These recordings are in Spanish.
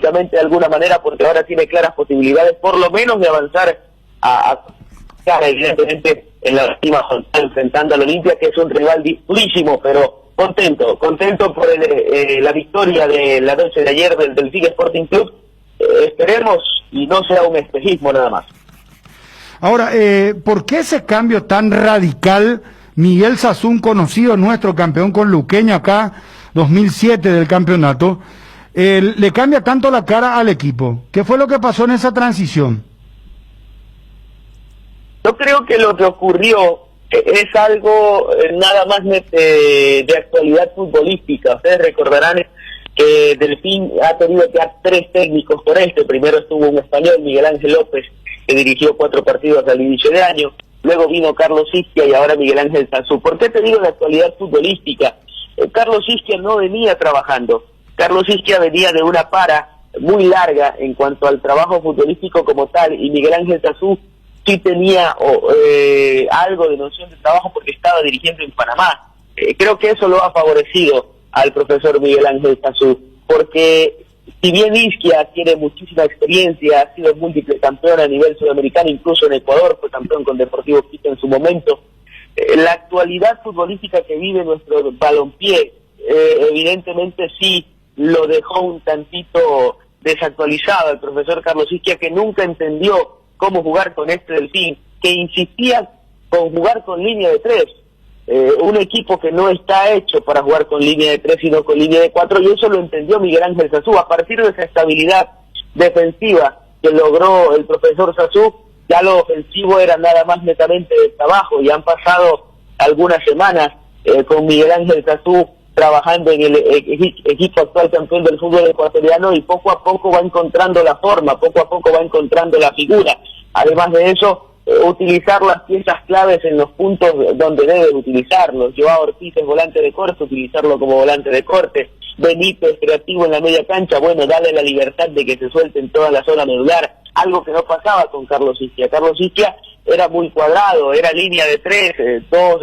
futbolísticamente de alguna manera, porque ahora tiene claras posibilidades, por lo menos de avanzar evidentemente en la última jornada enfrentando al Olimpia, que es un rival durísimo, pero contento por la victoria de la noche de ayer del Delfín Sporting Club. Esperemos y no sea un espejismo nada más. Ahora, ¿por qué ese cambio tan radical? Miguel Sasún, conocido nuestro campeón con Luqueño acá, 2007 del campeonato, le cambia tanto la cara al equipo. ¿Qué fue lo que pasó en esa transición? Yo creo que lo que ocurrió es algo nada más de actualidad futbolística. Ustedes recordarán que Delfín ha tenido que dar 3 técnicos por Primero estuvo un español, Miguel Ángel López, que dirigió 4 partidos al inicio de año. Luego vino Carlos Isquia y ahora Miguel Ángel Sasú. ¿Por qué te digo de actualidad futbolística? Carlos Isquia no venía trabajando. Carlos Isquia venía de una para muy larga en cuanto al trabajo futbolístico como tal, y Miguel Ángel Sasú sí tenía algo de noción de trabajo porque estaba dirigiendo en Panamá. Creo que eso lo ha favorecido al profesor Miguel Ángel Sasú, porque si bien Isquia tiene muchísima experiencia, ha sido múltiple campeón a nivel sudamericano, incluso en Ecuador, fue campeón con Deportivo Quito en su momento, la actualidad futbolística que vive nuestro balompié, evidentemente sí lo dejó un tantito desactualizado el profesor Carlos Isquia, que nunca entendió cómo jugar con Delfín, que insistía con jugar con línea de 3, un equipo que no está hecho para jugar con línea de 3 sino con línea de 4, y eso lo entendió Miguel Ángel Sasú. A partir de esa estabilidad defensiva que logró el profesor Sasú, ya lo ofensivo era nada más netamente de trabajo, y han pasado algunas semanas con Miguel Ángel Sasú trabajando en el equipo actual campeón del fútbol ecuatoriano, y poco a poco va encontrando la forma, poco a poco va encontrando la figura. Además de eso, utilizar las piezas claves en los puntos donde debe utilizarlos. Joao Ortiz es volante de corte, utilizarlo como volante de corte. Benítez, creativo en la media cancha, bueno, darle la libertad de que se suelte en toda la zona medular, algo que no pasaba con Carlos Isquia. Carlos Isquia era muy cuadrado, era línea de 3, 2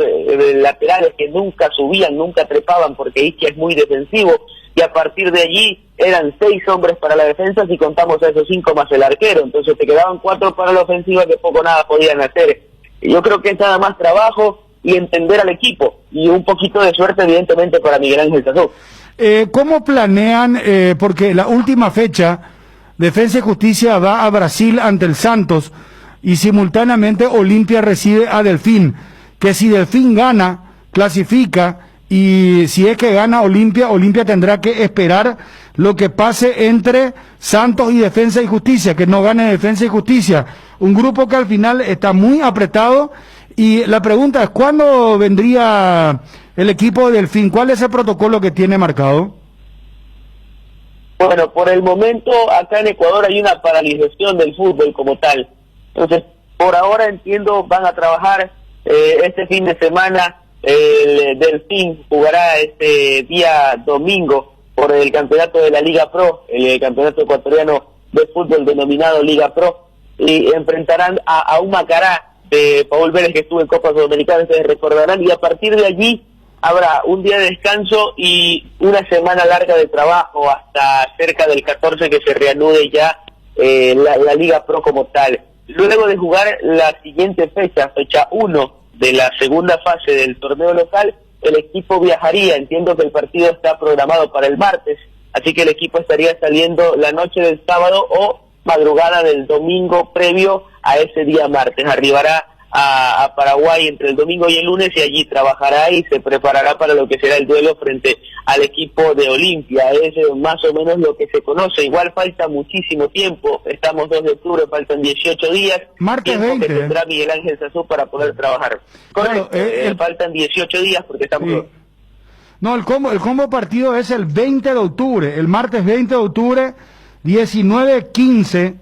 laterales que nunca subían, nunca trepaban, porque Isquia es muy defensivo, y a partir de allí eran 6 hombres para la defensa si contamos a esos 5 más el arquero, entonces te quedaban 4 para la ofensiva que poco nada podían hacer. Yo creo que es nada más trabajo y entender al equipo, y un poquito de suerte evidentemente para Miguel Ángel Sasú. ¿Cómo planean, porque la última fecha, Defensa y Justicia va a Brasil ante el Santos, y simultáneamente Olimpia recibe a Delfín, que si Delfín gana, clasifica, y si es que gana Olimpia tendrá que esperar lo que pase entre Santos y Defensa y Justicia, que no gane Defensa y Justicia, un grupo que al final está muy apretado. Y la pregunta es, ¿cuándo vendría el equipo de Delfín? ¿Cuál es el protocolo que tiene marcado? Bueno, por el momento acá en Ecuador hay una paralización del fútbol como tal. Entonces, por ahora entiendo van a trabajar este fin de semana. El Delfín jugará este día domingo por el campeonato de la Liga Pro, el campeonato ecuatoriano de fútbol denominado Liga Pro, y enfrentarán a un Macará de Paul Vélez, que estuvo en Copa Sudamericana, ustedes recordarán, y a partir de allí habrá un día de descanso y una semana larga de trabajo hasta cerca del 14 que se reanude ya la Liga Pro como tal. Luego de jugar la siguiente fecha 1 de la segunda fase del torneo local, el equipo viajaría, entiendo que el partido está programado para el martes, así que el equipo estaría saliendo la noche del sábado o madrugada del domingo previo a ese día martes. Arribará a Paraguay entre el domingo y el lunes, y allí trabajará y se preparará para lo que será el duelo frente al equipo de Olimpia. Es más o menos lo que se conoce. Igual falta muchísimo tiempo, estamos 2 de octubre, faltan 18 días, Martes tiempo 20, que tendrá Miguel Ángel Sasú para poder trabajar. Correcto, claro, faltan 18 días porque estamos... Sí. No, el combo partido es el 20 de octubre, el martes 20 de octubre, 19:15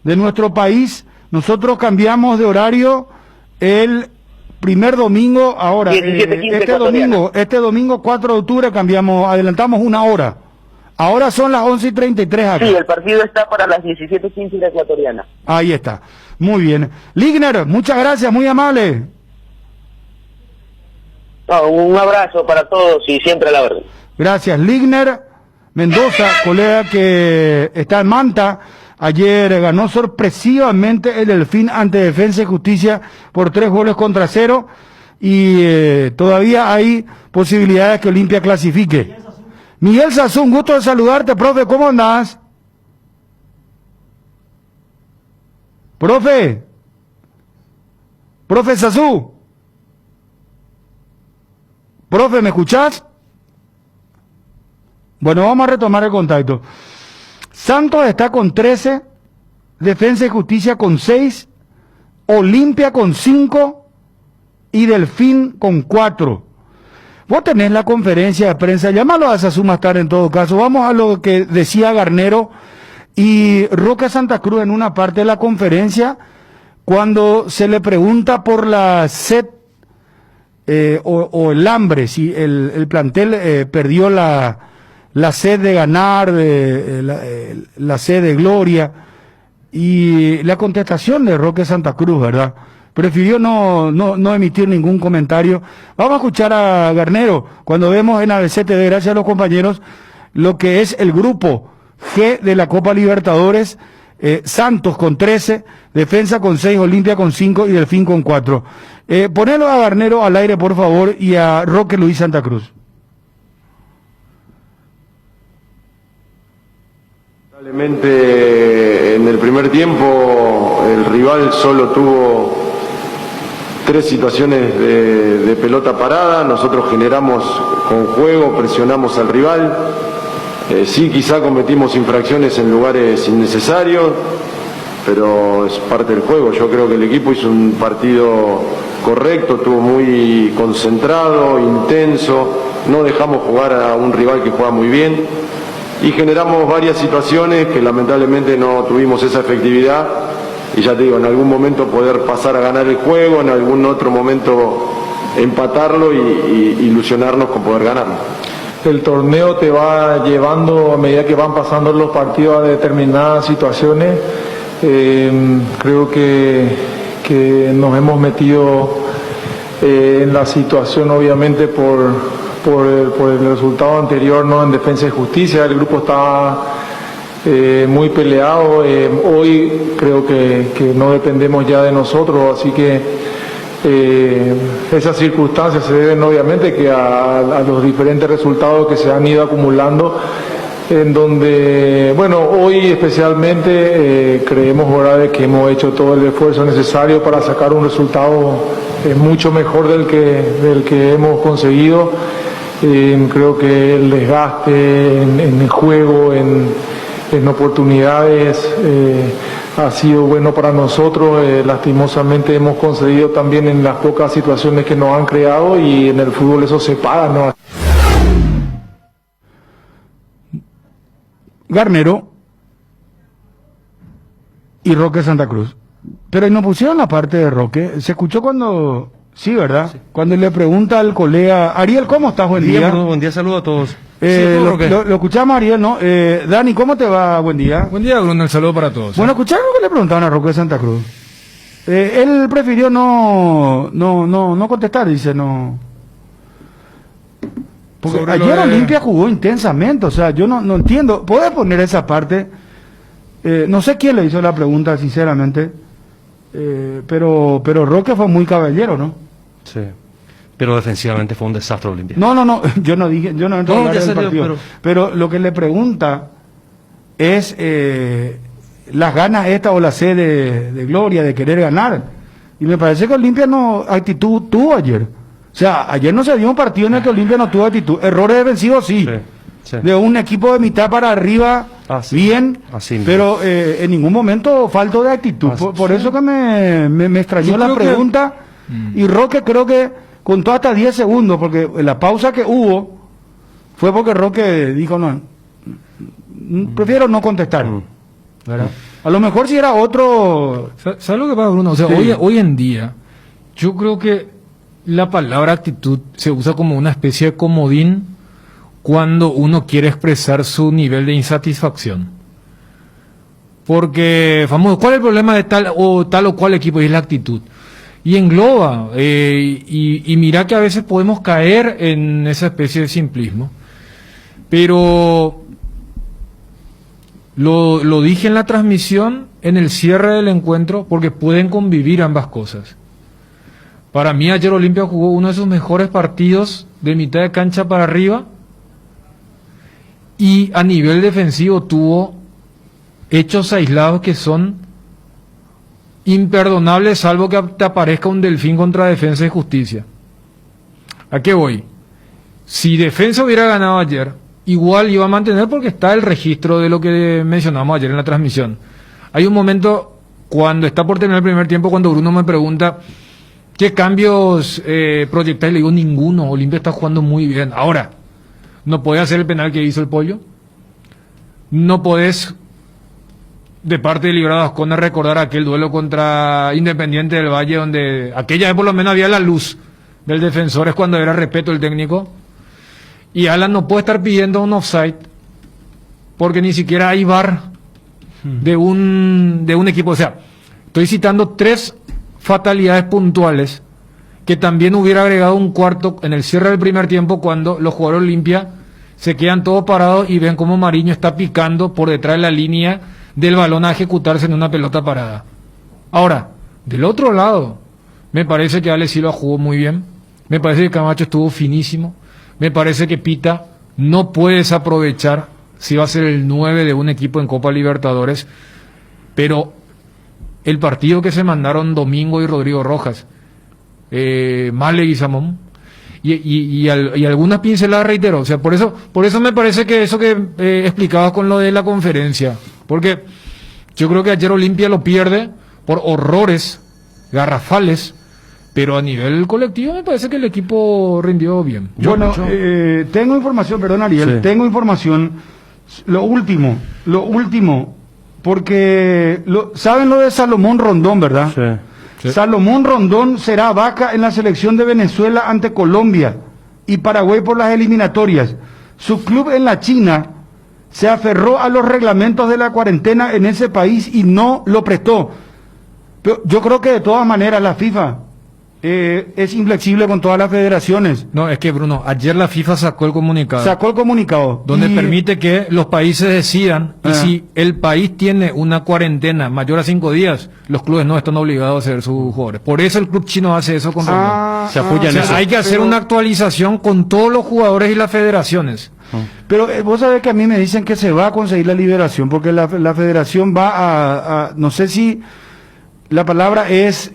de nuestro país. Nosotros cambiamos de horario el primer domingo, ahora, 17:15 este domingo 4 de octubre cambiamos, adelantamos 1 hora. Ahora son las 11:33 acá. Sí, el partido está para las 17:15 de ecuatoriana. Ahí está, muy bien. Ligner, muchas gracias, muy amable. No, un abrazo para todos y siempre a la orden. Gracias, Ligner. Mendoza, colega que está en Manta. Ayer ganó sorpresivamente el Delfín ante Defensa y Justicia por 3-0 y todavía hay posibilidades que Olimpia clasifique. Miguel Sazú, un gusto de saludarte, profe, ¿cómo andás? Profe Sazú. Profe, ¿me escuchás? Bueno, vamos a retomar el contacto. Santos está con 13, Defensa y Justicia con 6, Olimpia con 5 y Delfín con 4. Vos tenés la conferencia de prensa, llámalo a Sazú más tarde en todo caso. Vamos a lo que decía Garnero y Roque Santa Cruz en una parte de la conferencia, cuando se le pregunta por la sed o el hambre, si el plantel perdió la sed de ganar, la sed de gloria, y la contestación de Roque Santa Cruz, ¿verdad? Prefirió no emitir ningún comentario. Vamos a escuchar a Garnero cuando vemos en ABCTV, gracias a los compañeros, lo que es el grupo G de la Copa Libertadores. Santos con 13, Defensa con 6, Olimpia con 5 y Delfín con 4. Ponelo a Garnero al aire, por favor, y a Roque Luis Santa Cruz. Lamentablemente en el primer tiempo el rival solo tuvo 3 situaciones de pelota parada, nosotros generamos con juego, presionamos al rival, sí quizá cometimos infracciones en lugares innecesarios, pero es parte del juego. Yo creo que el equipo hizo un partido correcto, estuvo muy concentrado, intenso, no dejamos jugar a un rival que juega muy bien y generamos varias situaciones que lamentablemente no tuvimos esa efectividad. Y ya te digo, en algún momento poder pasar a ganar el juego, en algún otro momento empatarlo y ilusionarnos con poder ganarlo. El torneo te va llevando a medida que van pasando los partidos a determinadas situaciones. Creo que nos hemos metido en la situación obviamente por el resultado anterior, ¿no? En Defensa y Justicia el grupo está muy peleado. Hoy creo que no dependemos ya de nosotros, así que esas circunstancias se deben obviamente que a los diferentes resultados que se han ido acumulando, en donde, bueno, hoy especialmente creemos, ¿verdad?, de que hemos hecho todo el esfuerzo necesario para sacar un resultado mucho mejor del que hemos conseguido. Creo que el desgaste en el juego, en oportunidades, ha sido bueno para nosotros. Lastimosamente hemos concedido también en las pocas situaciones que nos han creado, y en el fútbol eso se paga, ¿no? Garnero y Roque Santa Cruz. Pero no pusieron la parte de Roque. Se escuchó cuando... Sí, ¿verdad? Sí. Cuando le pregunta al colega... Ariel, ¿cómo estás? Buen día. Bruno, buen día, saludo a todos. Lo escuchamos, Ariel, ¿no? Dani, ¿cómo te va? Buen día. Buen día, Bruno, el saludo para todos. Bueno, ¿escucharon lo que le preguntaban a Roque Santa Cruz? Él prefirió no contestar, dice, no... Porque sobre ayer Olimpia jugó intensamente, o sea, yo no entiendo. ¿Puedes poner esa parte? No sé quién le hizo la pregunta, sinceramente, pero Roque fue muy caballero, ¿no? Sí, pero defensivamente fue un desastre Olimpia. No, yo no entro a hablar del partido, pero lo que le pregunta es las ganas esta o la sed de gloria, de querer ganar, y me parece que Olimpia actitud tuvo ayer. O sea, ayer no se dio un partido en el que Olimpia no tuvo actitud. Errores defensivos, sí. De un equipo de mitad para arriba, bien, pero en ningún momento faltó de actitud. Por eso que me extrañó la pregunta. Y Roque creo que contó hasta 10 segundos, porque la pausa que hubo fue porque Roque dijo, no, prefiero no contestar. ¿Verdad? A lo mejor si era otro... ¿Sabes lo que pasa, Bruno? O sea, sí. hoy en día, yo creo que la palabra actitud se usa como una especie de comodín cuando uno quiere expresar su nivel de insatisfacción. Porque, famoso, ¿cuál es el problema de tal o cual equipo? Y es la actitud. Y engloba, y mira que a veces podemos caer en esa especie de simplismo. Pero Lo dije en la transmisión, en el cierre del encuentro, porque pueden convivir ambas cosas. Para mí ayer Olimpia jugó uno de sus mejores partidos de mitad de cancha para arriba y a nivel defensivo tuvo hechos aislados que son imperdonables, salvo que te aparezca un Delfín contra Defensa y Justicia. ¿A qué voy? Si Defensa hubiera ganado ayer, igual iba a mantener porque está el registro de lo que mencionamos ayer en la transmisión. Hay un momento cuando está por terminar el primer tiempo, cuando Bruno me pregunta ¿qué cambios proyectáis? Le digo ninguno, Olimpia está jugando muy bien. Ahora, no podés hacer el penal que hizo el Pollo, no podés de parte de Librado Ascona recordar aquel duelo contra Independiente del Valle, donde aquella vez por lo menos había la luz del defensor, es cuando era respeto el técnico. Y Alan no puede estar pidiendo un offside porque ni siquiera hay VAR de un equipo. O sea, estoy citando 3 fatalidades puntuales que también hubiera agregado un cuarto en el cierre del primer tiempo cuando los jugadores de Olimpia se quedan todos parados y ven cómo Mariño está picando por detrás de la línea del balón a ejecutarse en una pelota parada. Ahora, del otro lado, me parece que Ale Silva jugó muy bien, me parece que Camacho estuvo finísimo. Me parece que Pita no puede desaprovechar si va a ser el 9 de un equipo en Copa Libertadores, pero el partido que se mandaron Domingo y Rodrigo Rojas, Male y Samón, y algunas pinceladas reitero, o sea, por eso me parece que eso que explicabas con lo de la conferencia, porque yo creo que ayer Olimpia lo pierde por horrores garrafales. Pero a nivel colectivo me parece que el equipo rindió bien. Bueno, tengo información, perdón Ariel, tengo información, lo último, porque saben lo de Salomón Rondón, ¿verdad? Sí. Salomón Rondón será vaca en la selección de Venezuela ante Colombia y Paraguay por las eliminatorias. Su club en la China se aferró a los reglamentos de la cuarentena en ese país y no lo prestó. Pero yo creo que de todas maneras la FIFA es inflexible con todas las federaciones. No, es que Bruno, ayer la FIFA sacó el comunicado. Donde permite que los países decidan, y si el país tiene una cuarentena mayor a 5 días, los clubes no están obligados a ser sus jugadores. Por eso el club chino hace eso con Rondón. Se apoya en eso. Hay que hacer una actualización con todos los jugadores y las federaciones. Pero vos sabés que a mí me dicen que se va a conseguir la liberación, porque la federación va a no sé si la palabra es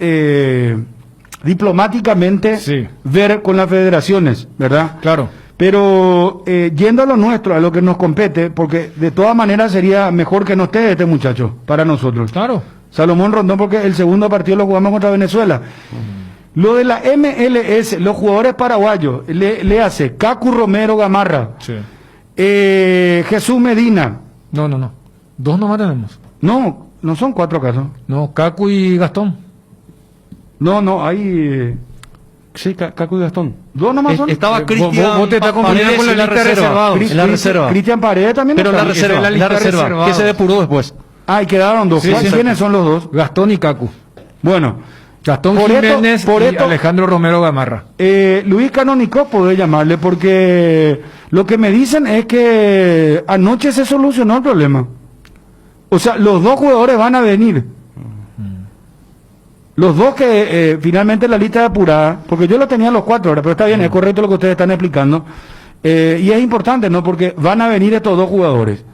diplomáticamente ver con las federaciones, ¿verdad? Claro. Pero yendo a lo nuestro, a lo que nos compete, porque de todas maneras sería mejor que no esté este muchacho para nosotros. Claro. Salomón Rondón, porque el segundo partido lo jugamos contra Venezuela. Lo de la MLS, los jugadores paraguayos, le hace Cacu Romero Gamarra, Jesús Medina. No. 2 nomás tenemos. No son 4 casos. No, Cacu y Gastón. No, hay... Sí, Cacu y Gastón. 2 nomás son. Estaba Cristian vos te estás confundiendo con la lista reservada. En la reserva. Cristian Paredes también pero está. En la reserva, que se depuró después. Y quedaron 2. ¿Quiénes son los 2? Gastón y Cacu. Bueno, Gastón Jiménez y Alejandro Romero Gamarra. Luis Canónico puede llamarle, porque lo que me dicen es que anoche se solucionó el problema. O sea, los 2 jugadores van a venir. Los 2 que finalmente la lista es apurada, porque yo lo tenía los 4 ahora, pero está bien, es correcto lo que ustedes están explicando. Y es importante, ¿no? Porque van a venir estos 2 jugadores.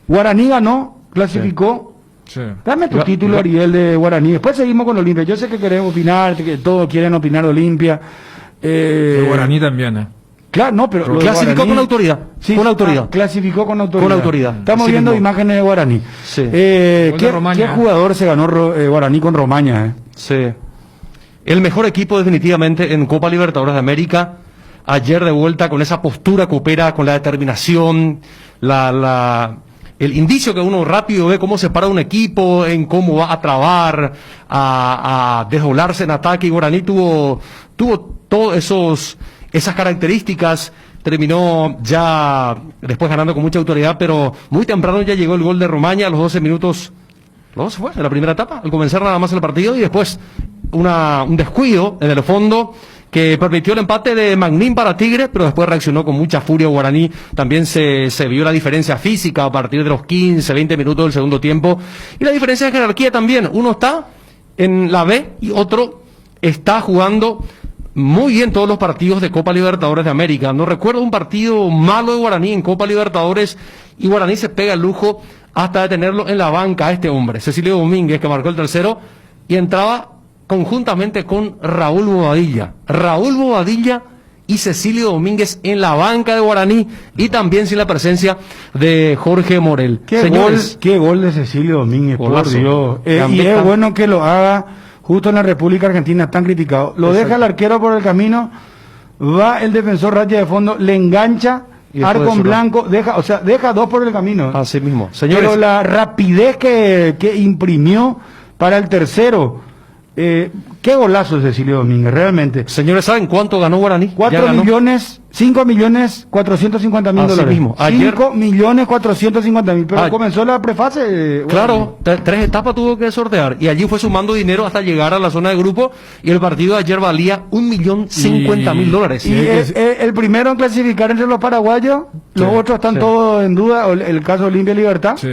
Guaraní ganó, clasificó. Sí. Dame tu título, Ariel, de Guaraní. Después seguimos con Olimpia. Yo sé que queremos opinar, que todos quieren opinar de Olimpia. El Guaraní también, Claro, no, pero clasificó con autoridad. Sí, con autoridad. Clasificó con autoridad. Con autoridad. Estamos viendo imágenes de Guaraní. Sí. ¿Qué jugador se ganó Guaraní con Romaña? Sí. El mejor equipo definitivamente en Copa Libertadores de América. Ayer de vuelta con esa postura coopera, con la determinación, el indicio que uno rápido ve cómo se para un equipo, en cómo va a trabar, a desdoblarse en ataque. Y Guaraní tuvo todos esas características, terminó ya después ganando con mucha autoridad, pero muy temprano ya llegó el gol de Romaña a los 12 minutos, los 12 fue, en la primera etapa, al comenzar nada más el partido, y después un descuido en el fondo que permitió el empate de Magnín para Tigre, pero después reaccionó con mucha furia Guaraní. También se vio la diferencia física a partir de los 15, 20 minutos del segundo tiempo. Y la diferencia de jerarquía también. Uno está en la B y otro está jugando muy bien todos los partidos de Copa Libertadores de América. No recuerdo un partido malo de Guaraní en Copa Libertadores, y Guaraní se pega el lujo hasta de tenerlo en la banca a este hombre, Cecilio Domínguez, que marcó el tercero, y entraba conjuntamente con Raúl Bobadilla. Raúl Bobadilla y Cecilio Domínguez en la banca de Guaraní, y también sin la presencia de Jorge Morel. Qué gol de Cecilio Domínguez, Golazo. por Dios. Y Gambetta. es bueno que lo haga justo en la República Argentina, tan criticado. Lo deja el arquero por el camino, va el defensor raya de fondo, le engancha, Y después arco en solo. blanco, deja dos por el camino. Así mismo. Señores, Pero la rapidez que imprimió para el tercero, qué golazo de Cecilio Domínguez, realmente. señores, ¿saben cuánto ganó Guaraní? Ya 5.450.000 Así dólares. mismo. Ayer- 5.450.000, pero Ah, comenzó la prefase. Claro, 3 etapas tuvo que sortear, y allí fue sumando dinero hasta llegar a la zona de grupo, y el partido de ayer valía $1.050.000. Y el primero en clasificar entre los paraguayos, los otros están todos en duda, el caso Olimpia y Libertad. Sí.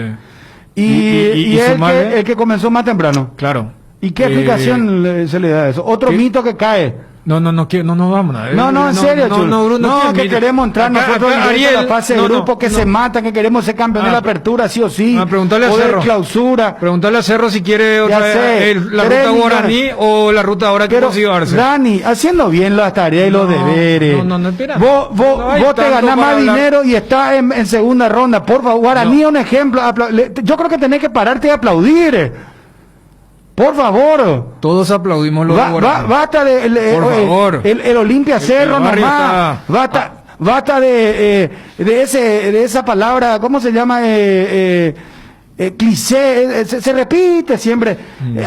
Y Y es sumarle- el que comenzó más temprano. Claro. ¿Y qué explicación se le da a eso? Otro ¿qué? mito que cae. No vamos a No, en serio, Chulo. Bruno, que mire, queremos entrar acá- nosotros acá, en Ariel, la fase de grupo, que no. se matan, que queremos ser campeón de la apertura, sí o sí. Preguntarle a o de Cerro. clausura. Preguntarle a Cerro si quiere Ya sé, la 3 ruta Guaraní millones. o la ruta ahora que Pero, consiguió Arce. Dani, haciendo bien las tareas y los No, deberes. no, espera. Vos No hay te tanto ganás para más hablar. dinero y estás en segunda ronda. Por favor, Guaraní es un ejemplo. Yo creo que tenés que pararte y aplaudir. Por favor. Todos aplaudimos lo de Guaraní. Basta Por favor. el Olimpia Cerro el barrio nomás. está- Basta de esa palabra, ¿cómo se llama? Cliché, se repite siempre.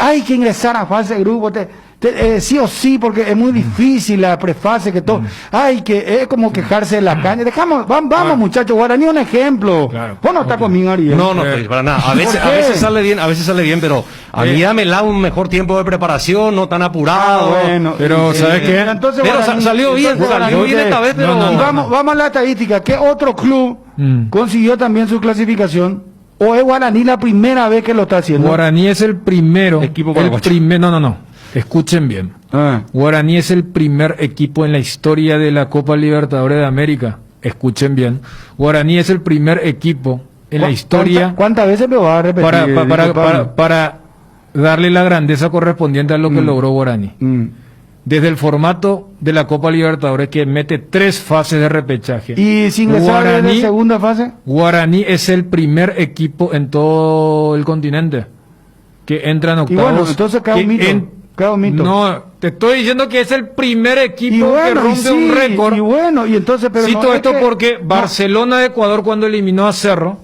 Hay que ingresar a fase de grupo, sí o sí, porque es muy difícil la prefase, que todo. Hay que, es como quejarse de la caña. Vamos muchachos, Guaraní es un ejemplo. Claro. Vos no estás conmigo, Ariel. No, estoy para nada. A veces, ¿Por qué? sale bien, pero a mí dámela un mejor tiempo de preparación, no tan apurado. Bueno, pero ¿sabes qué? Entonces, Pero Guaraní- salió bien, entonces, salió Guaraní- bien esta vez, pero... Y vamos a la estadística. ¿Qué otro club consiguió también su clasificación? ¿O es Guaraní la primera vez que lo está haciendo? Guaraní es el primero. Equipo paraguayo. No. Escuchen bien. Ah. Guaraní es el primer equipo en la historia de la Copa Libertadores de América. Escuchen bien. Guaraní es el primer equipo en la historia ¿Cuántas veces me va a repetir? para darle la grandeza correspondiente a lo que logró Guaraní. Desde el formato de la Copa Libertadores, que mete 3 fases de repechaje. ¿Y sin ingresar en la segunda fase? Guaraní es el primer equipo en todo el continente que entra en Y octavos. bueno, entonces queda un mito. Queda un mito. No, te estoy diciendo que es el primer equipo Y bueno, que rompe y sí, un récord. Y bueno, y entonces, pero Cito no, es esto que- porque no. Barcelona de Ecuador, cuando eliminó a Cerro,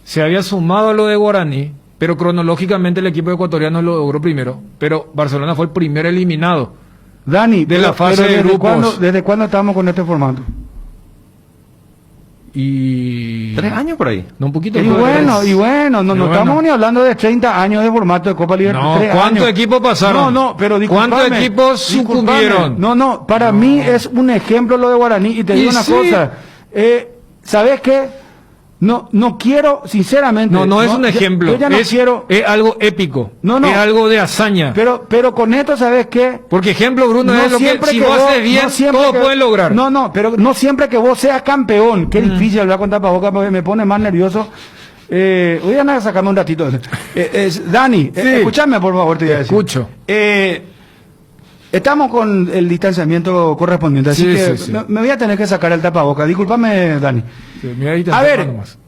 se había sumado a lo de Guaraní, pero cronológicamente el equipo ecuatoriano lo logró primero, pero Barcelona fue el primer eliminado. Dani, de la fase de ¿desde grupos. ¿Desde cuándo estamos con este formato? Y 3 años por ahí. no, un poquito Y más de bueno, tres. no Bueno. estamos ni hablando de 30 años de formato de Copa Libertadores. No, 3 ¿cuántos años. equipos pasaron? No, pero ¿Cuántos discúlpame, equipos discúlpame. sucumbieron? No, para mí es un ejemplo lo de Guaraní. Y te Y digo una sí. cosa, ¿sabes qué? No quiero, sinceramente. No es un ejemplo, Yo ya no es quiero. algo épico, No. es algo de hazaña. Pero con esto, ¿sabes qué? Porque ejemplo, Bruno, es lo que si vos haces bien, todo puede lograr. No, pero no siempre que vos seas campeón. Qué difícil hablar con tapabocas, porque me pone más nervioso. Voy a sacarme un ratito. Dani, escúchame, por favor, te voy a decir. Escucho. Estamos con el distanciamiento correspondiente, así Sí, que sí. me voy a tener que sacar el tapabocas. Discúlpame, Dani. Sí, mira, ahí te A ver, nomás.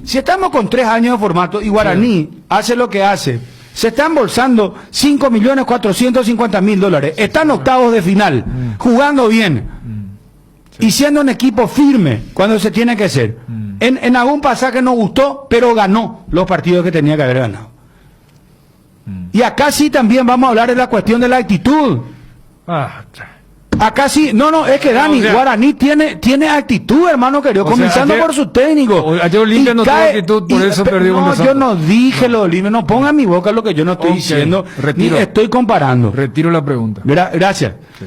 si estamos con 3 años de formato y Guaraní hace lo que hace, se está embolsando $5.450.000, están octavos de final, jugando bien y siendo un equipo firme cuando se tiene que ser. En algún pasaje no gustó, pero ganó los partidos que tenía que haber ganado. Y acá sí también vamos a hablar de la cuestión de la actitud. Acá sí, es que Dani, O sea, Guaraní tiene actitud, hermano querido, o sea, comenzando ayer- por su técnico. ayer Olimpia no tuvo actitud, por eso perdió con No, desastre. yo no dije lo de Olimpia, no ponga en mi boca lo que yo no estoy Ok, diciendo, retiro. ni estoy comparando. Retiro la pregunta. Gracias. Sí.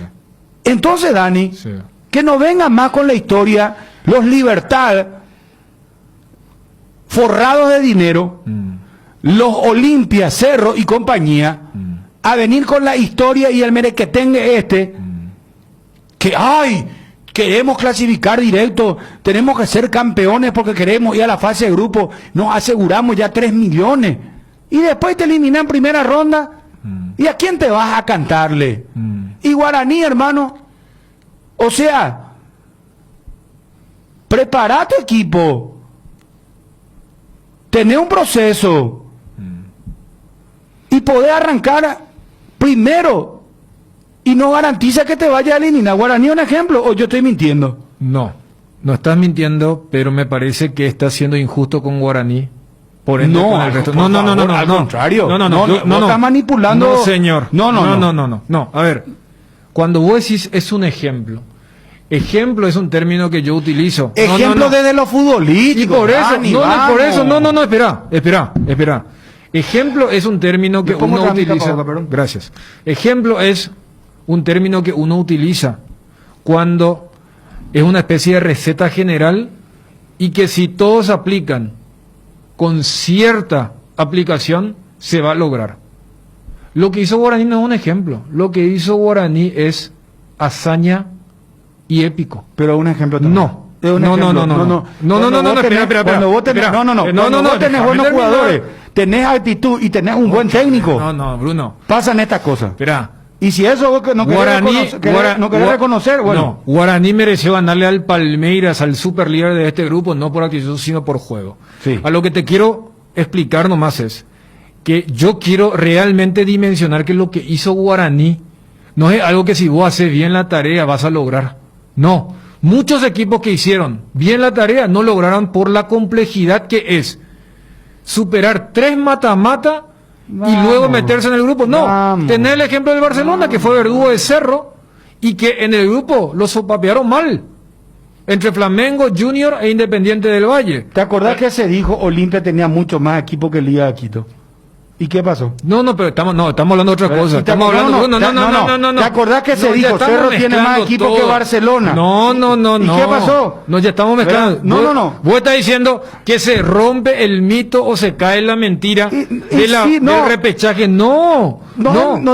Entonces, Dani, Sí. que no vengan más con la historia los Libertad forrados de dinero, los Olimpia, Cerro y compañía, a venir con la historia y el merequetengue que ¡ay! Queremos clasificar directo, tenemos que ser campeones porque queremos ir a la fase de grupo, nos aseguramos ya 3 millones. Y después te eliminan en primera ronda. ¿Y a quién te vas a cantarle? Y Guaraní, hermano. O sea, prepara tu equipo. Tener un proceso. Y poder arrancar primero. Y no garantiza que te vaya a eliminar. Guaraní es un ejemplo, o yo estoy mintiendo. No, no estás mintiendo, pero me parece que estás siendo injusto con Guaraní. Por ende, No, con el resto. por No, favor, al contrario. Vos estás manipulando. No, señor. No. No. A ver, cuando vos decís es un ejemplo. Ejemplo es un término que yo utilizo. Ejemplo desde lo futbolístico. Y por eso, Dani, por eso, vamos. espera. Ejemplo es un término que Me pongo uno otra mica utiliza. para acá, perdón. Gracias. Ejemplo es un término que uno utiliza cuando es una especie de receta general y que si todos aplican con cierta aplicación se va a lograr. Lo que hizo Guaraní no es un ejemplo. Lo que hizo Guaraní es hazaña y épico. Pero un ejemplo también. No. Es un ejemplo. Espera. Cuando vos tenés buenos jugadores, tenés actitud y tenés un buen técnico, No, Bruno. pasan estas cosas. Espera. Y si eso vos no querés reconocer, bueno. No, Guaraní mereció ganarle al Palmeiras, al superlíder de este grupo, no por actitud, sino por juego. Sí. A lo que te quiero explicar nomás es que yo quiero realmente dimensionar que lo que hizo Guaraní no es algo que si vos haces bien la tarea vas a lograr. No. Muchos equipos que hicieron bien la tarea no lograron por la complejidad que es superar 3 mata-mata y luego meterse en el grupo. No, tener el ejemplo del Barcelona, que fue verdugo de Cerro, y que en el grupo lo sopapearon mal. Entre Flamengo, Junior e Independiente del Valle. ¿Te acordás que se dijo Olimpia tenía mucho más equipo que Liga de Quito? ¿Y qué pasó? No, pero estamos hablando de otra cosa. Estamos hablando no. ¿Te acordás que se dijo Cerro tiene más equipo que Barcelona? No. ¿Y qué pasó? No, ya estamos mezclando. No. Vos estás diciendo que se rompe el mito o se cae la mentira del repechaje. No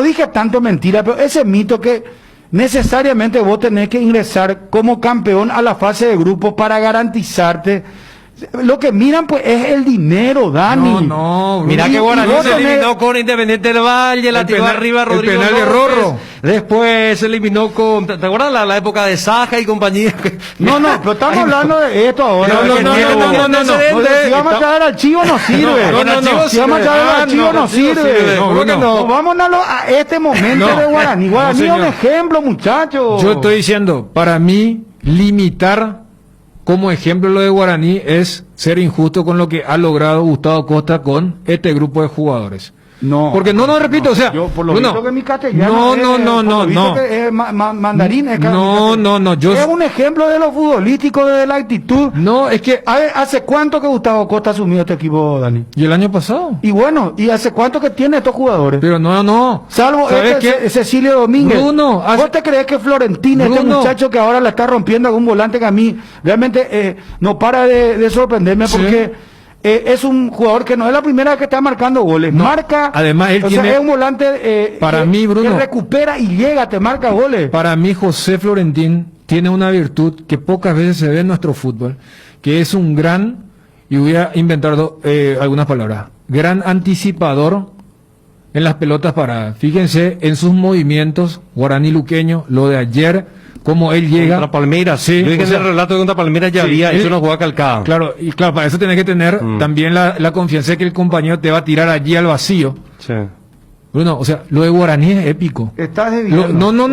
dije tanto mentira, pero ese mito que necesariamente vos tenés que ingresar como campeón a la fase de grupos para garantizarte. Lo que miran pues es el dinero, Dani. No. Mira que Guaraní se eliminó con Independiente del Valle, la tiró arriba Rodrigo el penal de López. Rorro. Después se eliminó con, ¿te acuerdas la época de Saja y compañía? No, pero estamos hablando de esto ahora. No. Si vamos a traer al chivo no sirve. Si vamos a traer al chivo no sirve. Vámonos a este momento de Guaraní. Guaraní es un ejemplo, muchachos. Yo estoy diciendo, para mí, limitar como ejemplo lo de Guaraní es ser injusto con lo que ha logrado Gustavo Costa con este grupo de jugadores. No. Porque repito, o sea, yo por lo visto que mi castellano mandarín es es un ejemplo de lo futbolístico, de la actitud. No, es que a ver, ¿hace cuánto que Gustavo Costa asumió este equipo, Dani? ¿Y el año pasado? Y bueno, ¿y hace cuánto que tiene estos jugadores? Pero no. Salvo Cecilio Domínguez. Bruno, ¿vos te crees que Florentina, este muchacho que ahora la está rompiendo con un volante que a mí realmente no para de sorprenderme porque es un jugador que no es la primera vez que está marcando goles. Marca. Además, él tiene. Es un volante mí, Bruno, que recupera y llega, te marca goles. Para mí, José Florentín tiene una virtud que pocas veces se ve en nuestro fútbol, que es un gran, y voy a inventar algunas palabras, gran anticipador en las pelotas paradas. Fíjense en sus movimientos, Guaraní Luqueño, lo de ayer, cómo él llega. Contra Palmeiras. Sí, yo dije que en el relato de contra Palmeiras ya había hecho una jugada calcada. Claro, para eso tenés que tener también la confianza de que el compañero te va a tirar allí al vacío. Sí. Bruno, o sea, lo de Guaraní es épico. Estás desviando. No,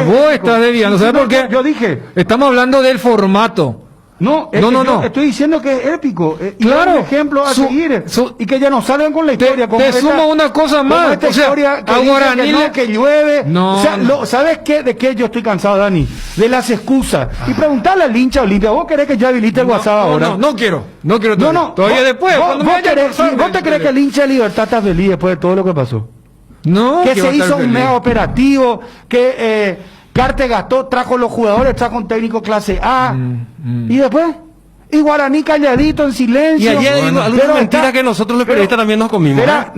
vos estás desviando. ¿Sabes por qué? Yo dije. Estamos hablando del formato. No. Estoy diciendo que es épico. Claro. Y es un ejemplo a seguir. Y que ya no salgan con la historia. Te sumo una cosa más. Esta historia que a Guaraní que llueve. No. O sea, ¿sabes qué? ¿De qué yo estoy cansado, Dani? De las excusas. Y preguntarle al hincha Olimpia, ¿vos querés que ya habilite el WhatsApp ahora? No quiero. Todavía después. ¿Vos te crees que el hincha de Libertad está feliz después de todo lo que pasó? No. Que se hizo un mega operativo, que Carte gastó, trajo los jugadores, trajo un técnico clase A. Y después, y Guaraní calladito, en silencio. Y ayer Bueno, alguna pero mentira está- que nosotros los pero- periodistas también nos comimos. Espera,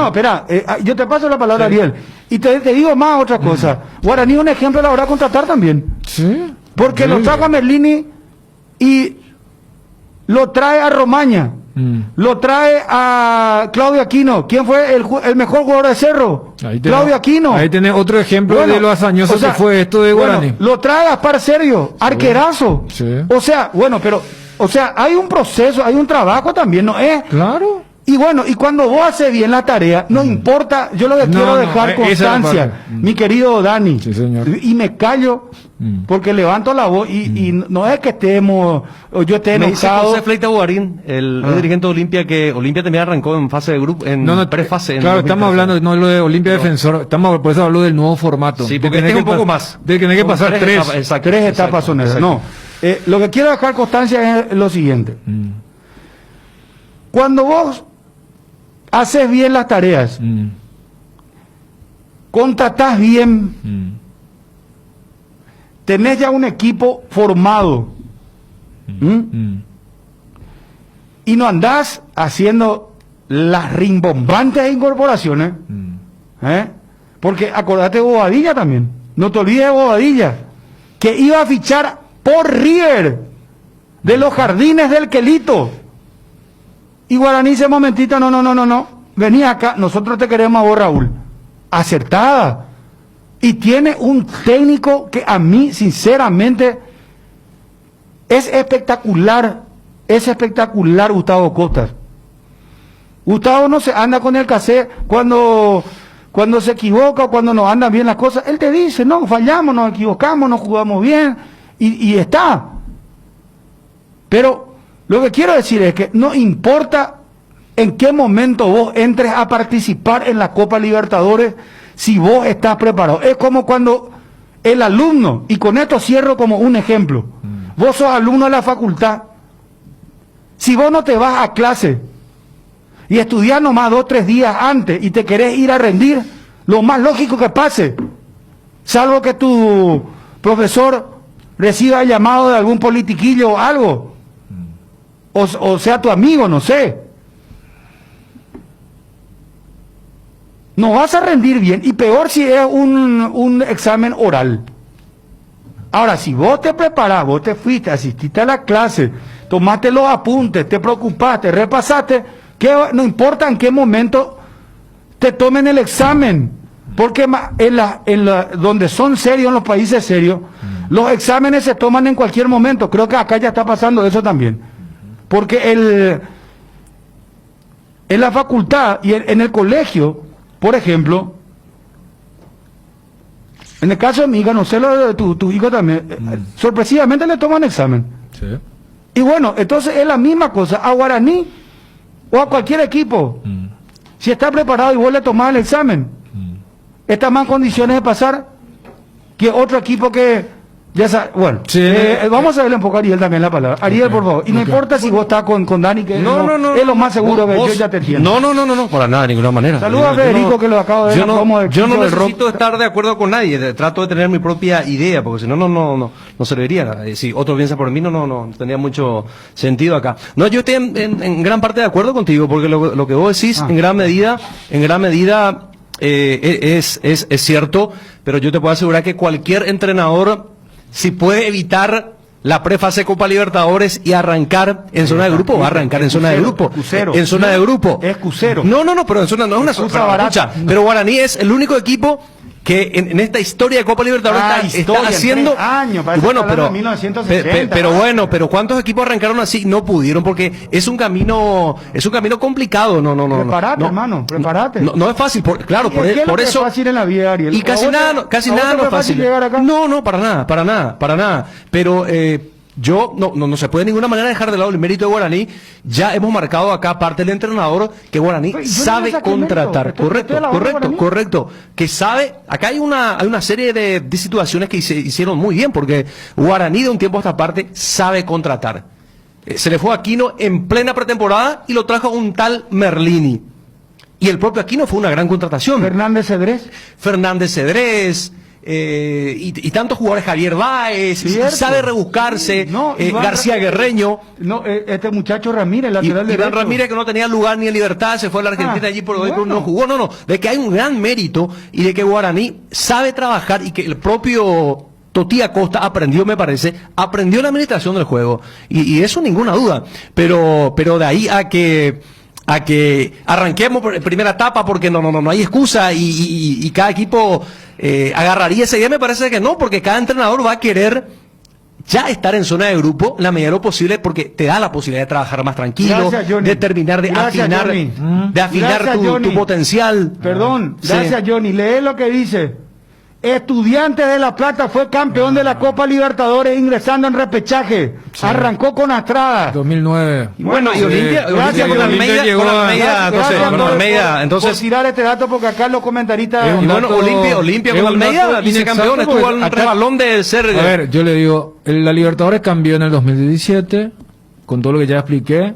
espera. Yo te paso la palabra, Ariel. Y te digo más otra cosa. Guaraní es un ejemplo a la hora de contratar también. Sí. Porque Sí. lo trajo a Merlini y lo trae a Romaña. Lo trae a Claudio Aquino. ¿Quién fue el mejor jugador de Cerro? Ahí tenés- Claudio Aquino. Ahí tenés otro ejemplo Bueno, de lo hazañoso o sea, que fue esto de bueno, Guaraní. lo trae a Gaspar Sergio, arquerazo. Sí. O sea, bueno, pero, o sea, hay un proceso, hay un trabajo también, ¿no es? Claro. Y bueno, y cuando vos haces bien la tarea, no importa, yo lo que No, quiero no, dejar esa es la constancia, parte. mi querido Dani, Sí, señor. y me callo porque levanto la voz y no es que estemos, o yo esté Me dice enojado. José Fleita Bugarín, el dirigente de Olimpia, que Olimpia también arrancó en fase de grupo, en prefase. en Claro, estamos 2013. hablando, no lo de Olimpia Defensor, estamos, por eso hablo del nuevo formato. Sí, De porque tener este es que un poco pa- más. De tener que Son pasar tres. etapas, exacto, Tres exacto, etapas son esas. exacto. No, lo que quiero dejar constancia es lo siguiente. Cuando vos haces bien las tareas, contratás bien, tenés ya un equipo formado, y no andás haciendo las rimbombantes incorporaciones, porque acordate de Bobadilla también, no te olvides de Bobadilla, que iba a fichar por River, de los Jardines del Quelito. Y Guaraní dice, momentito, no, vení acá, nosotros te queremos a vos, Raúl. Acertada. Y tiene un técnico que a mí, sinceramente, es espectacular, Gustavo Costas. Gustavo no se anda con el cassette cuando se equivoca o cuando no andan bien las cosas. Él te dice, no, fallamos, nos equivocamos, no jugamos bien, y está. Pero lo que quiero decir es que no importa en qué momento vos entres a participar en la Copa Libertadores, si vos estás preparado. Es como cuando el alumno, y con esto cierro como un ejemplo, vos sos alumno de la facultad, si vos no te vas a clase y estudias nomás 2 o 3 días antes y te querés ir a rendir, lo más lógico que pase, salvo que tu profesor reciba el llamado de algún politiquillo o algo, o sea tu amigo, no sé, no vas a rendir bien, y peor si es un examen oral. Ahora, si vos te preparás, vos te fuiste, asististe a la clase, tomaste los apuntes, te preocupaste, repasaste, no importa en qué momento te tomen el examen, porque donde son serios, en los países serios, los exámenes se toman en cualquier momento. Creo que acá ya está pasando eso también, porque en la facultad y en el colegio, por ejemplo, en el caso de mi hija, no sé lo de tu hijo también, sorpresivamente le toman examen. Sí. Y bueno, entonces es la misma cosa a Guaraní o a cualquier equipo. Si está preparado y vos le tomás el examen, está más en condiciones de pasar que otro equipo que ya sabe. Bueno, Sí, vamos a darle un poco a Ariel también la palabra. Ariel, por favor. Y no importa si vos estás con Dani, que No. es lo más seguro que Vos- yo ya te entiendo. No, para nada, de ninguna manera. Saludos a Yo Federico, no- que lo acabo de ver yo en la no, promo de yo no Quinto del Rock. necesito estar de acuerdo con nadie, trato de tener mi propia idea, porque si no, no serviría. Si otro piensa por mí, no tendría mucho sentido acá. No, yo estoy en gran parte de acuerdo contigo, porque lo que vos decís, en gran medida, es cierto, pero yo te puedo asegurar que cualquier entrenador, si puede evitar la prefase Copa Libertadores y arrancar en zona de grupo, va a arrancar en zona de grupo. En zona de grupo. Es Cusero. No, pero en zona no es una Excusa zona barata. escucha, pero Guaraní es el único equipo que en esta historia de Copa Libertadores está historia, en haciendo 3 años, parece bueno, que hablando pero de 1970. pero bueno, pero cuántos equipos arrancaron así, no pudieron, porque es un camino complicado. No. Prepárate, no, hermano, prepárate. No es fácil, claro, ¿Qué es lo por que eso es fácil en la vida, Ariel? y casi ¿A vos nada, te- no- casi a vos nada te no es fue fácil. llegar acá? No, para nada. Pero yo no se puede de ninguna manera dejar de lado el mérito de Guaraní. Ya hemos marcado acá parte del entrenador que Guaraní Yo no sabe saqué contratar. mérito, estoy alabando a Guaraní. Correcto. Que sabe, acá hay una serie de situaciones que se hicieron muy bien, porque Guaraní de un tiempo a esta parte sabe contratar. Se le fue a Aquino en plena pretemporada y lo trajo un tal Merlini. Y el propio Aquino fue una gran contratación. Fernández Cedrés. Fernández Cedrés, y tantos jugadores, Javier Báez, sabe rebuscarse, García Guerreño. Este muchacho Ramírez, lateral derecho. Iván Ramírez, que no tenía lugar ni en Libertad, se fue a la Argentina allí por hoy, no jugó. No, de que hay un gran mérito y de que Guaraní sabe trabajar y que el propio Toti Acosta aprendió, me parece, aprendió la administración del juego. Y eso ninguna duda. Pero de ahí a que arranquemos por primera etapa porque no hay excusa y cada equipo agarraría ese día, me parece que no, porque cada entrenador va a querer ya estar en zona de grupo la medida de lo posible, porque te da la posibilidad de trabajar más tranquilo, de terminar de afinar tu potencial. Perdón, gracias Johnny. Lee lo que dice. Estudiantes de La Plata fue campeón de la Copa Libertadores ingresando en repechaje. Sí. Arrancó con Astrada. 2009. Bueno, y Olimpia, gracias con Almeida, entonces por tirar este dato porque acá los comentaristas. Y bueno, Olimpia con Almeida, vicecampeón, estuvo al rebalón de ser. A ver, yo le digo, la Libertadores cambió en el 2017, con todo lo que ya expliqué,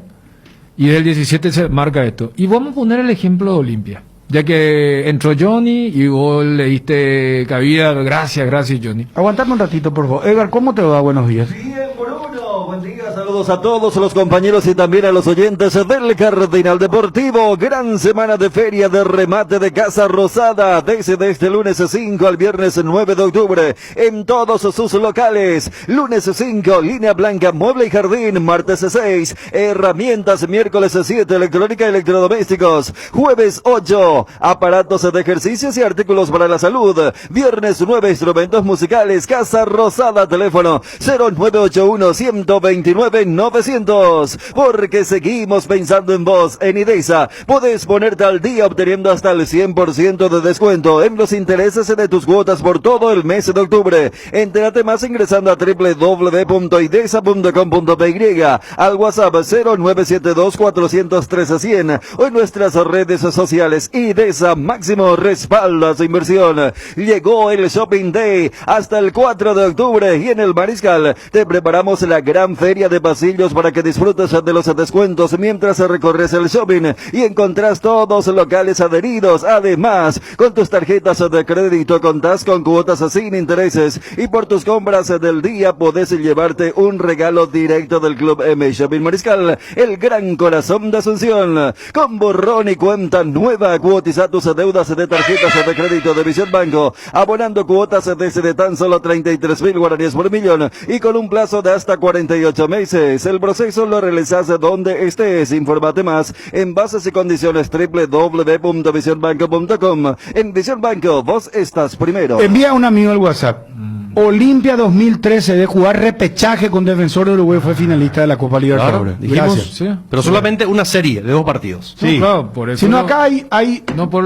y desde el 17 se marca esto. Y vamos a poner el ejemplo de Olimpia. Ya que entró Johnny y vos le diste cabida, gracias Johnny. Aguantame un ratito, por favor. Edgar, ¿cómo te va? Buenos días. Bien, Bruno, buen día, saludos a todos los compañeros y también a los oyentes del Cardinal Deportivo. Gran semana de feria de remate de Casa Rosada, desde este lunes 5 al viernes 9 de octubre, en todos sus locales. Lunes 5, línea blanca, mueble y jardín. Martes 6, herramientas. Miércoles 7, electrónica y electrodomésticos. Jueves 8, aparatos de ejercicios y artículos para la salud. Viernes 9, instrumentos musicales. Casa Rosada, teléfono 0981-129-900. Porque seguimos pensando en vos. En IDESA podés ponerte al día obteniendo hasta el 100% de descuento en los intereses de tus cuotas por todo el mes de octubre. Entérate más ingresando a www.idesa.com.py, al WhatsApp 0972-413-100 o en nuestras redes sociales. IDESA, máximo respaldo a su inversión. Llegó el Shopping Day hasta el 4 de octubre y en el Mariscal te preparamos la gran feria de pasillos para que disfrutes de los descuentos mientras recorres el shopping y encontrás todos los locales adheridos. Además, con tus tarjetas de crédito contás con cuotas sin intereses y por tus compras del día podés llevarte un regalo directo del Club M Shopping Mariscal, el gran corazón de Asunción. Con borrón y cuenta nueva, cuotiza tus deudas de tarjetas de crédito de Visión Banco, abonando cuotas desde tan solo 33.000 guaraníes por millón y con un plazo de hasta 48 meses. El proceso lo realizas donde estés. Infórmate más en bases y condiciones www.visionbanco.com. En Visión Banco, vos estás primero. Envía a un amigo al WhatsApp. Olimpia 2013 de jugar repechaje con Defensor de Uruguay fue finalista de la Copa Libertadores. Claro, dijimos, sí, pero solamente una serie de 2 partidos. Sí, no, claro, por eso. Si no, acá hay no, por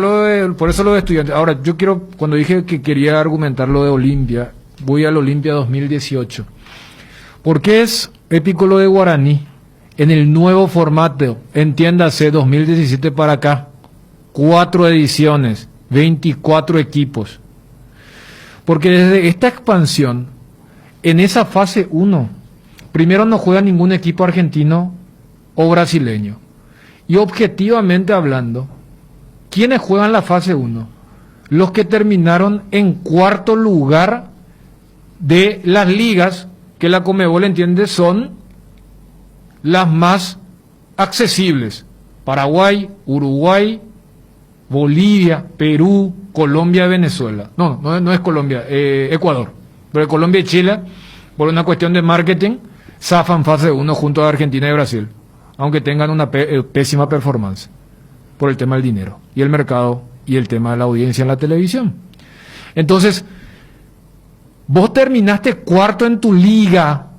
eso lo de Estudiantes. Ahora, yo quiero, cuando dije que quería argumentar lo de Olimpia, voy al Olimpia 2018. Porque es épico lo de Guaraní en el nuevo formato, entiéndase, 2017 para acá. 4 ediciones, 24 equipos. Porque desde esta expansión, en esa fase 1, primero no juega ningún equipo argentino o brasileño. Y objetivamente hablando, ¿quiénes juegan la fase 1? Los que terminaron en cuarto lugar de las ligas que la Conmebol entiende son las más accesibles. Paraguay, Uruguay, Bolivia, Perú, Colombia, Venezuela. No es Colombia, Ecuador. Pero Colombia y Chile, por una cuestión de marketing, zafan fase 1 junto a Argentina y Brasil, aunque tengan una pésima performance por el tema del dinero y el mercado y el tema de la audiencia en la televisión. Entonces, vos terminaste cuarto en tu liga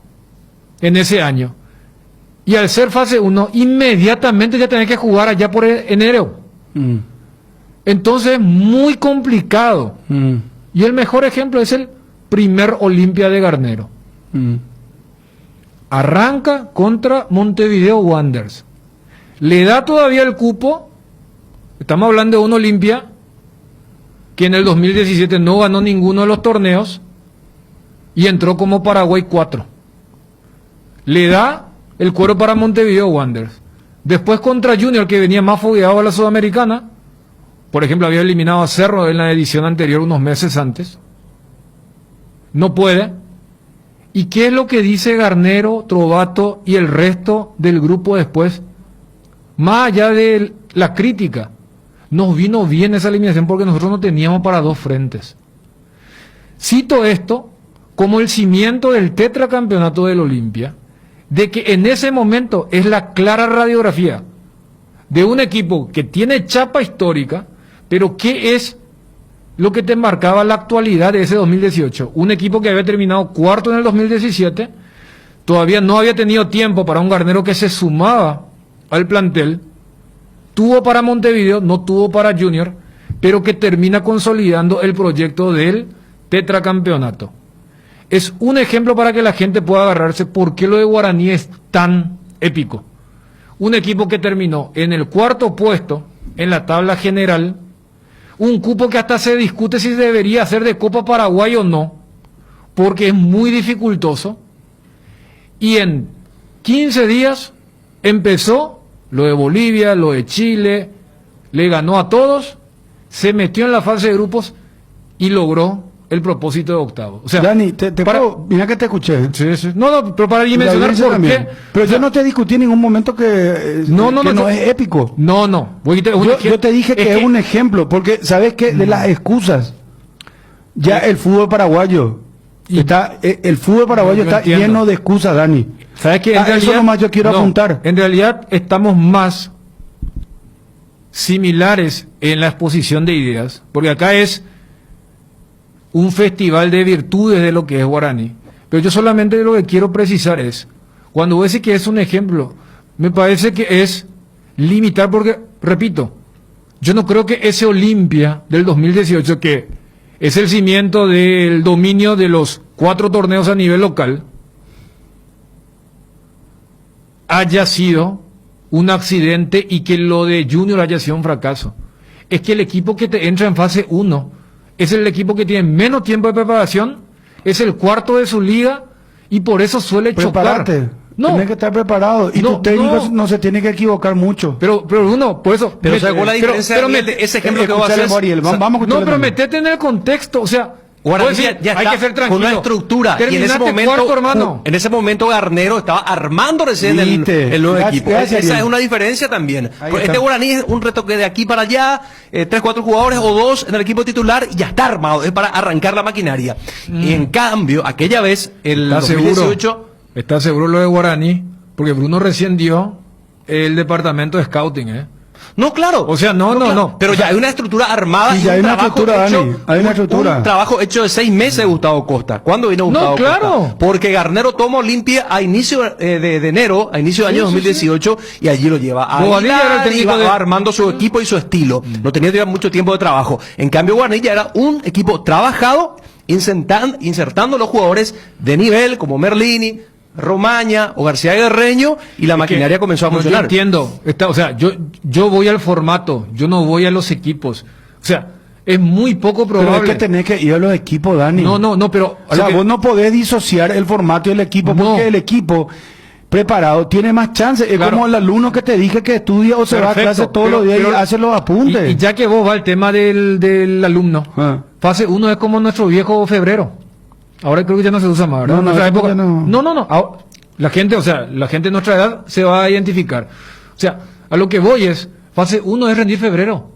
en ese año y al ser fase 1, inmediatamente ya tenés que jugar allá por enero. Entonces, muy complicado. Y el mejor ejemplo es el primer Olimpia de Garnero. Arranca contra Montevideo Wanderers. Le da todavía el cupo. Estamos hablando de un Olimpia que en el 2017 no ganó ninguno de los torneos y entró como Paraguay 4. Le da el cuero para Montevideo Wanderers. Después contra Junior, que venía más fogueado a la Sudamericana. Por ejemplo, había eliminado a Cerro en la edición anterior unos meses antes. no puede. ¿Y qué es lo que dice Garnero, Trovato y el resto del grupo después? Más allá de la crítica, nos vino bien esa eliminación porque nosotros no teníamos para dos frentes. Cito esto como el cimiento del tetracampeonato del Olimpia, de que en ese momento es la clara radiografía de un equipo que tiene chapa histórica, pero ¿qué es lo que te marcaba la actualidad de ese 2018? Un equipo que había terminado cuarto en el 2017, todavía no había tenido tiempo para un Garnero que se sumaba al plantel, tuvo para Montevideo, no tuvo para Junior, pero que termina consolidando el proyecto del tetracampeonato. Es un ejemplo para que la gente pueda agarrarse por qué lo de Guaraní es tan épico. Un equipo que terminó en el cuarto puesto en la tabla general, un cupo que hasta se discute si debería ser de Copa Paraguay o no, porque es muy dificultoso, y en 15 días empezó lo de Bolivia, lo de Chile, le ganó a todos, se metió en la fase de grupos y logró el propósito de octavo. O sea, Dani, para... mira que te escuché. Sí, sí. No, pero para mencionar por qué. Pero yo no te discutí en ningún momento que no es épico. No. Yo te dije que es un ejemplo, porque sabes que de las excusas, ya el fútbol paraguayo el fútbol paraguayo está lleno de excusas, Dani. ¿Sabes qué? Eso nomás yo quiero apuntar. En realidad estamos más similares en la exposición de ideas, porque acá es un festival de virtudes de lo que es Guaraní. Pero yo solamente lo que quiero precisar es, cuando vos decís que es un ejemplo, me parece que es limitar, porque, repito, yo no creo que ese Olimpia del 2018, que es el cimiento del dominio de los 4 torneos a nivel local, haya sido un accidente y que lo de Junior haya sido un fracaso. Es que el equipo que te entra en fase 1 es el equipo que tiene menos tiempo de preparación, es el cuarto de su liga y por eso suele chocar. Tienes que estar preparado y tu técnico no se tiene que equivocar mucho. Pero Bruno, por eso. Pero ¿cuál la diferencia de ese ejemplo que vos haces? Pero metete en el contexto, o sea. Guaraní ya hay que ser tranquilo. Con una estructura. Y en ese momento Garnero estaba armando recién el nuevo equipo. Esa es una diferencia también. Este Guaraní es un retoque de aquí para allá, 3, 4 jugadores o 2 en el equipo titular y ya está armado. Es para arrancar la maquinaria. Y en cambio, aquella vez, el 2018... ¿Estás seguro lo de Guaraní? Porque Bruno recién dio el departamento de scouting, No, claro. O sea, no. Pero ya hay una estructura armada. Y ya hay una estructura, Dani. Hay una estructura. Un trabajo hecho de 6 meses de Gustavo Costa. ¿Cuándo vino Gustavo Costa? Claro. Porque Garnero toma Olimpia a inicio de enero, a inicio del año 2018, y allí lo lleva a va armando su equipo y su estilo. No tenía mucho tiempo de trabajo. En cambio, Guaraní ya era un equipo trabajado, insertando los jugadores de nivel, como Merlini, Romaña o García Guerreño, y la maquinaria comenzó a funcionar. Yo entiendo, yo voy al formato, yo no voy a los equipos. O sea, es muy poco probable. Pero es que tenés que ir a los equipos, Dani. No, pero... O sea, vos no podés disociar el formato y el equipo, porque el equipo preparado tiene más chances. Es como el alumno que te dije que estudia o se va a clase todos los días y hace los apuntes. Y ya que vos va el tema del alumno, fase 1 es como nuestro viejo febrero. Ahora creo que ya no se usa más, ¿verdad? No. La gente de nuestra edad se va a identificar. O sea, a lo que voy es, fase 1 es rendir febrero.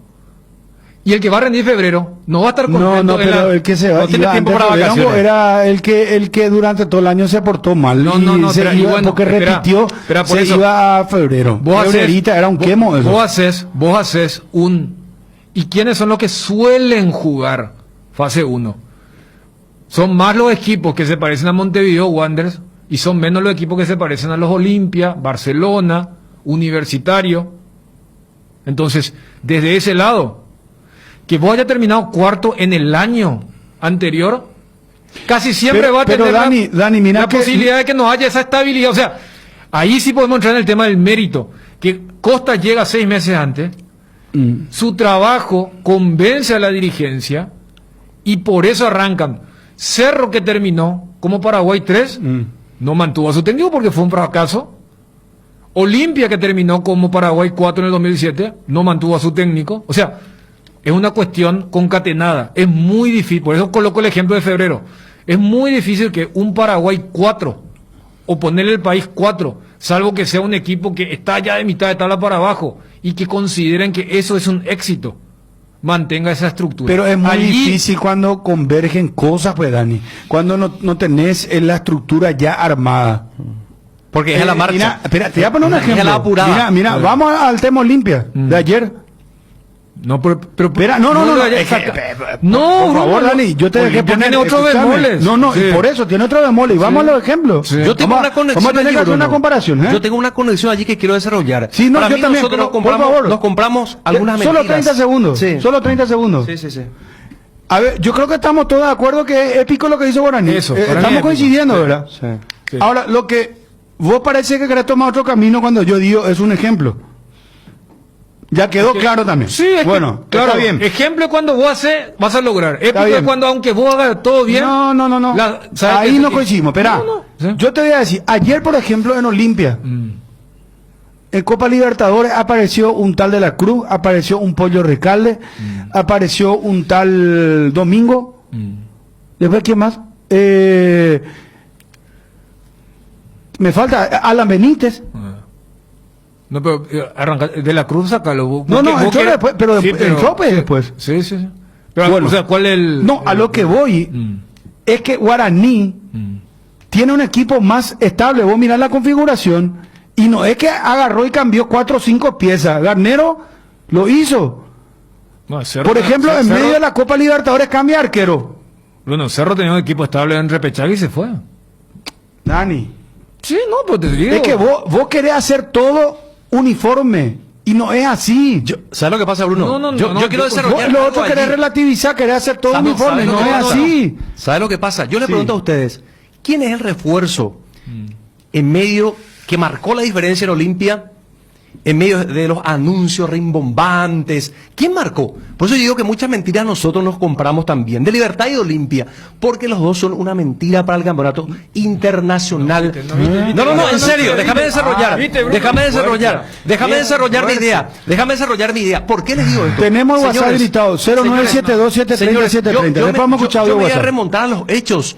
Y el que va a rendir febrero no va a estar contento. Pero el que se va, no tiene tiempo para vacaciones. Era el que durante todo el año se portó mal. Porque repitió, se iba a febrero. Era un quemo eso. Vos haces un... ¿Y quiénes son los que suelen jugar fase 1? Son más los equipos que se parecen a Montevideo Wanderers y son menos los equipos que se parecen a los Olimpia, Barcelona, Universitario. Entonces, desde ese lado, que vos hayas terminado cuarto en el año anterior, casi siempre va a tener Dani, mira la posibilidad de que no haya esa estabilidad. O sea, ahí sí podemos entrar en el tema del mérito, que Costa llega 6 meses antes, su trabajo convence a la dirigencia y por eso arrancan. Cerro, que terminó como Paraguay 3, no mantuvo a su técnico porque fue un fracaso. Olimpia, que terminó como Paraguay 4 en el 2017, no mantuvo a su técnico. O sea, es una cuestión concatenada. Es muy difícil. Por eso coloco el ejemplo de febrero. Es muy difícil que un Paraguay 4, o ponerle el país 4, salvo que sea un equipo que está ya de mitad de tabla para abajo, y que consideren que eso es un éxito, mantenga esa estructura. Pero es muy Allí- difícil cuando convergen cosas, pues, Dani. Cuando no tenés la estructura ya armada. Porque es a la marcha. Mira, espera, te voy a poner un Es a ejemplo. la apurada. Mira, vamos al tema Olimpia de ayer. No, pero Espera, no, es que- no, por favor, Bruno, Dani, yo te dejé Olimpia poner tiene otros escúchame. bemoles. No, Sí. y por eso tiene otro bemol. Y vamos a los ejemplos. Sí. Yo tengo Vamos una a- conexión. Vamos a tener allí, que hacer Bruno. una comparación, ¿eh? Yo tengo una conexión allí que quiero desarrollar. Sí, no, Para yo mí también, nosotros pero, por favor. nos compramos algunas Solo mentiras. 30 segundos. Sí. Solo 30 segundos. Sí, sí, sí. A ver, yo creo que estamos todos de acuerdo que es épico lo que hizo Guaraní. Eso, para mí es estamos épico. coincidiendo, ¿verdad? Sí. Ahora, lo que vos parece que querés tomar otro camino cuando yo digo es un ejemplo. Ya quedó claro también. Sí, es bueno, que, claro, está bien. ejemplo es cuando vos haces, vas a lograr. Épico bien. es cuando, aunque vos hagas todo bien. No. ¿sabes Ahí qué? no coincidimos. Espera, No. ¿Sí? yo te voy a decir, ayer, por ejemplo, en Olimpia, en Copa Libertadores apareció un tal de la Cruz, apareció un Pollo Recalde, apareció un tal Domingo. Después, ¿quién más? Me falta Alan Benítez. No, pero arranca, de la Cruz sácalo. No, entró después, pero entró pues después. Sí, sí, sí. Pero, Bueno. o sea, ¿cuál es el...? No, a lo que voy es que Guaraní tiene un equipo más estable. Vos mirás la configuración y no es que agarró y cambió 4 o 5 piezas. Garnero lo hizo. No, Cerro Por tenía- ejemplo, en Cerro- medio de la Copa Libertadores cambia arquero. Bueno, Cerro tenía un equipo estable en repechaje y se fue. Dani, Sí, no, pero te digo. es que vos querés hacer todo uniforme y no es así. ¿Sabes lo que pasa, Bruno? No, yo quiero Vos desarrollar. lo algo otro querés allí. relativizar, querés hacer todo ¿Sabes- uniforme, sabes lo no que es pasa? así. ¿Sabe lo que pasa? Yo le Sí. pregunto a ustedes, ¿quién es el refuerzo en medio que marcó la diferencia en Olimpia? En medio de los anuncios rimbombantes. ¿Quién marcó? Por eso yo digo que muchas mentiras nosotros nos compramos también. De Libertad y de Olimpia. Porque los dos son una mentira para el campeonato internacional. No, en serio. Déjame desarrollar. Déjame desarrollar mi idea. Déjame desarrollar mi idea. ¿Por qué les digo esto? Tenemos WhatsApp Señores, habilitado, 0972-730-730. señores, Después vamos a escuchar yo audio me voy a WhatsApp. remontar a los hechos.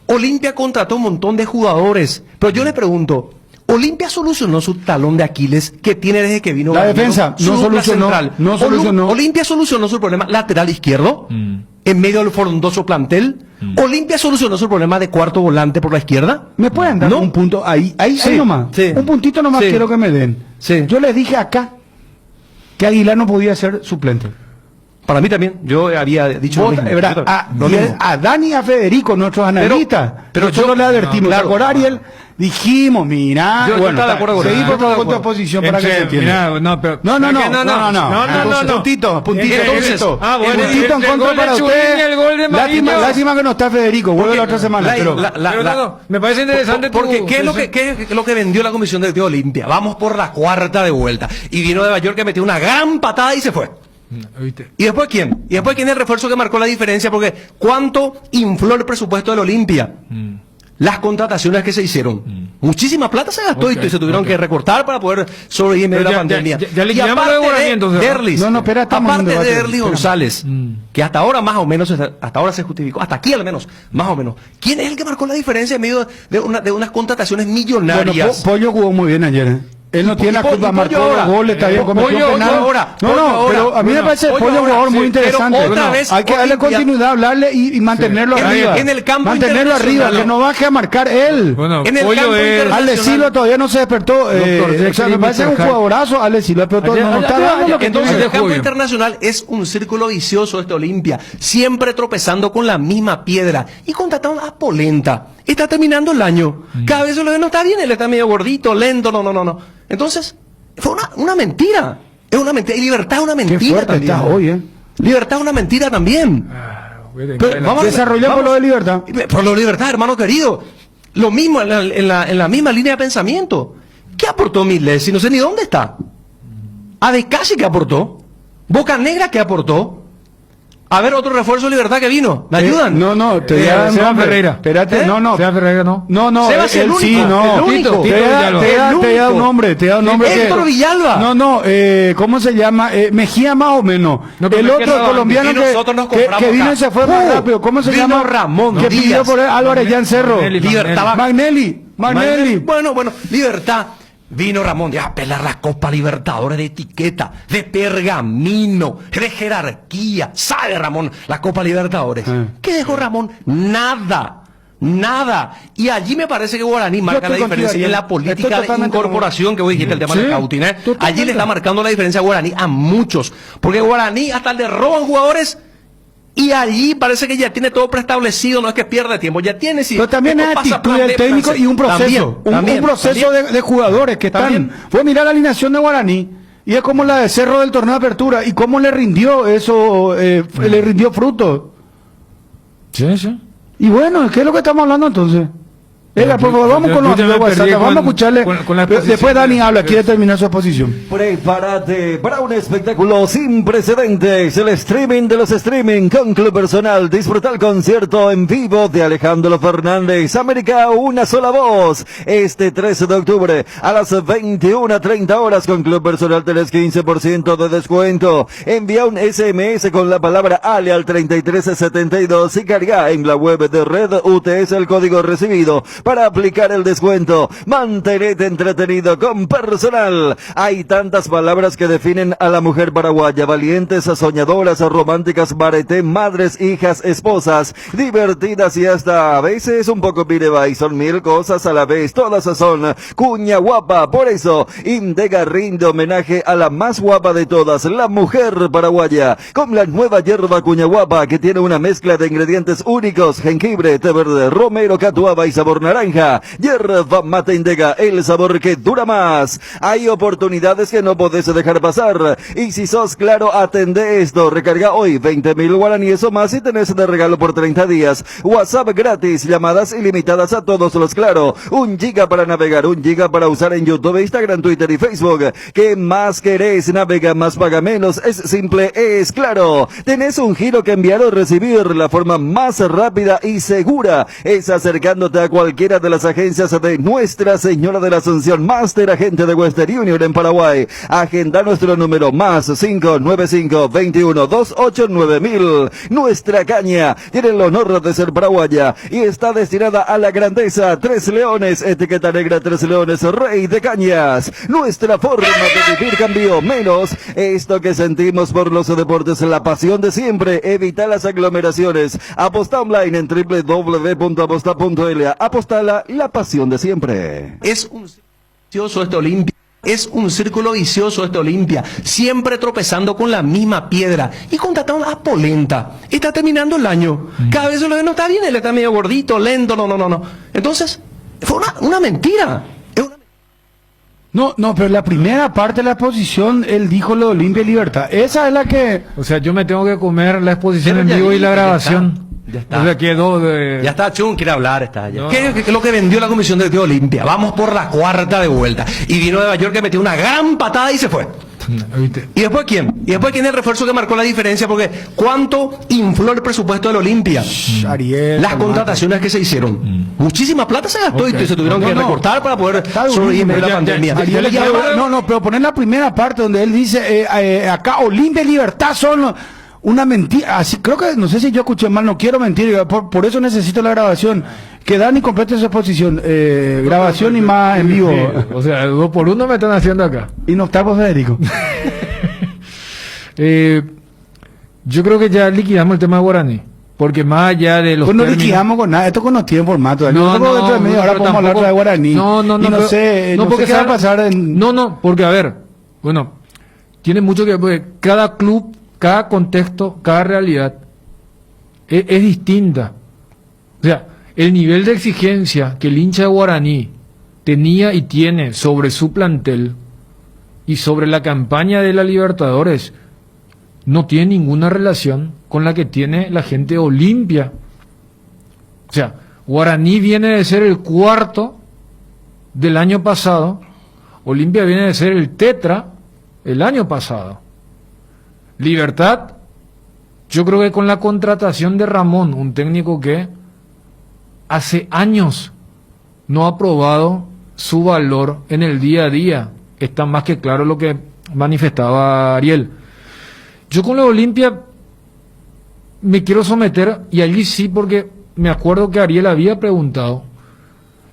Olimpia contrató un montón de jugadores, pero yo le pregunto, Olimpia solucionó su talón de Aquiles que tiene desde que vino La Garnero, defensa, su no dupla solucionó, central. no solucionó. Olimpia solucionó su problema lateral izquierdo en medio del frondoso plantel. Olimpia solucionó su problema de cuarto volante por la izquierda. ¿Me pueden dar ¿No? un punto ahí Sí, nomás? sí. Un puntito nomás Sí. quiero que me den. Sí. Yo les dije acá que Aguilar no podía ser suplente. Para mí también, yo había dicho lo Vota- mismo. verá, Yo también. a, Lo mismo. a Dani y a Federico, nuestros analistas, pero nosotros yo- le advertimos. no, claro. ¿Te acordás, Ariel? Dijimos, mira, Yo bueno, estaba de acuerdo con seguí eso. por Yo estaba de favor con tu acuerdo. posición para que se entienda. Mira, no, pero... No. No. Puntito. Entonces, Ah, bueno, puntito en el contra gol de para Churín y usted. el gol de Lástima, Marinho. lástima que no está Federico, vuelve la otra semana. pero Me parece interesante Porque tu- ¿qué es lo que vendió la Comisión Directiva de Olimpia? Vamos por la cuarta de vuelta. Y vino de Nueva York que metió una gran patada y se fue. ¿Viste? ¿Y después quién? ¿Y después quién es el refuerzo que marcó la diferencia? Porque ¿cuánto infló el presupuesto del Olimpia? Las contrataciones que se hicieron. Muchísima plata se gastó y se tuvieron que recortar para poder sobrevivir en medio de la Pero ya- pandemia. ya Y liquidamos aparte lo de Guaranientos, de ¿verdad? Derlis, No, espera, estamos en un aparte de debate. Derlis Espera. González, que hasta ahora más o menos, hasta ahora se justificó, hasta aquí al menos, más o menos. ¿Quién es el que marcó la diferencia en medio de unas contrataciones bueno, millonarias? Pollo jugó muy bien ayer. Él no tiene la Pollo- culpa, y marcó Pollo ahora. los goles, está bien, cometió Pollo penal. ahora. No, Pollo no, ahora. pero a mí me Bueno, parece Pollo Pollo un ahora, jugador muy sí, pero interesante. otra vez Hay que darle Olimpia- continuidad, hablarle y mantenerlo En el- arriba. en el campo mantenerlo arriba, internacional. que no baje a marcar él. Bueno, En el Pollo campo es... internacional. Ale Silva todavía no se despertó. Doctor, O sea, me parece un jugadorazo, Ale Silva, pero Ayer- no está ayer- dando lo que Entonces Ayer el campo jugó bien. internacional es un círculo vicioso este Olimpia, siempre tropezando con la misma piedra y contratando a Polenta. Está terminando el año. Cada vez no está bien, él está medio gordito, lento, no. Entonces, fue una mentira. Es una mentira. Y Libertad es una Qué mentira fuerte también. estás hoy, Libertad es una mentira también. Pero vamos a- Desarrollamos vamos- lo de Libertad. Por lo de Libertad, hermano querido. Lo mismo en la misma línea de pensamiento. ¿Qué aportó Miles? Si no sé ni dónde está. A De Casi que aportó. Boca Negra que aportó. A ver, otro refuerzo de Libertad que vino. ¿Me ayudan? No, te voy a dar Seba nombre. Ferreira. Espérate, no. Seba Ferreira no. No, Seba es el único, sí, no. el único. Tito Te voy a Villalba. dar un nombre, Héctor Villalba. No, ¿cómo se llama? Mejía más o menos. No, pero el Mejía otro no, colombiano y nosotros nos que compramos vino acá. y se fue más rápido. ¿Cómo se Vino llama? Ramón que Díaz. pidió por Álvarez Jan Cerro. Magnelli. Libertad. Magnelli. Bueno, Libertad. Vino Ramón Díaz a pelar la Copa Libertadores de etiqueta, de pergamino, de jerarquía. Sabe Ramón la Copa Libertadores. ¿Qué dejó Ramón? Nada. Y allí me parece que Guaraní marca la estoy contigo, diferencia. Y en la Ariel. política Estoy de totalmente incorporación que vos dijiste, el tema Sí, del scouting, allí totalmente. le está marcando la diferencia a Guaraní a muchos. Porque Guaraní hasta le roban jugadores. Y allí parece que ya tiene todo preestablecido, no es que pierda tiempo, ya tiene. Si Pero también esto es pasa actitud plan del B, técnico plan C. y un proceso. También, un proceso de jugadores que También. están. Fue mirar la alineación de Guaraní y es como la de Cerro del torneo de apertura. ¿Y cómo le rindió eso? Le rindió fruto. Sí. Y bueno, ¿qué es lo que estamos hablando entonces? Venga, por favor, vamos con los yo ya me amigos de perdí WhatsApp. Vamos a con escucharle. la exposición Después Dani de- habla, quiere terminar su exposición. Prepárate para un espectáculo sin precedentes, el streaming de los streaming con Club Personal. Disfruta el concierto en vivo de Alejandro Fernández, América Una Sola Voz, este 13 de octubre a las 21:30 horas con Club Personal. Tenés 15% de descuento. Envía un SMS con la palabra Ale al 3372 y carga en la web de Red UTS el código recibido para aplicar el descuento. Mantenete entretenido con Personal. Hay tantas palabras que definen a la mujer paraguaya: valientes, soñadoras, románticas, bareté, madres, hijas, esposas, divertidas y hasta a veces un poco pireba, y son mil cosas a la vez. Todas son cuña guapa. Por eso Indega rinde homenaje a la más guapa de todas, la mujer paraguaya, con la nueva hierba cuña guapa que tiene una mezcla de ingredientes únicos: jengibre, té verde, romero, catuaba y sabor naranja. Hierba mate Indega, el sabor que dura más. Hay oportunidades que no podés dejar pasar, y si sos claro, atende esto. Recarga hoy 20.000 guaraníes o más y tenés de regalo por 30 días. WhatsApp gratis, llamadas ilimitadas a todos los Claro, 1 giga para navegar, 1 giga para usar en YouTube, Instagram, Twitter y Facebook. ¿Qué más querés? Navega más, paga menos, es simple, es Claro. Tenés un giro que enviar o recibir. La forma más rápida y segura es acercándote a cualquiera de las agencias de Nuestra Señora de la Asunción, Master Agente de Western Union en Paraguay. Agenda nuestro número más 595 21 289 1000. Nuestra caña tiene el honor de ser paraguaya y está destinada a la grandeza. Tres Leones, etiqueta negra, Tres Leones, rey de cañas. Nuestra forma de vivir cambió, menos esto que sentimos por los deportes, la pasión de siempre. Evita las aglomeraciones. Aposta online en www.aposta.l. Aposta la pasión de siempre. Es un vicioso este Olimpia. Es un círculo vicioso este Olimpia. Siempre tropezando con la misma piedra. Y contrataron a Polenta. Está terminando el año. Cada vez lo ve, no está bien, él está medio gordito, lento, no. Entonces, fue una mentira. Es una No, pero la primera parte de la exposición, él dijo lo de Olimpia y Libertad. Esa es la que... O sea, yo me tengo que comer la exposición Pero en ya vivo y la ya grabación. Ya está. O sea, quedó de... Ya está, Chun quiere hablar, está ya. No. ¿Qué es lo que vendió la Comisión de Olimpia? Vamos por la cuarta de vuelta. Y vino Nueva York que metió una gran patada y se fue. ¿Viste? ¿Y después quién? ¿Y después quién es el refuerzo que marcó la diferencia? Porque ¿cuánto infló el presupuesto del Olimpia? Ariel, Las calmate. contrataciones que se hicieron. Muchísima plata se gastó Ok. y se tuvieron que No. recortar para poder Está sobrevivir durísimo, la ya, pandemia. ya, Ariel, ya, no, pero poner la primera parte donde él dice, acá Olimpia y Libertad son una mentira. Así, creo que, no sé si yo escuché mal, no quiero mentir, por eso necesito la grabación. Que Dani complete esa exposición, grabación y más en vivo. Sí, o sea, 2 por 1 me están haciendo acá. Y no está por Federico. Yo creo que ya liquidamos el tema de Guaraní. Porque más allá de los Pues no términos- liquidamos con nada, esto no tiene formato. Dani. Nosotros dentro de media hora pero podemos hablar tampoco- otra de Guaraní. No, Y no pero- sé, no sé porque qué va a pasar en... No, porque a ver, bueno, tiene mucho que ver, cada club, cada contexto, cada realidad es distinta. O sea, el nivel de exigencia que el hincha de Guaraní tenía y tiene sobre su plantel y sobre la campaña de la Libertadores no tiene ninguna relación con la que tiene la gente de Olimpia. O sea, Guaraní viene de ser el cuarto del año pasado, Olimpia viene de ser el tetra el año pasado. Libertad yo creo que con la contratación de Ramón, un técnico que hace años no ha probado su valor en el día a día, está más que claro lo que manifestaba Ariel. Yo con la Olimpia me quiero someter, y allí sí, porque me acuerdo que Ariel había preguntado,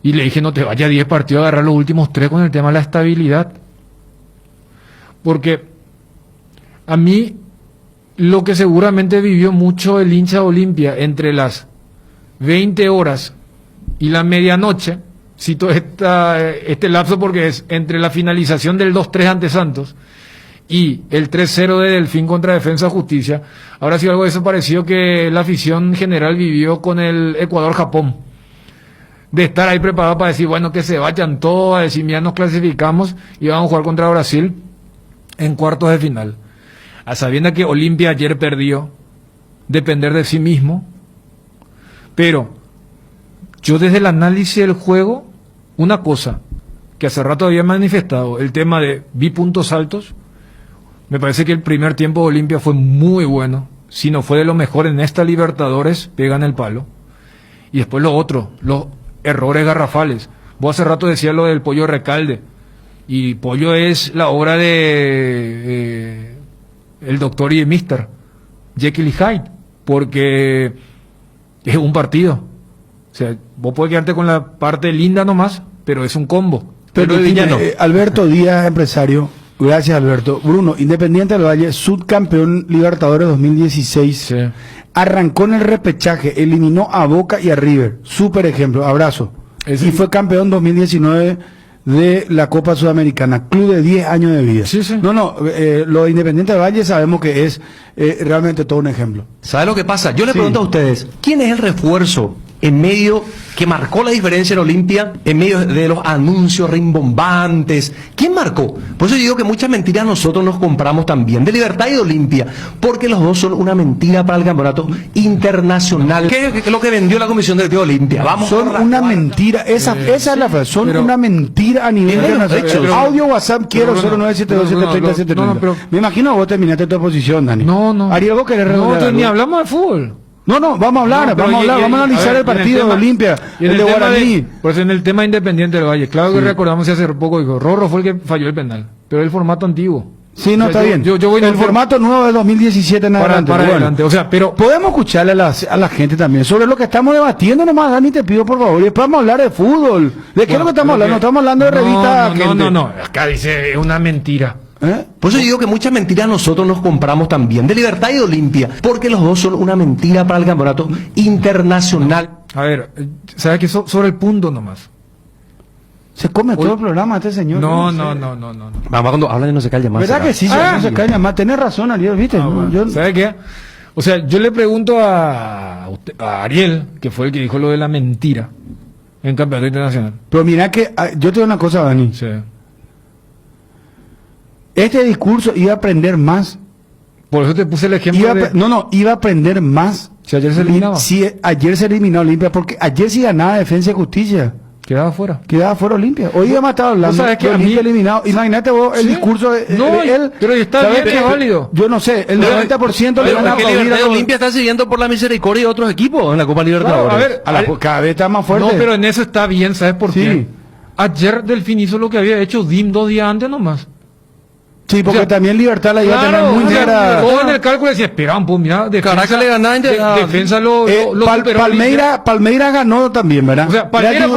y le dije, no te vayas 10 partidos a agarrar los últimos 3 con el tema de la estabilidad. Porque a mí, lo que seguramente vivió mucho el hincha de Olimpia entre las 20 horas y la medianoche, cito este lapso porque es entre la finalización del 2-3 ante Santos y el 3-0 de Delfín contra Defensa Justicia, habrá sido algo de eso parecido que la afición general vivió con el Ecuador-Japón. De estar ahí preparado para decir, bueno, que se vayan todos, a decir, ya nos clasificamos y vamos a jugar contra Brasil en cuartos de final. A sabiendas que Olimpia ayer perdió, depender de sí mismo, pero yo desde el análisis del juego, una cosa que hace rato había manifestado, el tema de vi puntos altos, me parece que el primer tiempo de Olimpia fue muy bueno, si no fue de lo mejor en esta Libertadores, pegan el palo. Y después lo otro, los errores garrafales. Vos hace rato decías lo del Pollo Recalde, y Pollo es la obra de el Doctor y el Mister, Jekyll y Hyde, porque es un partido. O sea, vos podés quedarte con la parte linda nomás, pero es un combo. Pero Alberto Díaz, empresario, gracias Alberto. Bruno, Independiente del Valle, subcampeón Libertadores 2016, Sí. arrancó en el repechaje, eliminó a Boca y a River, súper ejemplo, abrazo. Y fue campeón 2019 de la Copa Sudamericana, club de 10 años de vida. Sí, sí. No, lo de Independiente del Valle sabemos que es realmente todo un ejemplo. ¿Sabe lo que pasa? Yo le Sí. pregunto a ustedes, ¿quién es el refuerzo en medio que marcó la diferencia en Olimpia, en medio de los anuncios rimbombantes? ¿Quién marcó? Por eso yo digo que muchas mentiras nosotros nos compramos también, de Libertad y de Olimpia, porque los dos son una mentira para el campeonato internacional. ¿Qué es lo que vendió la Comisión de Olimpia? Vamos Son por la una cuadra. mentira, esa es la frase, son pero- una mentira a nivel internacional. pero- Audio WhatsApp quiero no, no, 09727330. no, no, pero- Me imagino que vos terminaste tu posición, Dani. No. Ariel, vos querés No, regular entonces ni algo? hablamos de fútbol. No, vamos a hablar, No, pero vamos a analizar ver, el partido tema- de Olimpia, y en el de tema Guaraní. Pues en el tema Independiente del Valle, claro que recordamos que hace poco dijo, Rorro fue el que falló el penal, pero el formato antiguo. Sí, no, O sea, está bien. Yo voy el formato nuevo de 2017 en para adelante. Bueno, adelante, o sea, pero podemos escucharle a la gente también sobre lo que estamos debatiendo nomás, Dani, te pido por favor, y después vamos a hablar de fútbol. ¿De qué es lo que estamos hablando? Estamos hablando de revista. No, acá dice es una mentira. ¿Eh? Por eso yo digo que muchas mentiras nosotros nos compramos también, de Libertad y de Olimpia, porque los dos son una mentira para el campeonato internacional. A ver, ¿sabes qué? Sobre el punto nomás. Se come todo el programa este señor. No. Mamá, cuando hablan y no se calla más. ¿Verdad que sí? No se caña más. Tenés razón, Ariel, ¿viste? ¿Sabes qué? O sea, yo le pregunto a Ariel, que fue el que dijo lo de la mentira en campeonato internacional. Pero mira que, yo te digo una cosa, Dani. Sí. Este discurso iba a aprender más. Por eso te puse el ejemplo de... Iba a aprender más. Si ayer se eliminaba. Si ayer se eliminó Olimpia, porque ayer sí ganaba Defensa y Justicia. Quedaba fuera. Quedaba fuera Olimpia. Hoy hemos estado hablando sabes que de a mí- Olimpia eliminado. Imagínate vos el Sí. discurso de No, él. pero está ¿sabes bien, qué? es válido. Yo no sé, el 90% le van a Porque aplaudir Libertad y a los- Olimpia está siguiendo por la misericordia de otros equipos en la Copa Libertadores. Claro, a ver, cada vez está más fuerte. No, pero en eso está bien, ¿sabes por Sí. qué? Ayer Delfín hizo lo que había hecho DIM 2 días antes nomás. Sí, porque o sea, también Libertad la iba a tener muy o sea, negra. todo en el cálculo decía, esperaban, pues mira, Caracas le ganaba, defensa lo superó Palmeiras ganó también, ¿verdad? O sea, Palmeiras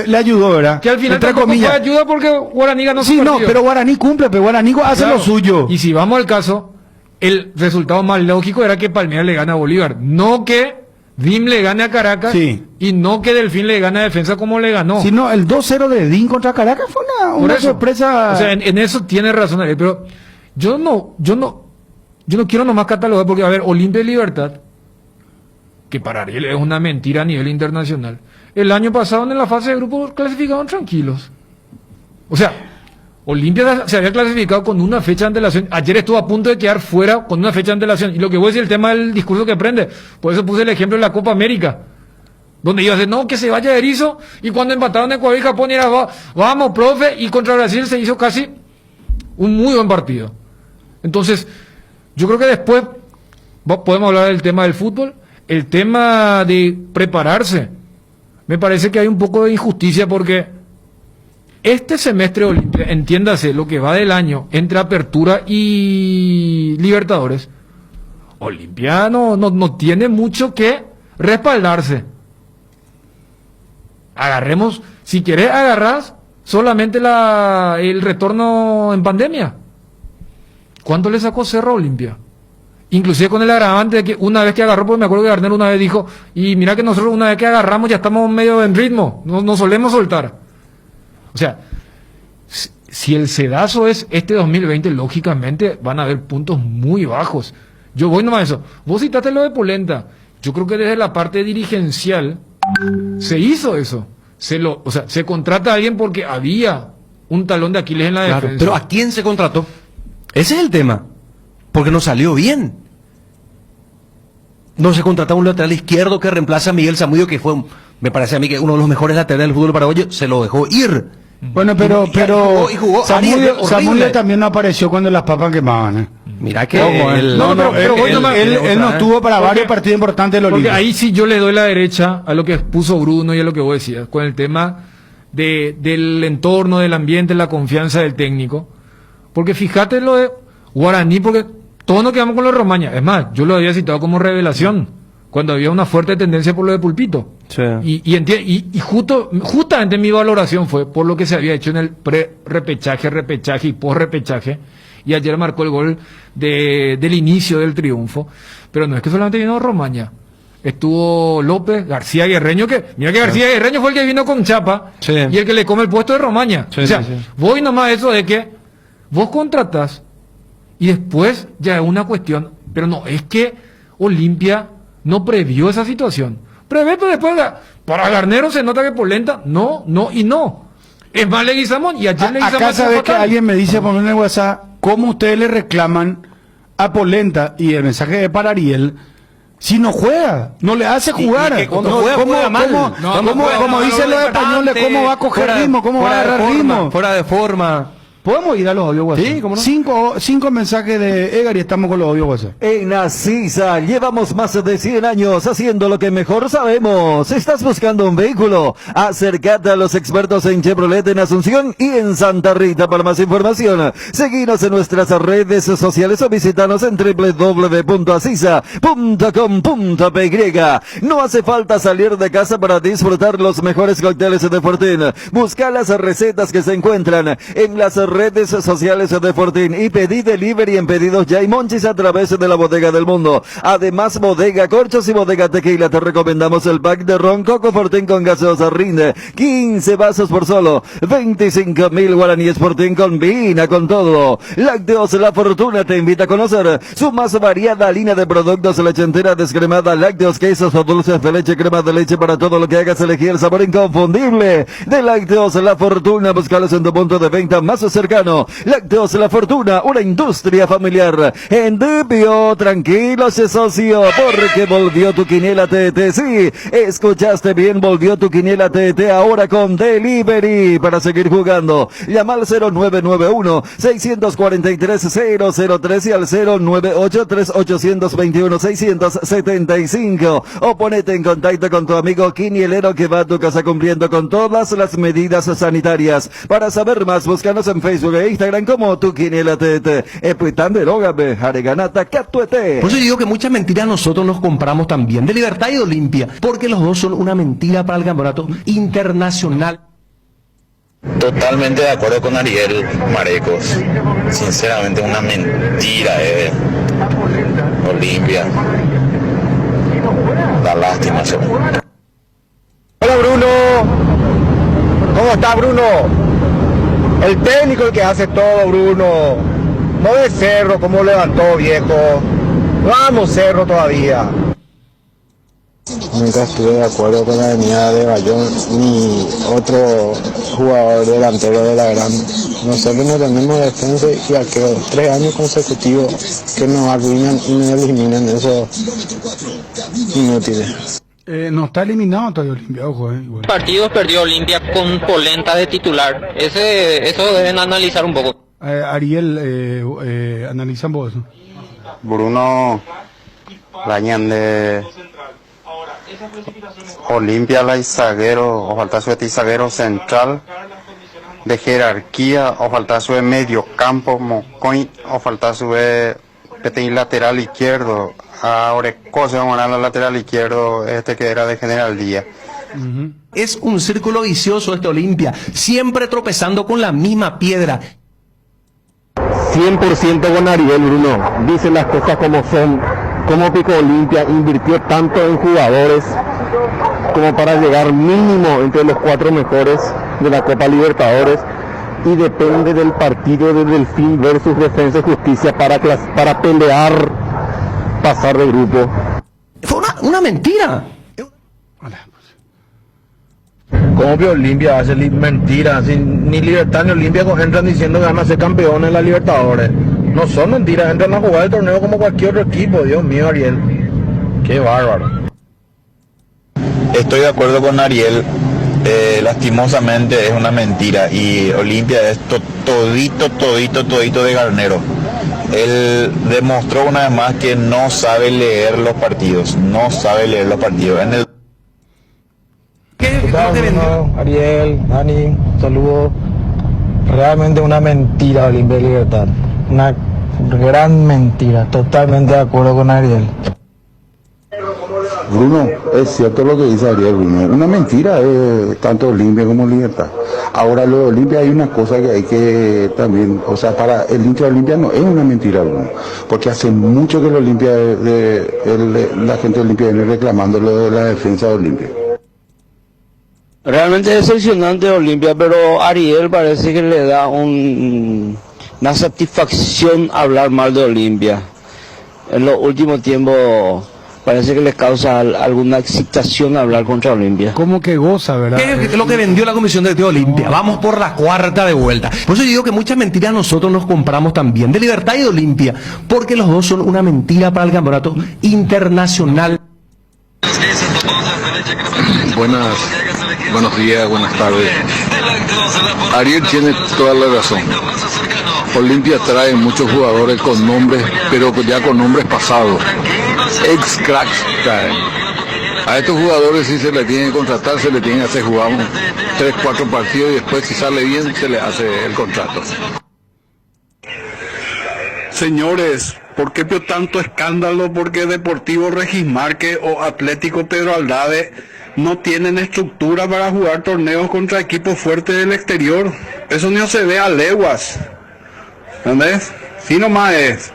le ayudó, ¿verdad? que al final entre tampoco comillas. fue ayuda porque Guaraní ganó su Sí, no, partido. pero Guaraní cumple, pero Guaraní hace Claro. lo suyo. Y si vamos al caso, el resultado más lógico era que Palmeiras le gane a Bolívar, no que DIM le gane a Caracas Sí. y no que Delfín le gane a Defensa como le ganó. Si no, el 2-0 de Edín contra Caracas fue Por una eso. sorpresa. O sea, en eso tiene razón, Ariel, pero yo no quiero nomás catalogar porque, a ver, Olimpia y Libertad, que para Ariel es una mentira a nivel internacional, el año pasado en la fase de grupo clasificaron tranquilos. O sea, Olimpia se había clasificado con una fecha de antelación. Ayer estuvo a punto de quedar fuera con una fecha de antelación. Y lo que voy a decir, el tema del discurso que prende, por eso puse el ejemplo de la Copa América, donde iba a decir, no, que se vaya Erizo, y cuando empataron Ecuador y Japón era, vamos, profe, y contra Brasil se hizo casi un muy buen partido. Entonces, yo creo que después podemos hablar del tema del fútbol, el tema de prepararse. Me parece que hay un poco de injusticia porque este semestre Olimpia, entiéndase, lo que va del año entre Apertura y Libertadores, Olimpia no tiene mucho que respaldarse. Agarremos, si querés agarrás solamente el retorno en pandemia. ¿Cuánto le sacó Cerro a Olimpia? Inclusive con el agravante de que una vez que agarró, porque me acuerdo que Garner una vez dijo, y mira que nosotros una vez que agarramos ya estamos medio en ritmo, no solemos soltar. O sea, si el sedazo es este 2020, lógicamente van a haber puntos muy bajos. Yo voy nomás a eso. Vos citaste lo de Polenta. Yo creo que desde la parte dirigencial se hizo eso. Se contrata a alguien porque había un talón de Aquiles en la defensa. Pero ¿a quién se contrató? Ese es el tema. Porque no salió bien. No se contrató a un lateral izquierdo que reemplaza a Miguel Zamudio, que fue, me parece a mí, que uno de los mejores laterales del fútbol paraguayo, se lo dejó ir. Bueno, pero jugó Zamudio también no apareció cuando las papas quemaban, ¿eh? Mira que él no estuvo para varios partidos importantes de los Porque ahí sí yo le doy la derecha a lo que puso Bruno y a lo que vos decías, con el tema del entorno, del ambiente, la confianza del técnico. Porque fíjate lo de Guaraní, porque todos nos quedamos con lo de Romaña. Es más, yo lo había citado como revelación, cuando había una fuerte tendencia por lo de Pulpito. Sí. Y justamente mi valoración fue por lo que se había hecho en el pre-repechaje, repechaje y post-repechaje. Y ayer marcó el gol del inicio del triunfo. Pero no es que solamente vino Romaña. Estuvo López, García Guerreño, mira que García Guerreño fue el que vino con chapa, sí, y el que le come el puesto de Romaña. Sí, o sea, sí. voy nomás a eso de que vos contratás y después ya es una cuestión, pero no, es que Olimpia no previó esa situación. Prevé, pero después, para Garnero se nota que Polenta, no. Es más, le guisamos y ayer le guisamos. Acá sabes que alguien me dice por en el WhatsApp, ¿cómo ustedes le reclaman a Polenta? Y el mensaje de para Ariel, si no juega, no le hace jugar. Como dicen los españoles, ¿cómo va a coger ritmo? ¿Cómo va a agarrar ritmo? Fuera de forma. ¿Podemos ir a los audios WhatsApp? Sí, ¿cómo no? Cinco mensajes de Edgar y estamos con los audios WhatsApp. En Asisa llevamos más de 100 años haciendo lo que mejor sabemos. ¿Estás buscando un vehículo? Acércate a los expertos en Chevrolet en Asunción y en Santa Rita. Para más información, seguinos en nuestras redes sociales o visítanos en www.asisa.com.py. No hace falta salir de casa para disfrutar los mejores cócteles de Fortín. Busca las recetas que se encuentran en las redes sociales de Fortín y pedí delivery en Pedidos Ya y Monchis a través de la Bodega del Mundo. Además, Bodega Corchos y Bodega Tequila, te recomendamos el pack de ron Coco Fortín con gaseosa rinde 15 vasos por solo 25.000 guaraníes. Fortín combina con todo. Lácteos La Fortuna te invita a conocer su más variada línea de productos: leche entera descremada, lácteos, quesos o dulces de leche, crema de leche, para todo lo que hagas elegir el sabor inconfundible de Lácteos La Fortuna. Búscalos en tu punto de venta más cercano. Lácteos La Fortuna, una industria familiar. En Depio, tranquilos, socio, porque volvió tu quiniela TT. Sí, escuchaste bien, volvió tu quiniela TT ahora con delivery. Para seguir jugando, llama al 0991-643-003 y al 098-3821-675 o ponete en contacto con tu amigo quinielero que va a tu casa cumpliendo con todas las medidas sanitarias. Para saber más, búscanos en Facebook e Instagram como tu quiniela TT. Por eso yo digo que muchas mentiras nosotros nos compramos también, de Libertad y de Olimpia, porque los dos son una mentira para el campeonato internacional. Totalmente de acuerdo con Ariel Marecos. Sinceramente una mentira Olimpia. Da lástima eso. Hola Bruno, ¿cómo está Bruno? El técnico el que hace todo, Bruno. No de Cerro, como levantó, viejo. Vamos Cerro todavía. Nunca estuve de acuerdo con la venida de Bayón ni otro jugador delantero de la gran. Nosotros no tenemos defensa y aquí 3 años consecutivos que nos arruinan y nos eliminan esos inútiles. No está eliminado todavía Olimpia, ojo, igual. Partidos perdió Olimpia con Polenta de titular. Eso deben analizar un poco. Ariel, analizan vos. Bruno, de Olimpia la zaguero, o falta su zaguero central de jerarquía, o falta su medio campo, Mocoin, o falta su lateral izquierdo, ahora cosa vamos a la lateral izquierdo, que era de General Díaz. Es un círculo vicioso este Olimpia, siempre tropezando con la misma piedra. 100% con Ariel, Bruno. Dice las cosas como son. Como Pico Olimpia invirtió tanto en jugadores como para llegar mínimo entre los 4 mejores de la Copa Libertadores, y depende del partido de Delfín versus Defensa y Justicia para pelear pasar de grupo. Fue una mentira. ¿Cómo que Olimpia hace mentira? Ni Libertad ni Olimpia entran diciendo que van a ser campeones en la Libertadores. No son mentiras, entran a jugar el torneo como cualquier otro equipo. Dios mío, Ariel. Qué bárbaro. Estoy de acuerdo con Ariel. Lastimosamente es una mentira y Olimpia es todito de Garnero. Él demostró una vez más que no sabe leer los partidos. En el ¿Qué Ariel, Dani, saludos. Realmente una mentira Olimpia de Libertad. Una gran mentira. Totalmente de acuerdo con Ariel. Bruno, es cierto lo que dice Ariel, Bruno. Una mentira tanto Olimpia como Libertad. Ahora lo de Olimpia hay una cosa que hay que también, o sea, para el hincha de Olimpia no es una mentira, Bruno. Porque hace mucho que el Olimpia, la gente de Olimpia viene reclamando lo de la defensa de Olimpia. Realmente es decepcionante Olimpia, pero Ariel parece que le da una satisfacción hablar mal de Olimpia. En los últimos tiempos parece que les causa alguna excitación hablar contra Olimpia. Como que goza, ¿verdad? ¿Qué es lo que vendió la comisión de Olimpia? Vamos por la cuarta de vuelta. Por eso yo digo que muchas mentiras nosotros nos compramos también, de Libertad y de Olimpia, porque los dos son una mentira para el campeonato internacional. Buenos días, buenas tardes. Ariel tiene toda la razón. Olimpia trae muchos jugadores con nombres, pero ya con nombres pasados. Ex cracks trae. A estos jugadores si se les tiene que contratar, se les tiene que hacer jugar 3-4 partidos y después si sale bien se les hace el contrato. Señores, ¿por qué tanto escándalo? Porque Deportivo Regismarque o Atlético Pedro Aldave no tienen estructura para jugar torneos contra equipos fuertes del exterior. Eso no se ve a leguas. ¿Entendés? Sí nomás es.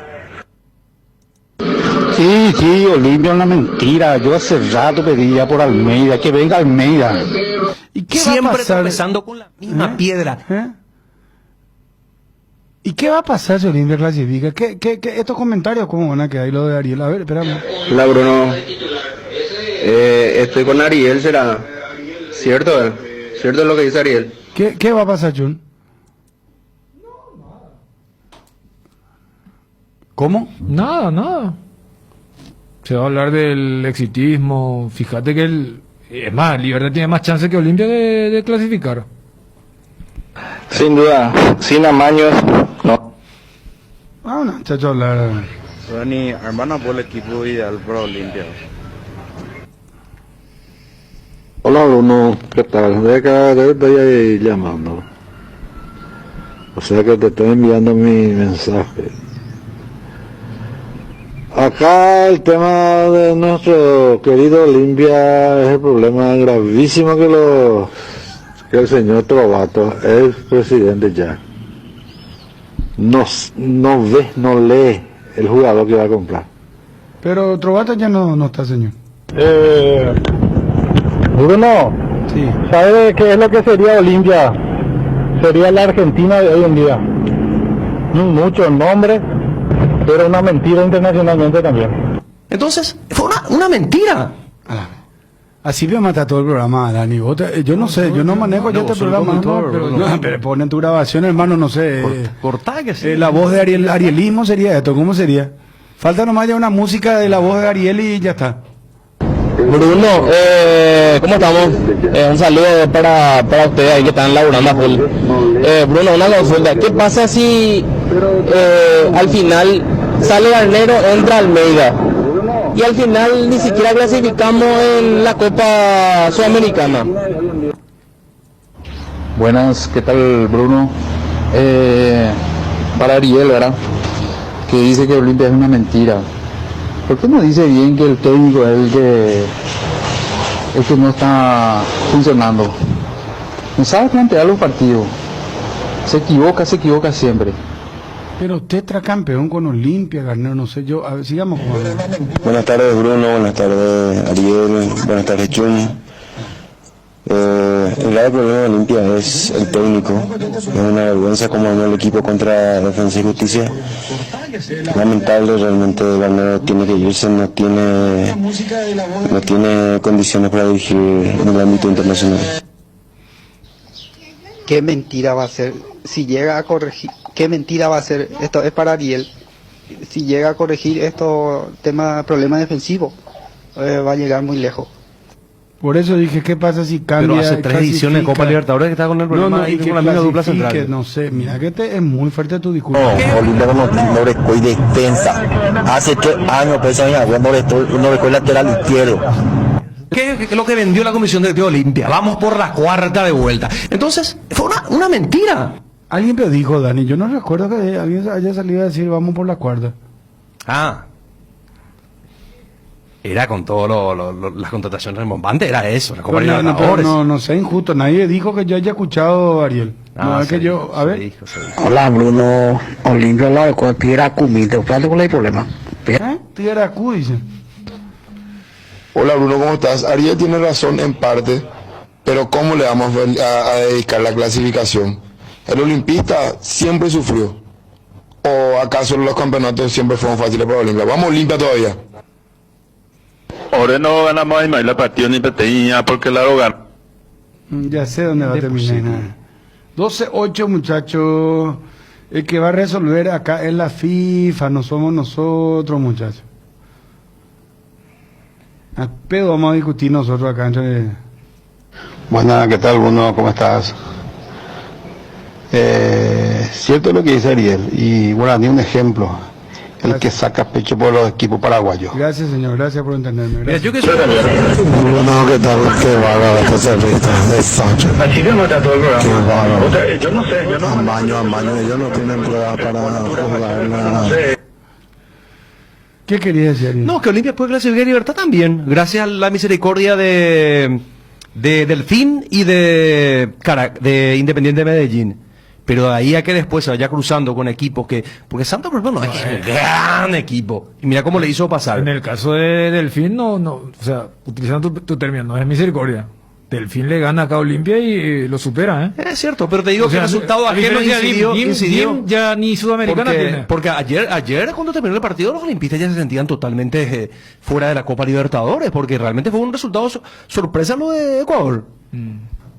Sí, Olimpia es una mentira. Yo hace rato pedía por Almeida, que venga Almeida. ¿Y qué Siempre va a pasar? tropezando con la misma piedra. ¿Y qué va a pasar si Olimpia clasifica? ¿Qué estos comentarios cómo van a quedar? Y lo de Ariel, a ver, espérame. Hola Bruno, estoy con Ariel, ¿será? ¿Cierto? ¿Cierto lo que dice Ariel? ¿Qué va a pasar, Jun? ¿Cómo? Nada. Se va a hablar del exitismo. Fíjate que es más, Libertad tiene más chance que Olimpia de clasificar. Sin duda, sin amaños, no. Bueno, chacho, hablar. Dani, hermano, por el equipo ideal para Olimpia. Hola Bruno, ¿qué tal? De acá te estoy ahí llamando. O sea que te estoy enviando mi mensaje. Acá el tema de nuestro querido Olimpia es el problema gravísimo que el señor Trovato, el presidente ya, no ve, no lee el jugador que va a comprar. Pero Trovato ya no está, señor. Bruno, sí. ¿sabe qué es lo que sería Olimpia? Sería la Argentina de hoy en día. Muchos nombres, pero una mentira internacionalmente también. Entonces, fue una mentira. Así me mata todo el programa, Dani. Yo no sé, yo no manejo ya este programa. Pero ponen tu grabación, hermano, no sé. Cortá que sí. La voz de Ariel, Arielismo sería esto, ¿cómo sería? Falta nomás ya una música de la voz de Ariel y ya está. Bruno, ¿cómo estamos? Un saludo para ustedes ahí que están laburando a full. Bruno, una consulta. ¿Qué pasa si al final sale Garnero, entra Almeida? y al final ni siquiera clasificamos en la Copa Sudamericana. Buenas, ¿qué tal, Bruno? Para Ariel, ¿verdad? Que dice que Olimpia es una mentira. ¿Por qué no dice bien que el técnico es el que no está funcionando? No sabe plantear los partidos. Se equivoca siempre. Pero tetracampeón con Olimpia, Garnero, no sé yo. A ver, sigamos jugando. Buenas tardes, Bruno. Buenas tardes, Ariel. Buenas tardes, Chum. El grave problema de Olimpia es el técnico. Es una vergüenza como ganó el equipo contra Defensa y Justicia. Lamentable, realmente Garnero tiene que irse, no tiene condiciones para dirigir en el ámbito internacional. ¿Qué mentira va a ser? Si llega a corregir, ¿qué mentira va a ser? Esto es para Ariel. Si llega a corregir estos problemas defensivos, va a llegar muy lejos. Por eso dije, ¿qué pasa si cambia? Pero hace 3 ediciones de Copa Libertadores que está con el problema y y que con la misma dupla central. No sé, mira que es muy fuerte tu discurso. Olimpia no recuerda defensa. Hace 3 años, pues, no recuerda lateral izquierdo. ¿Qué es lo que vendió la Comisión de Olimpia? Vamos por la cuarta de vuelta. Entonces, fue una mentira. Alguien me dijo, Dani, yo no recuerdo que alguien haya salido a decir vamos por la cuarta. Ah. Era con todo las contrataciones rimbombantes, era eso, la Copa Libertadores. No sea injusto, nadie dijo que yo haya escuchado a Ariel. No, es que yo, a ver. Hola, Bruno. Olimpia la de Tierra Cumite. ¿Cuál es el problema? Tierra Cu, dice. Hola, Bruno, ¿cómo estás? Ariel tiene razón en parte, pero ¿cómo le vamos a dedicar la clasificación? El olimpista siempre sufrió. ¿O acaso los campeonatos siempre fueron fáciles para Olimpia? Vamos Olimpia todavía. Ahora no ganamos más la partida ni peteña porque la hogar. Ya sé dónde va a terminar. 12-8, muchachos. El que va a resolver acá es la FIFA, no somos nosotros, muchachos. Al pedo vamos a discutir nosotros acá entre... Buenas, ¿qué tal, Bruno? ¿Cómo estás? Cierto lo que dice Ariel, y bueno, ni un ejemplo. El que saca pecho por los equipos paraguayos. Gracias, señor, gracias por entenderme. Gracias. Mira, yo que soy... No, ¿qué tal? Qué bárbaro esta cerveza de Sancho. Así que no está todo el programa. Qué bárbaro. Yo no sé, a maño, ellos no tienen prueba para jugar nada. ¿Qué quería decir, Ariel? No, que Olimpia puede clasificar Libertad también, gracias a la misericordia de Delfín y de Independiente Medellín. Pero de ahí a que después se vaya cruzando con equipos que... Porque Santos, por ejemplo, no es un gran equipo. Y mira cómo le hizo pasar. En el caso de Delfín, o sea, utilizando tu término, no es misericordia. Delfín le gana acá a Olimpia y lo supera, ¿eh? Es cierto, pero te digo que el resultado ajeno incidió. Ya ni Sudamericana tiene. Porque ayer cuando terminó el partido, los olimpistas ya se sentían totalmente fuera de la Copa Libertadores, porque realmente fue un resultado sorpresa lo de Ecuador.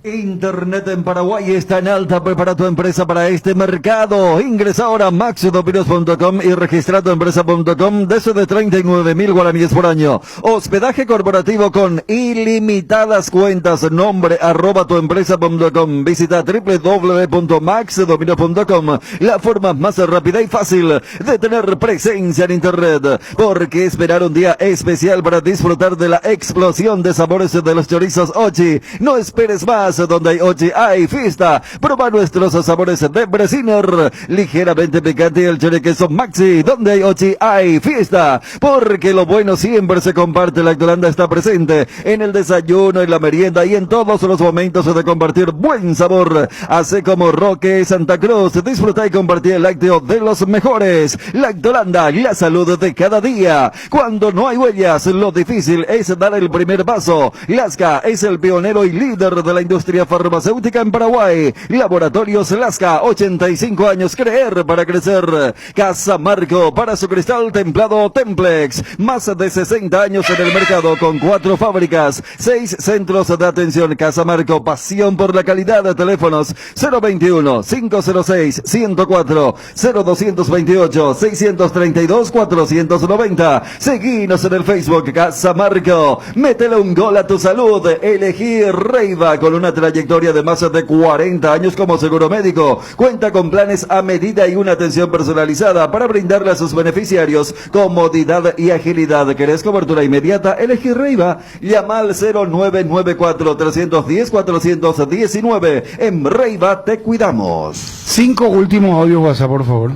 Internet en Paraguay está en alta. Prepara tu empresa para este mercado. Ingresa ahora a maxidopinos.com y registra tu empresa.com desde 39.000 guaraníes por año. Hospedaje corporativo con ilimitadas cuentas. Nombre @tuempresa.com. Visita www.maxidopinos.com. La forma más rápida y fácil de tener presencia en Internet. Porque esperar un día especial para disfrutar de la explosión de sabores de los chorizos Ochi. No esperes más. Donde hay Ochi hay fiesta. Proba nuestros sabores de Bresiner, ligeramente picante, y el chile queso Maxi. Donde hay Ochi hay fiesta, porque lo bueno siempre se comparte. Lactolanda está presente en el desayuno, en la merienda y en todos los momentos de compartir buen sabor. Hace como Roque Santa Cruz, disfruta y compartir el lácteo de los mejores. Lactolanda, la salud de cada día. Cuando no hay huellas, lo difícil es dar el primer paso. Lasca es el pionero y líder de la industria farmacéutica en Paraguay. Laboratorios Lasca, 85 años, creer para crecer. Casa Marco, para su cristal templado Templex. Más de 60 años en el mercado con 4 fábricas, 6 centros de atención. Casa Marco, pasión por la calidad. Teléfonos 021-506-104, 0228-632-490. Seguinos en el Facebook Casa Marco. Métele un gol a tu salud. Elegí Reiva con una una trayectoria de más de 40 años como seguro médico. Cuenta con planes a medida y una atención personalizada para brindarle a sus beneficiarios comodidad y agilidad. ¿Querés cobertura inmediata? Elegí Reiva. Llama al 0994-310-419. En Reiva te cuidamos. 5 últimos audios WhatsApp, por favor.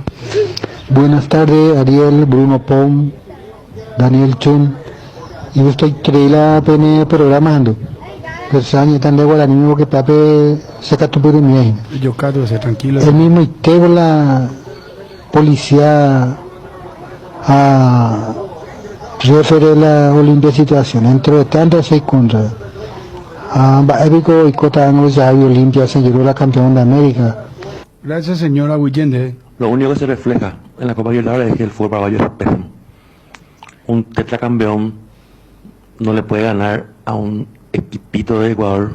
Buenas tardes, Ariel, Bruno Pom, Daniel Chun. Y yo estoy creíla pene programando. Persanya tan de guaraní que pape se catupo de mí. Yo cato, tranquilo. El mismo y tengo la policía a referir la Olimpia situación. Entre tantas 6 contra. A Épico y Cota Ángulo ya Olimpia se llegó la campeón de América. Gracias, señora Huyende. Lo único que se refleja en la Copa Libertadores es que el fútbol paraguayo es pésimo. Un tetracampeón no le puede ganar a un equipito de Ecuador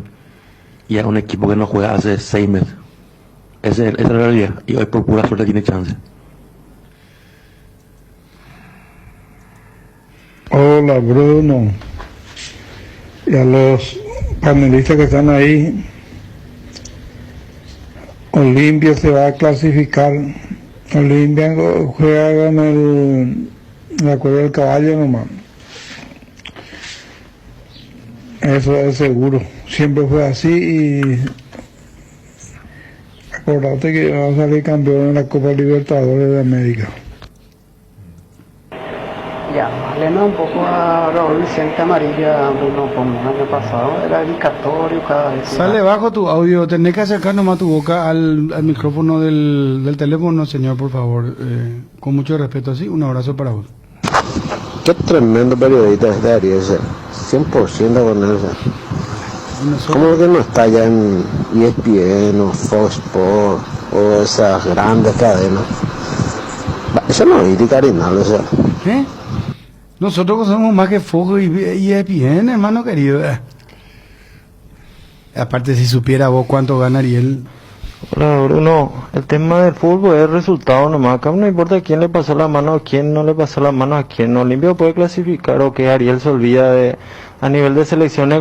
y a un equipo que no juega hace 6 meses. Esa es la realidad. Y hoy por pura suerte tiene chance. Hola Bruno y a los panelistas que están ahí. Olimpia se va a clasificar. Olimpia juega en la cueva del caballo nomás. Eso es seguro. Siempre fue así y acordate que va a salir campeón en la Copa Libertadores de América. Llamarle un poco a Raúl Vicente Amarilla, Bruno, como el año pasado, era dedicatorio cada vez. Sale bajo tu audio, tenés que acercar nomás tu boca al micrófono del teléfono, señor, por favor. Con mucho respeto, así, un abrazo para vos. Qué tremendo periodista es de Ariel, 100% con él. ¿Cómo que no está ya en ESPN o Fox Sports o esas grandes cadenas? Eso no es Carinal, o sea. ¿Qué? Nosotros somos más que Fox y ESPN, hermano querido. Aparte, si supiera vos cuánto gana Ariel. Hola Bruno, el tema del fútbol es el resultado nomás. Acá no importa quién le pasó la mano a quién no le pasó la mano a quién. Olimpia puede clasificar o que Ariel se olvida de a nivel de selecciones.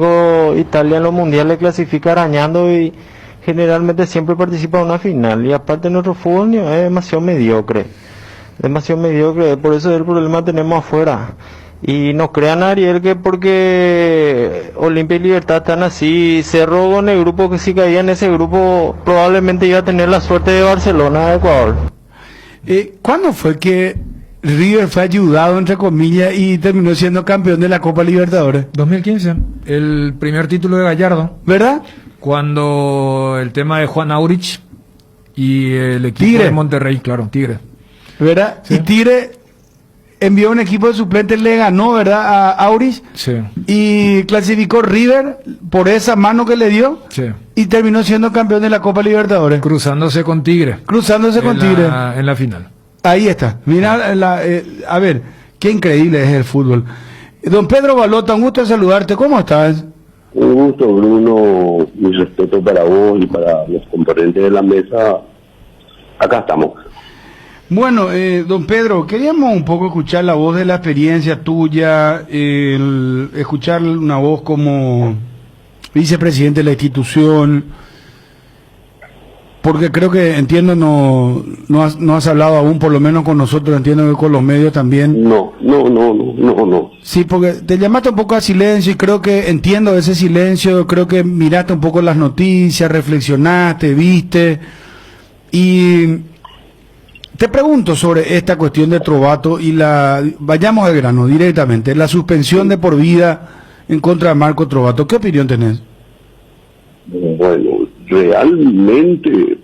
Italia en los mundiales clasifica arañando y generalmente siempre participa en una final. Y aparte nuestro fútbol es demasiado mediocre. Por eso es el problema que tenemos afuera. Y no crean, Ariel, que porque Olimpia y Libertad están así, Cerro con el grupo, que si caía en ese grupo probablemente iba a tener la suerte de Barcelona de Ecuador. ¿Cuándo fue que River fue ayudado, entre comillas, y terminó siendo campeón de la Copa Libertadores? 2015, el primer título de Gallardo. ¿Verdad? Cuando el tema de Juan Aurich y el equipo Tigre de Monterrey, claro, Tigre. ¿Verdad? Sí. Y Tigre envió un equipo de suplentes, le ganó, ¿verdad?, a Aurich. Sí. Y clasificó River por esa mano que le dio. Sí. Y terminó siendo campeón de la Copa Libertadores. Cruzándose con Tigre. En la final. Ahí está. Mira, a ver, qué increíble es el fútbol. Don Pedro Balota, un gusto saludarte. ¿Cómo estás? Un gusto, Bruno. Mi respeto para vos y para los componentes de la mesa. Acá estamos. Bueno, don Pedro, queríamos un poco escuchar la voz de la experiencia tuya, escuchar una voz como vicepresidente de la institución, porque creo que, entiendo, no has hablado aún, por lo menos con nosotros, entiendo que con los medios también. No. Sí, porque te llamaste un poco a silencio y creo que entiendo ese silencio, creo que miraste un poco las noticias, reflexionaste, viste, y te pregunto sobre esta cuestión de Trovato y vayamos al grano directamente, la suspensión de por vida en contra de Marco Trovato. ¿Qué opinión tenés? Bueno, realmente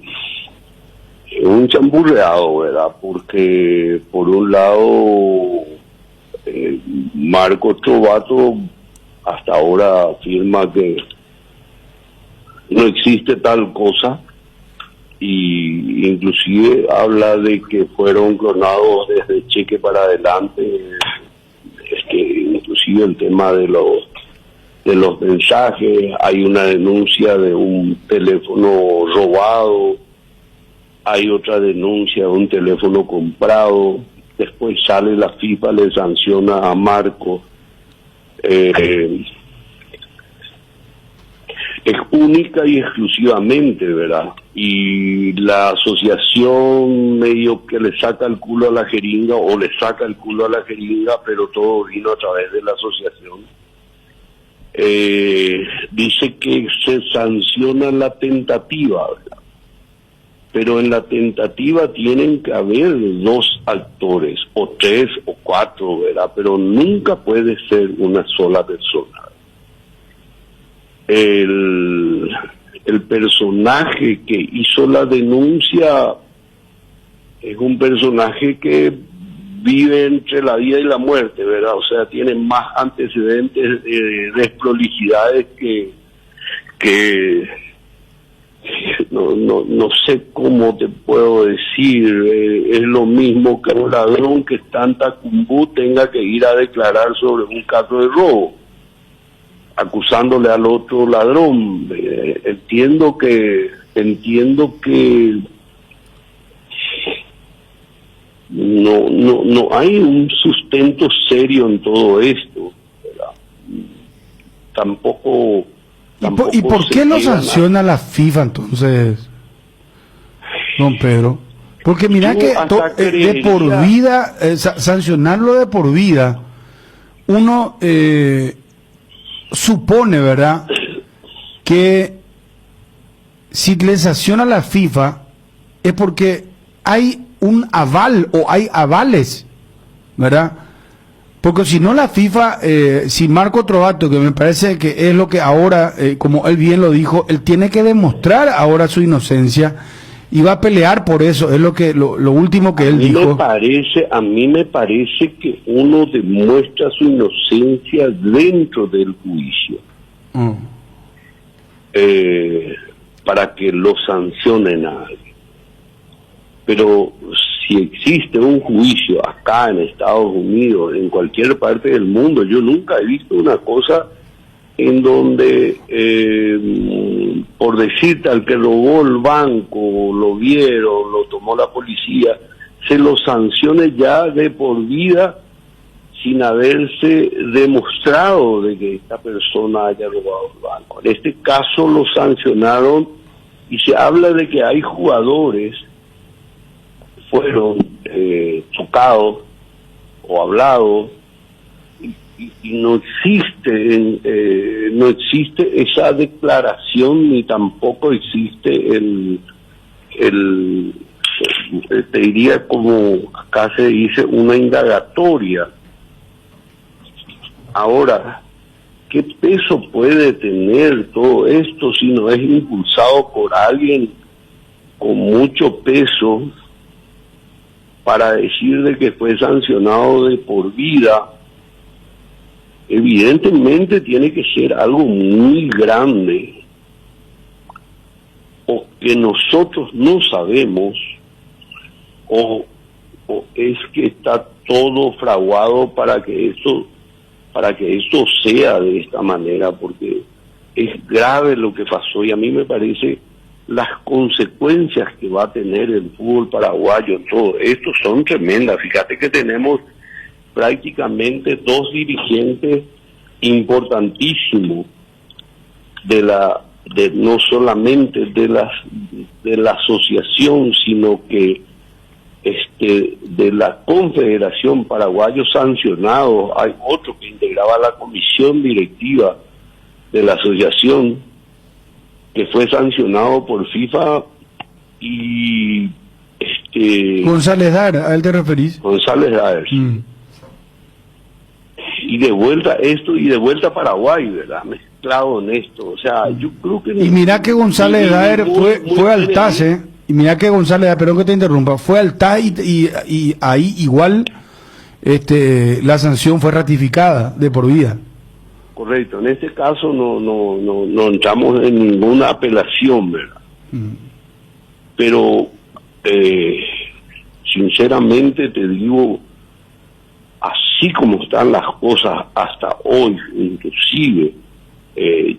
es un champurreado, ¿verdad? Porque por un lado Marco Trovato hasta ahora afirma que no existe tal cosa, y inclusive habla de que fueron clonados desde Cheque para adelante, inclusive el tema de los mensajes. Hay una denuncia de un teléfono robado, hay otra denuncia de un teléfono comprado, después sale la FIFA, le sanciona a Marco. es única y exclusivamente, ¿verdad? Y la asociación medio que le saca el culo a la jeringa, o le saca el culo a la jeringa, pero todo vino a través de la asociación. Dice que se sanciona la tentativa, ¿verdad? Pero en la tentativa tienen que haber 2 actores, o 3 o 4, ¿verdad? Pero nunca puede ser una sola persona. El personaje que hizo la denuncia es un personaje que vive entre la vida y la muerte, ¿verdad? O sea, tiene más antecedentes de desprolijidades que no sé cómo te puedo decir. Es lo mismo que un ladrón que está en Tacumbú tenga que ir a declarar sobre un caso de robo, acusándole al otro ladrón. Entiendo que no hay un sustento serio en todo esto, ¿verdad? Tampoco ¿Y por qué lo sanciona la FIFA entonces, don Pedro? Porque mira que de por vida, sancionarlo de por vida, uno supone, ¿verdad?, que si le sanciona la FIFA es porque hay un aval o hay avales, ¿verdad? Porque si no la FIFA, si Marco Trovato, que me parece que es lo que ahora, como él bien lo dijo, él tiene que demostrar ahora su inocencia y va a pelear por eso, es lo último que él dijo. A mí me parece que uno demuestra su inocencia dentro del juicio. Para que lo sancionen a alguien. Pero si existe un juicio acá en Estados Unidos, en cualquier parte del mundo, yo nunca he visto una cosa en donde, por decirte, al que robó el banco, lo vieron, lo tomó la policía, se lo sancione ya de por vida sin haberse demostrado de que esta persona haya robado el banco. En este caso lo sancionaron y se habla de que hay jugadores que fueron tocados o hablados y no existe esa declaración, ni tampoco existe te diría, como acá se dice, una indagatoria. Ahora, ¿qué peso puede tener todo esto si no es impulsado por alguien con mucho peso para decir de que fue sancionado de por vida? Evidentemente tiene que ser algo muy grande, o que nosotros no sabemos, o es que está todo fraguado para que esto sea de esta manera, porque es grave lo que pasó, y a mí me parece las consecuencias que va a tener el fútbol paraguayo en todo esto son tremendas. Fíjate que tenemos prácticamente 2 dirigentes importantísimos no solamente de la asociación, sino que de la Confederación Paraguayo sancionados. Hay otro que integraba la comisión directiva de la asociación que fue sancionado por FIFA, y González Dar, ¿a él te referís? González Dar. Y de vuelta a Paraguay, ¿verdad? Mezclado en esto. O sea, yo creo que... Y mira que González Daer fue al TAS, y mira que González Daer, perdón que te interrumpa, fue al TAS y ahí igual la sanción fue ratificada de por vida. Correcto, en este caso no entramos en ninguna apelación, ¿verdad? Pero sinceramente te digo, así como están las cosas hasta hoy, inclusive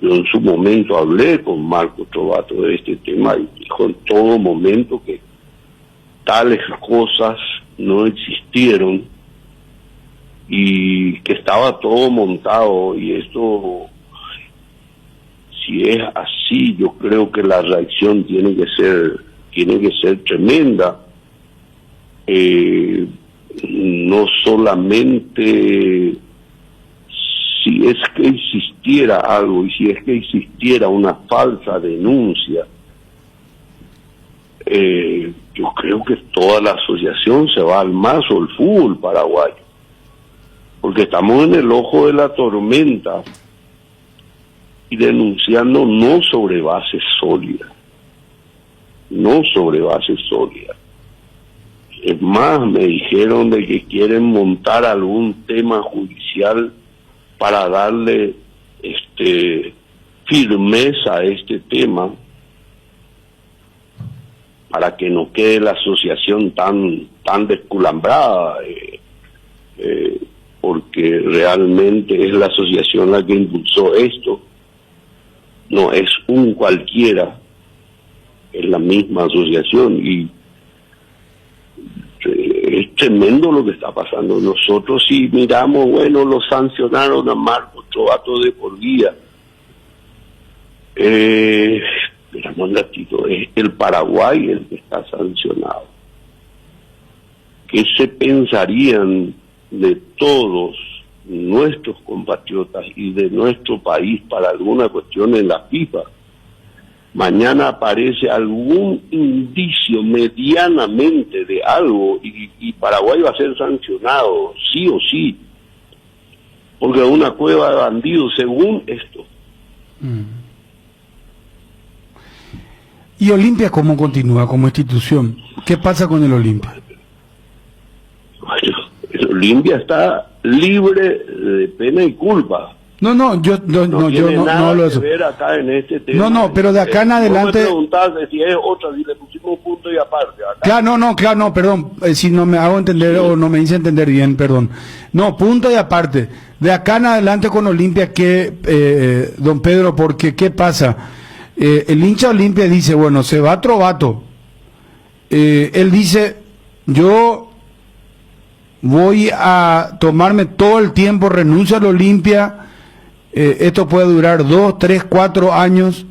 yo en su momento hablé con Marco Trovato de este tema y dijo en todo momento que tales cosas no existieron y que estaba todo montado, y esto, si es así, yo creo que la reacción tiene que ser tremenda. No solamente si es que existiera algo y si es que existiera una falsa denuncia, yo creo que toda la asociación se va al mazo, el fútbol paraguayo, porque estamos en el ojo de la tormenta y denunciando no sobre bases sólidas, Es más, me dijeron de que quieren montar algún tema judicial para darle firmeza a este tema, para que no quede la asociación tan desculambrada, porque realmente es la asociación la que impulsó esto, no es un cualquiera, es la misma asociación, y es tremendo lo que está pasando. Nosotros si miramos, bueno, lo sancionaron a Marcos Trovato de por vida. Esperamos un ratito, es el Paraguay el que está sancionado. ¿Qué se pensarían de todos nuestros compatriotas y de nuestro país para alguna cuestión en la FIFA? Mañana aparece algún indicio medianamente de algo y Paraguay va a ser sancionado, sí o sí, porque es una cueva de bandidos, según esto. ¿Y Olimpia cómo continúa como institución? ¿Qué pasa con el Olimpia? Bueno, el Olimpia está libre de pena y culpa. No hablo de eso. Ver acá en este tema. No, pero de acá en adelante. Me preguntaste si es otra, si le pusimos un punto y aparte. Acá. Claro, perdón, si no me hago entender o no me hice entender bien, perdón. No, punto y aparte. De acá en adelante con Olimpia, ¿qué, don Pedro? Porque, ¿qué pasa? El hincha Olimpia dice, bueno, se va Trovato. Él dice, yo voy a tomarme todo el tiempo, renuncio al Olimpia. Esto puede durar 2, 3, 4 años,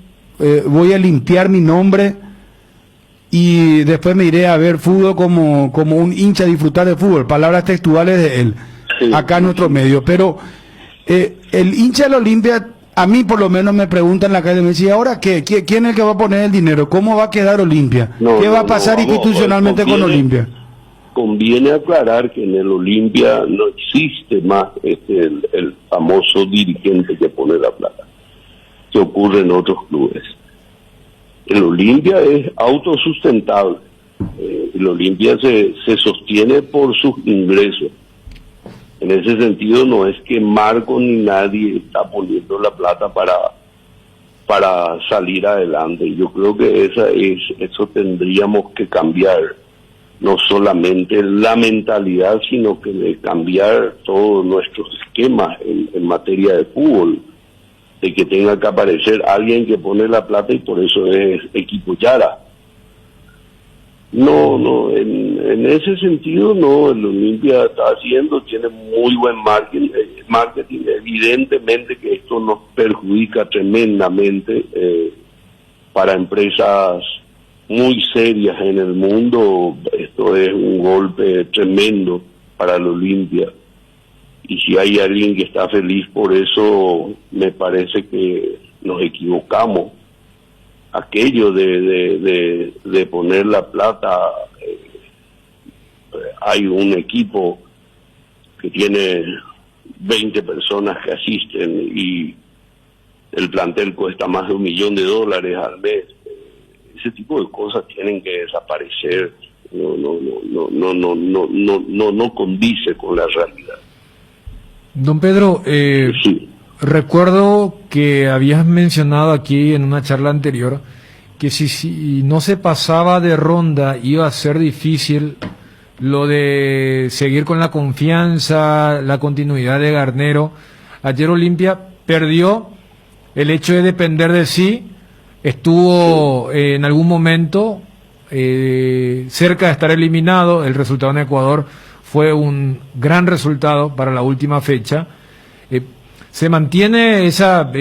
voy a limpiar mi nombre y después me iré a ver fútbol como un hincha a disfrutar de fútbol, palabras textuales de él, acá en nuestro medio. Pero el hincha de la Olimpia, a mí por lo menos me pregunta en la calle, me decía, ¿ahora qué? ¿Quién es el que va a poner el dinero? ¿Cómo va a quedar Olimpia? ¿Qué va a pasar institucionalmente con Olimpia? Conviene aclarar que en el Olimpia no existe más el famoso dirigente que pone la plata, que ocurre en otros clubes. El Olimpia es autosustentable. El Olimpia se sostiene por sus ingresos. En ese sentido no es que Marco ni nadie está poniendo la plata para salir adelante. Yo creo que eso tendríamos que cambiar. No solamente la mentalidad, sino que de cambiar todos nuestros esquemas en materia de fútbol, de que tenga que aparecer alguien que pone la plata y por eso es equipo Yara. No, en ese sentido no, el Olimpia está haciendo, tiene muy buen marketing, evidentemente que esto nos perjudica tremendamente para empresas muy serias en el mundo. Esto es un golpe tremendo para el Olimpia, y si hay alguien que está feliz por eso, me parece que nos equivocamos. Aquello de poner la plata, hay un equipo que tiene 20 personas que asisten y el plantel cuesta más de $1 millón al mes. Ese tipo de cosas tienen que desaparecer. No condice con la realidad. Don Pedro, sí. Recuerdo que habías mencionado aquí en una charla anterior que si no se pasaba de ronda iba a ser difícil lo de seguir con la confianza, la continuidad de Garnero. Ayer Olimpia perdió, el hecho de depender de sí, estuvo en algún momento cerca de estar eliminado. El resultado en Ecuador fue un gran resultado para la última fecha. ¿Se mantiene esa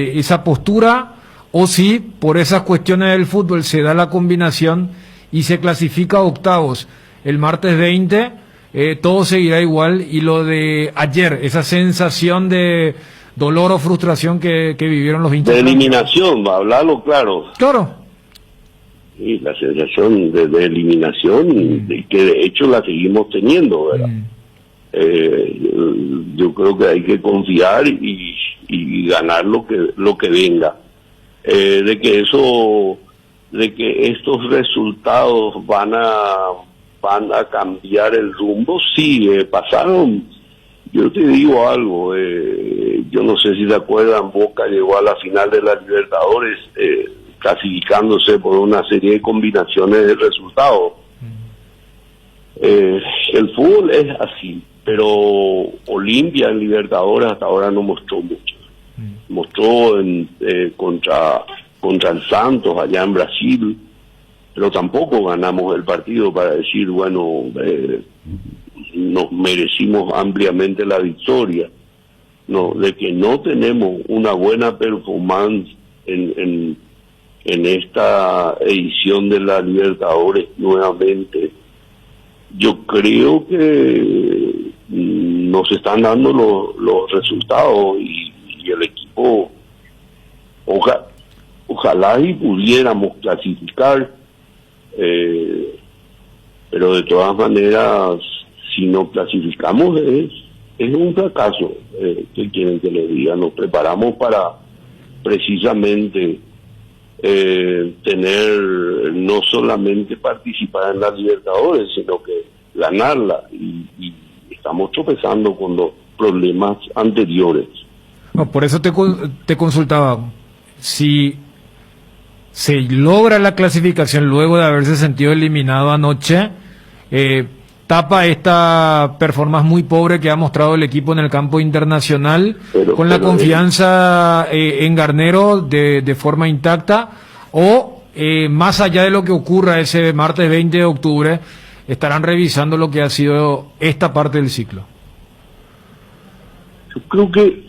postura o si por esas cuestiones del fútbol se da la combinación y se clasifica a octavos el martes 20, todo seguirá igual, y lo de ayer, esa sensación de dolor o frustración que vivieron los hinchas. De eliminación, va a hablarlo claro. Claro. Sí, la sensación de eliminación, y que de hecho la seguimos teniendo, ¿verdad? Yo creo que hay que confiar y ganar lo que venga. De que estos resultados van a cambiar el rumbo, sí, pasaron. Yo te digo algo, yo no sé si te acuerdan, Boca llegó a la final de la Libertadores clasificándose por una serie de combinaciones de resultados. El fútbol es así, pero Olimpia en Libertadores hasta ahora no mostró mucho. Mostró contra el Santos allá en Brasil, pero tampoco ganamos el partido para decir, bueno, nos merecimos ampliamente la victoria. No, de que no tenemos una buena performance en esta edición de la Libertadores nuevamente. Yo creo que nos están dando los resultados y el equipo, ojalá y pudiéramos clasificar, pero de todas maneras, si no clasificamos es un fracaso. ¿Qué quieren que les diga? Nos preparamos para precisamente tener, no solamente participar en la Libertadores, sino que ganarla, y estamos tropezando con los problemas anteriores. No, por eso te consultaba, si se logra la clasificación luego de haberse sentido eliminado anoche, tapa esta performance muy pobre que ha mostrado el equipo en el campo internacional, con la confianza en Garnero de forma intacta, o más allá de lo que ocurra ese martes 20 de octubre, estarán revisando lo que ha sido esta parte del ciclo. Yo creo que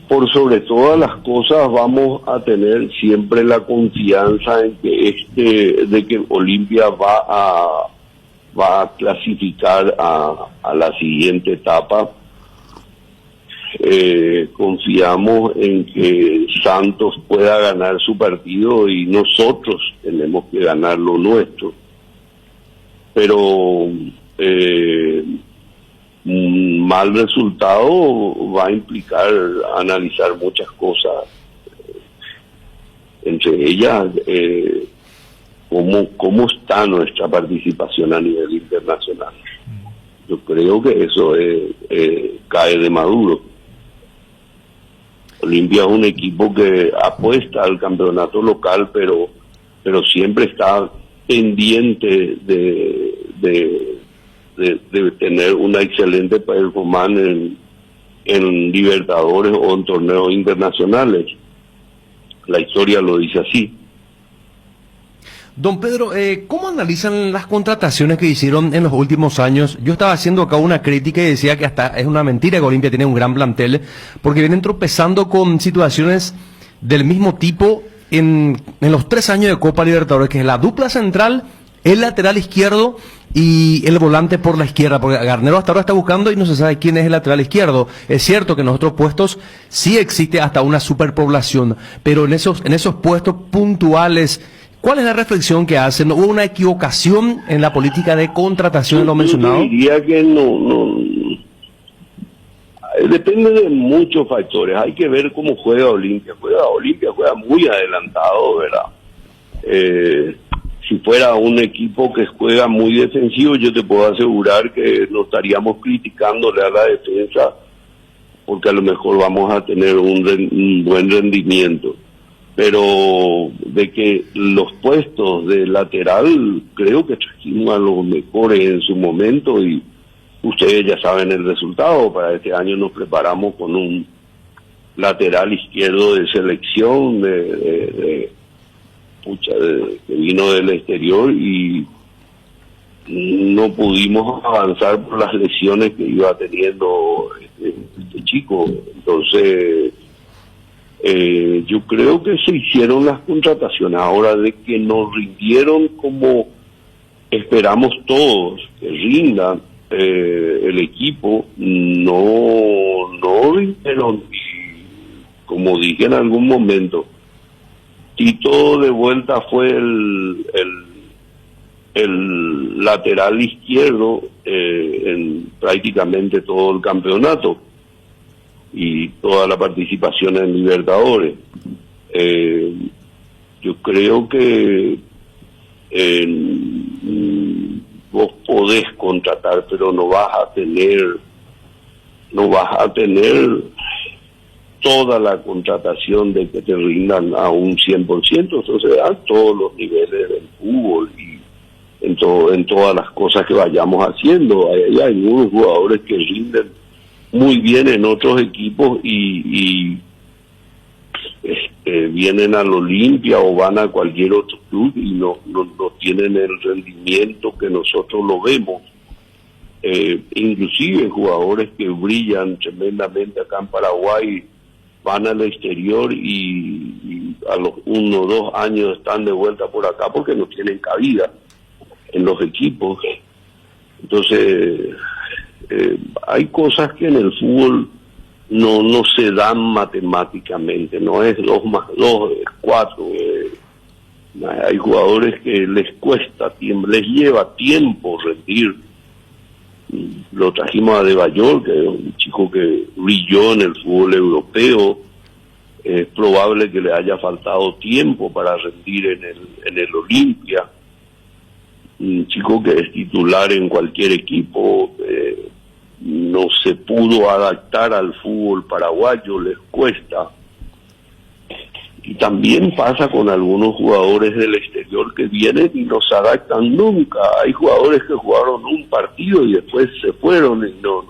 por sobre todas las cosas vamos a tener siempre la confianza en que de que Olimpia va a clasificar a la siguiente etapa. Confiamos en que Santos pueda ganar su partido y nosotros tenemos que ganar lo nuestro. Pero un mal resultado va a implicar analizar muchas cosas, entre ellas cómo está nuestra participación a nivel internacional. Yo creo que eso cae de maduro. Olimpia es un equipo que apuesta al campeonato local, pero siempre está pendiente de tener una excelente performance en Libertadores o en torneos internacionales. La historia lo dice así. Don Pedro, ¿cómo analizan las contrataciones que hicieron en los últimos años? Yo estaba haciendo acá una crítica y decía que hasta es una mentira que Olimpia tiene un gran plantel, porque vienen tropezando con situaciones del mismo tipo en los 3 años de Copa Libertadores, que es la dupla central, el lateral izquierdo y el volante por la izquierda, porque Garnero hasta ahora está buscando y no se sabe quién es el lateral izquierdo. Es cierto que en los otros puestos sí existe hasta una superpoblación, pero en esos puestos puntuales, ¿cuál es la reflexión que hacen? ¿Hubo una equivocación en la política de contratación de lo mencionado? Yo diría que no. Depende de muchos factores. Hay que ver cómo juega Olimpia. Olimpia juega muy adelantado, ¿verdad? Si fuera un equipo que juega muy defensivo, yo te puedo asegurar que no estaríamos criticándole a la defensa, porque a lo mejor vamos a tener un buen rendimiento. Pero de que los puestos de lateral, creo que trajimos a los mejores en su momento y ustedes ya saben el resultado. Para este año nos preparamos con un lateral izquierdo de selección que vino del exterior y no pudimos avanzar por las lesiones que iba teniendo este chico. Entonces Yo creo que se hicieron las contrataciones. Ahora, de que nos rindieron como esperamos todos que rinda el equipo, no rindieron. Y como dije en algún momento, Tito de vuelta fue el lateral izquierdo en prácticamente todo el campeonato y toda la participación en Libertadores. Yo creo que vos podés contratar, pero no vas a tener toda la contratación de que te rindan a un 100%. Eso se da a todos los niveles del fútbol y en todas las cosas que vayamos haciendo. Hay algunos jugadores que rinden muy bien en otros equipos y vienen al Olimpia o van a cualquier otro club y no tienen el rendimiento que nosotros lo vemos. Inclusive jugadores que brillan tremendamente acá en Paraguay van al exterior y a los 1 o 2 años están de vuelta por acá porque no tienen cabida en los equipos. Entonces hay cosas que en el fútbol no se dan matemáticamente, no es 2 más 2 es 4. Hay jugadores que les cuesta tiempo, les lleva tiempo rendir. Lo trajimos a De Bayor, que es un chico que brilló en el fútbol europeo. Es probable que le haya faltado tiempo para rendir en el Olimpia. Un chico que es titular en cualquier equipo, no se pudo adaptar al fútbol paraguayo, les cuesta. Y también pasa con algunos jugadores del exterior que vienen y no se adaptan nunca. Hay jugadores que jugaron un partido y después se fueron y no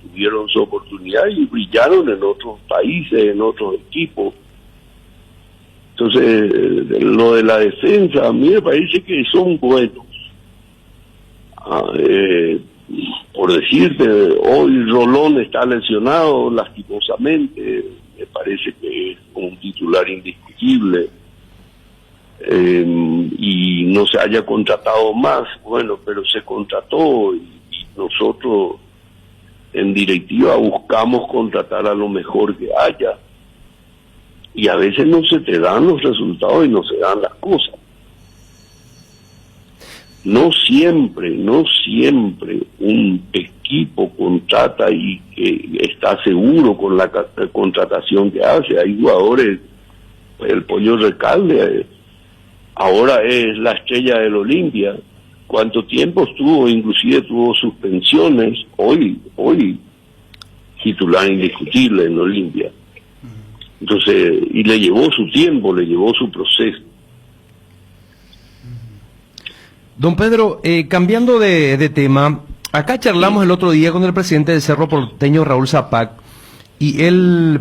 tuvieron su oportunidad y brillaron en otros países, en otros equipos. Entonces, lo de la defensa, a mí me parece que son buenos. Por decirte, hoy Rolón está lesionado lastimosamente, me parece que es un titular indiscutible, y no se haya contratado más, bueno, pero se contrató y nosotros en directiva buscamos contratar a lo mejor que haya, y a veces no se te dan los resultados y no se dan las cosas. No siempre un equipo contrata y que está seguro con la contratación que hace. Hay jugadores, el Pollo Recalde ahora es la estrella del Olimpia. ¿Cuánto tiempo estuvo? Inclusive tuvo suspensiones. Hoy titular indiscutible en Olimpia. Entonces, y le llevó su tiempo, le llevó su proceso. Don Pedro, cambiando de tema, acá charlamos el otro día con el presidente del Cerro Porteño, Raúl Zapac, y él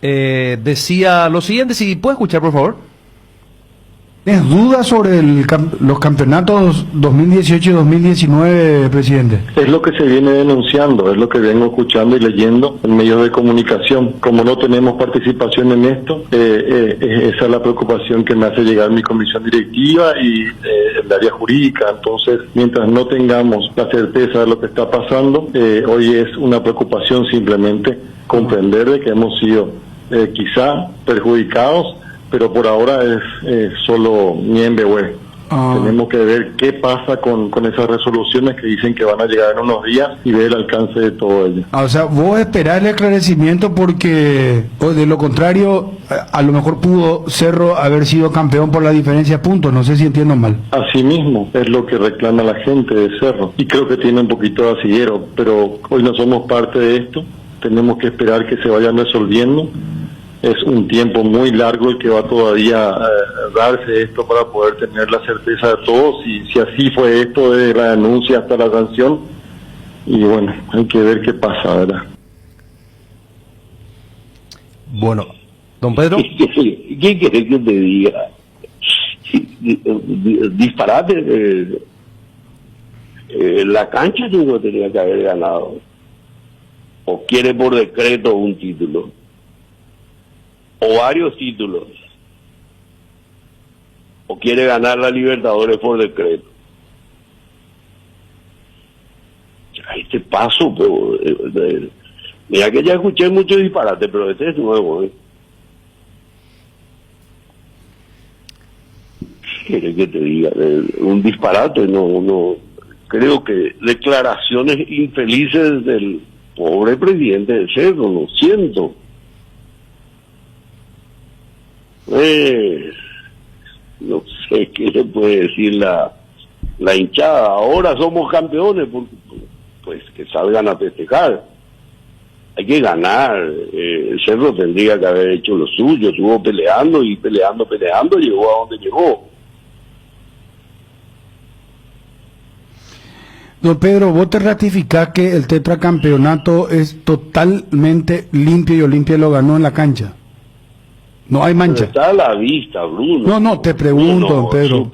decía lo siguiente, si puede escuchar, por favor. ¿Tienes dudas sobre los campeonatos 2018 y 2019, presidente? Es lo que se viene denunciando, es lo que vengo escuchando y leyendo en medios de comunicación. Como no tenemos participación en esto, esa es la preocupación que me hace llegar mi comisión directiva y el área jurídica. Entonces, mientras no tengamos la certeza de lo que está pasando, hoy es una preocupación simplemente comprender de que hemos sido quizá perjudicados, pero por ahora es solo niembe. Tenemos que ver qué pasa con esas resoluciones que dicen que van a llegar en unos días y ver el alcance de todo ello. O sea, vos esperás el esclarecimiento porque, de lo contrario, a lo mejor pudo Cerro haber sido campeón por la diferencia de puntos, no sé si entiendo mal. Así mismo, es lo que reclama la gente de Cerro, y creo que tiene un poquito de asidero, pero hoy no somos parte de esto, tenemos que esperar que se vayan resolviendo. Es un tiempo muy largo el que va todavía a darse esto para poder tener la certeza de todos, y si así fue esto de la denuncia hasta la sanción, y bueno, hay que ver qué pasa, ¿verdad? Bueno, don Pedro. ¿Qué querés que te diga? Disparate. La cancha no tenía que haber ganado. O quiere por decreto un título. o varios títulos, o quiere ganar la Libertadores por decreto. A este paso, pero, mira que ya escuché mucho disparate, pero este es nuevo, ¿eh? ¿Qué querés que te diga? Un disparate, no. Creo que declaraciones infelices del pobre presidente del Cerro, lo siento. No sé qué le puede decir la hinchada. Ahora somos campeones, pues que salgan a festejar. Hay que ganar. El Cerro tendría que haber hecho lo suyo. Estuvo peleando, llegó a donde llegó. Don Pedro, vos te ratificás que el tetracampeonato es totalmente limpio y Olimpia lo ganó en la cancha. No hay mancha. Pero está a la vista, Bruno. No, te pregunto, Bruno, don Pedro.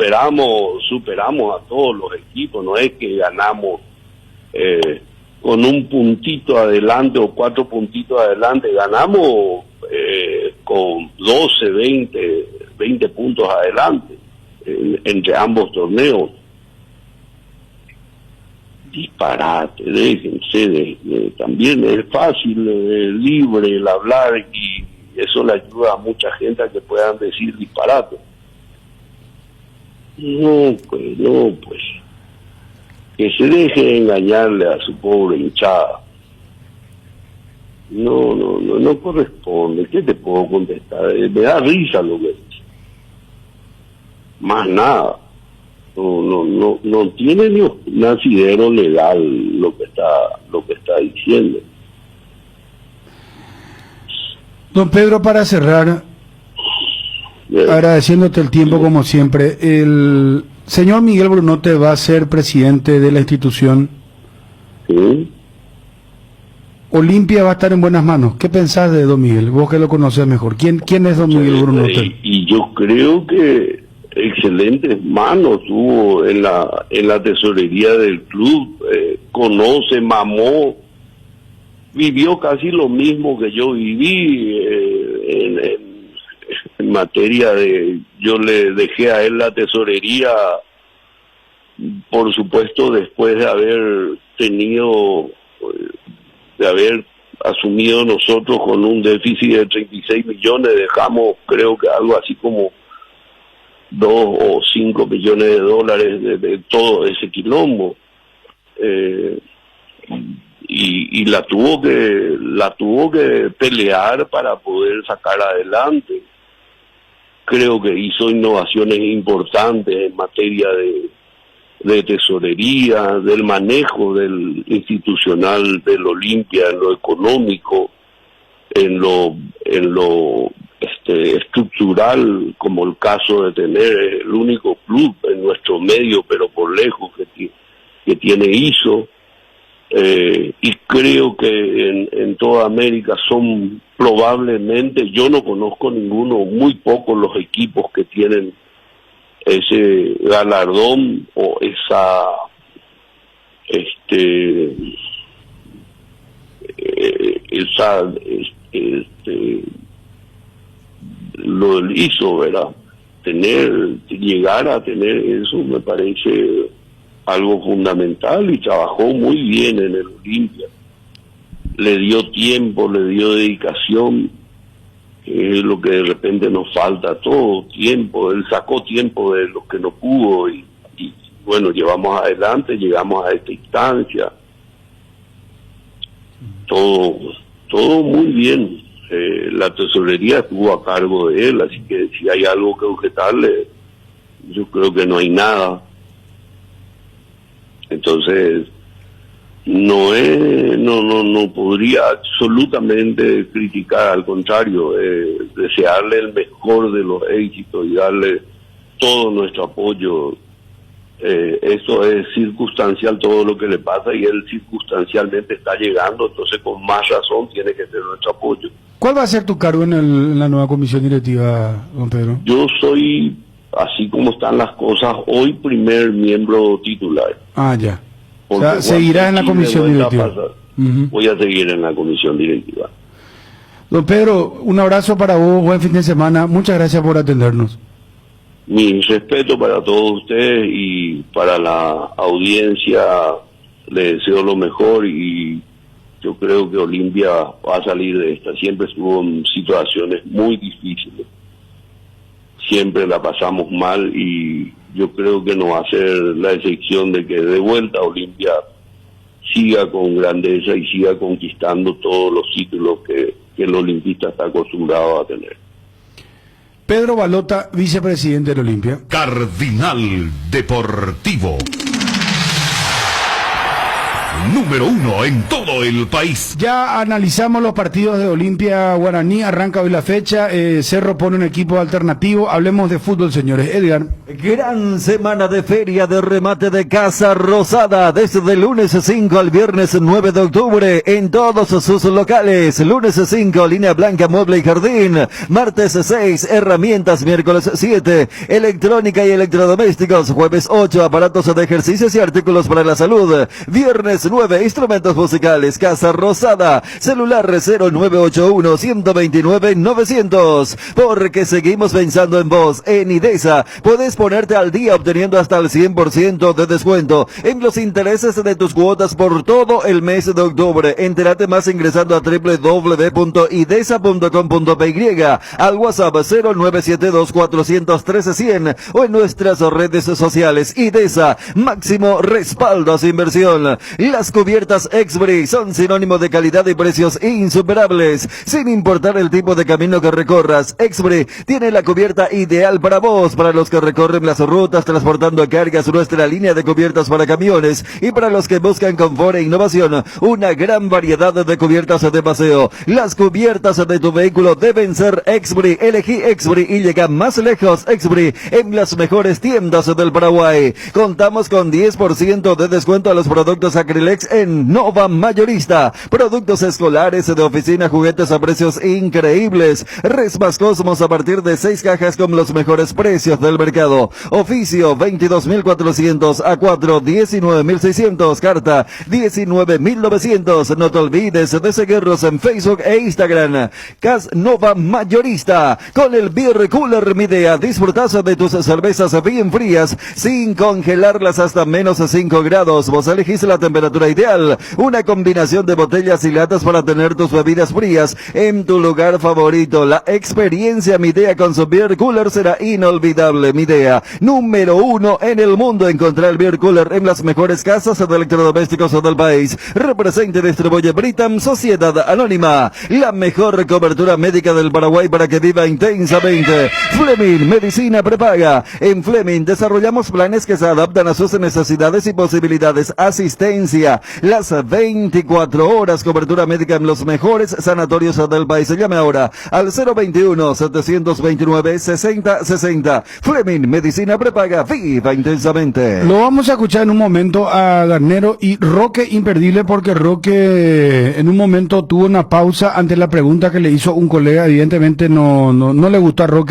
Superamos a todos los equipos. No es que ganamos con un puntito adelante o 4 puntitos adelante. Ganamos con 12, 20 puntos adelante entre ambos torneos. Disparate, déjense también es fácil, libre el hablar, y eso le ayuda a mucha gente a que puedan decir disparate. No, pues que se deje engañarle a su pobre hinchada. No corresponde. ¿Qué te puedo contestar? Me da risa lo que dice. Más nada. No tiene ni un asidero legal lo que está diciendo. Don Pedro, para cerrar, agradeciéndote el tiempo como siempre, el señor Miguel Brunote va a ser presidente de la institución. ¿Sí? Olimpia va a estar en buenas manos. ¿Qué pensás de don Miguel? Vos que lo conoces mejor. ¿Quién es don Miguel Brunote? Y yo creo que excelentes manos tuvo en la tesorería del club, conoce, mamó, vivió casi lo mismo que yo viví en materia de, yo le dejé a él la tesorería, por supuesto, después de haber asumido nosotros con un déficit de 36 millones, dejamos creo que algo así como 2 o 5 millones de dólares de todo ese quilombo, y la tuvo que pelear para poder sacar adelante. Creo que hizo innovaciones importantes en materia de tesorería, del manejo del institucional del Olimpia, en lo económico, en lo estructural, como el caso de tener el único club en nuestro medio, pero por lejos, que tiene ISO, y creo que en toda América son probablemente, yo no conozco ninguno, muy pocos los equipos que tienen ese galardón o lo hizo, ¿verdad? Llegar a tener eso me parece algo fundamental, y trabajó muy bien en el Olimpia. Le dio tiempo, le dio dedicación, que es lo que de repente nos falta, todo tiempo. Él sacó tiempo de lo que no pudo y bueno, llevamos adelante, llegamos a esta instancia. Todo muy bien. La tesorería estuvo a cargo de él, así que si hay algo que objetarle, yo creo que no hay nada. Entonces, no podría absolutamente criticar, al contrario, desearle el mejor de los éxitos y darle todo nuestro apoyo. Eso es circunstancial todo lo que le pasa, y él circunstancialmente está llegando, entonces con más razón tiene que tener nuestro apoyo. ¿Cuál va a ser tu cargo en la nueva comisión directiva, don Pedro? Yo soy, así como están las cosas, hoy primer miembro titular. Ah, ya. O sea, seguirás en la comisión directiva. Voy a seguir en la comisión directiva. Don Pedro, un abrazo para vos, buen fin de semana, muchas gracias por atendernos. Mi respeto para todos ustedes y para la audiencia, les deseo lo mejor y yo creo que Olimpia va a salir de esta. Siempre estuvo en situaciones muy difíciles, siempre la pasamos mal y yo creo que no va a ser la excepción de que de vuelta Olimpia siga con grandeza y siga conquistando todos los títulos que el olimpista está acostumbrado a tener. Pedro Balota, vicepresidente del Olimpia. Cardinal Deportivo. Número 1 en todo el país. Ya analizamos los partidos de Olimpia Guaraní, arranca hoy la fecha, Cerro pone un equipo alternativo, hablemos de fútbol, señores. Edgar. Gran semana de feria de remate de Casa Rosada, desde el lunes 5 al viernes 9 de octubre, en todos sus locales. Lunes 5, línea blanca, mueble y jardín. Martes 6, herramientas. Miércoles 7, electrónica y electrodomésticos. Jueves 8, aparatos de ejercicios y artículos para la salud. Viernes 9, instrumentos musicales. Casa Rosada, celular 0981-129-900. Porque seguimos pensando en vos. En IDESA puedes ponerte al día obteniendo hasta el 100% de descuento en los intereses de tus cuotas por todo el mes de octubre. Entérate más ingresando a www.idesa.com.py, al WhatsApp 0972-413-100 o en nuestras redes sociales. IDESA, máximo respaldo a su inversión. Las cubiertas Exbri son sinónimo de calidad y precios insuperables, sin importar el tipo de camino que recorras. Exbri tiene la cubierta ideal para vos, para los que recorren las rutas transportando cargas, nuestra línea de cubiertas para camiones, y para los que buscan confort e innovación, una gran variedad de cubiertas de paseo. Las cubiertas de tu vehículo deben ser Exbri. Elegí Exbri y llega más lejos. Exbri en las mejores tiendas del Paraguay. Contamos con 10% de descuento a los productos Acrylex en Nova Mayorista. Productos escolares, de oficina, juguetes a precios increíbles. Resmas Cosmos a partir de 6 cajas con los mejores precios del mercado. Oficio 22.400 a 4, 19.600. Carta 19.900. No te olvides de seguirnos en Facebook e Instagram. Cas Nova Mayorista. Con el Beer Cooler Midea disfrutas de tus cervezas bien frías sin congelarlas hasta menos 5 grados. Vos elegís la temperatura ideal. Una combinación de botellas y latas para tener tus bebidas frías en tu lugar favorito. La experiencia Midea con su Beer Cooler será inolvidable. Midea, número 1 en el mundo. Encontrar el Beer Cooler en las mejores casas de electrodomésticos del país. Representa y distribuye Britam Sociedad Anónima. La mejor cobertura médica del Paraguay para que viva intensamente. Fleming, medicina prepaga. En Fleming desarrollamos planes que se adaptan a sus necesidades y posibilidades. Asistencia las 24 horas, cobertura médica en los mejores sanatorios del país. Llame ahora al 021-729-6060. Fleming, medicina prepaga, viva intensamente. Lo vamos a escuchar en un momento a Garnero y Roque imperdible, porque Roque en un momento tuvo una pausa ante la pregunta que le hizo un colega. Evidentemente no le gustó a Roque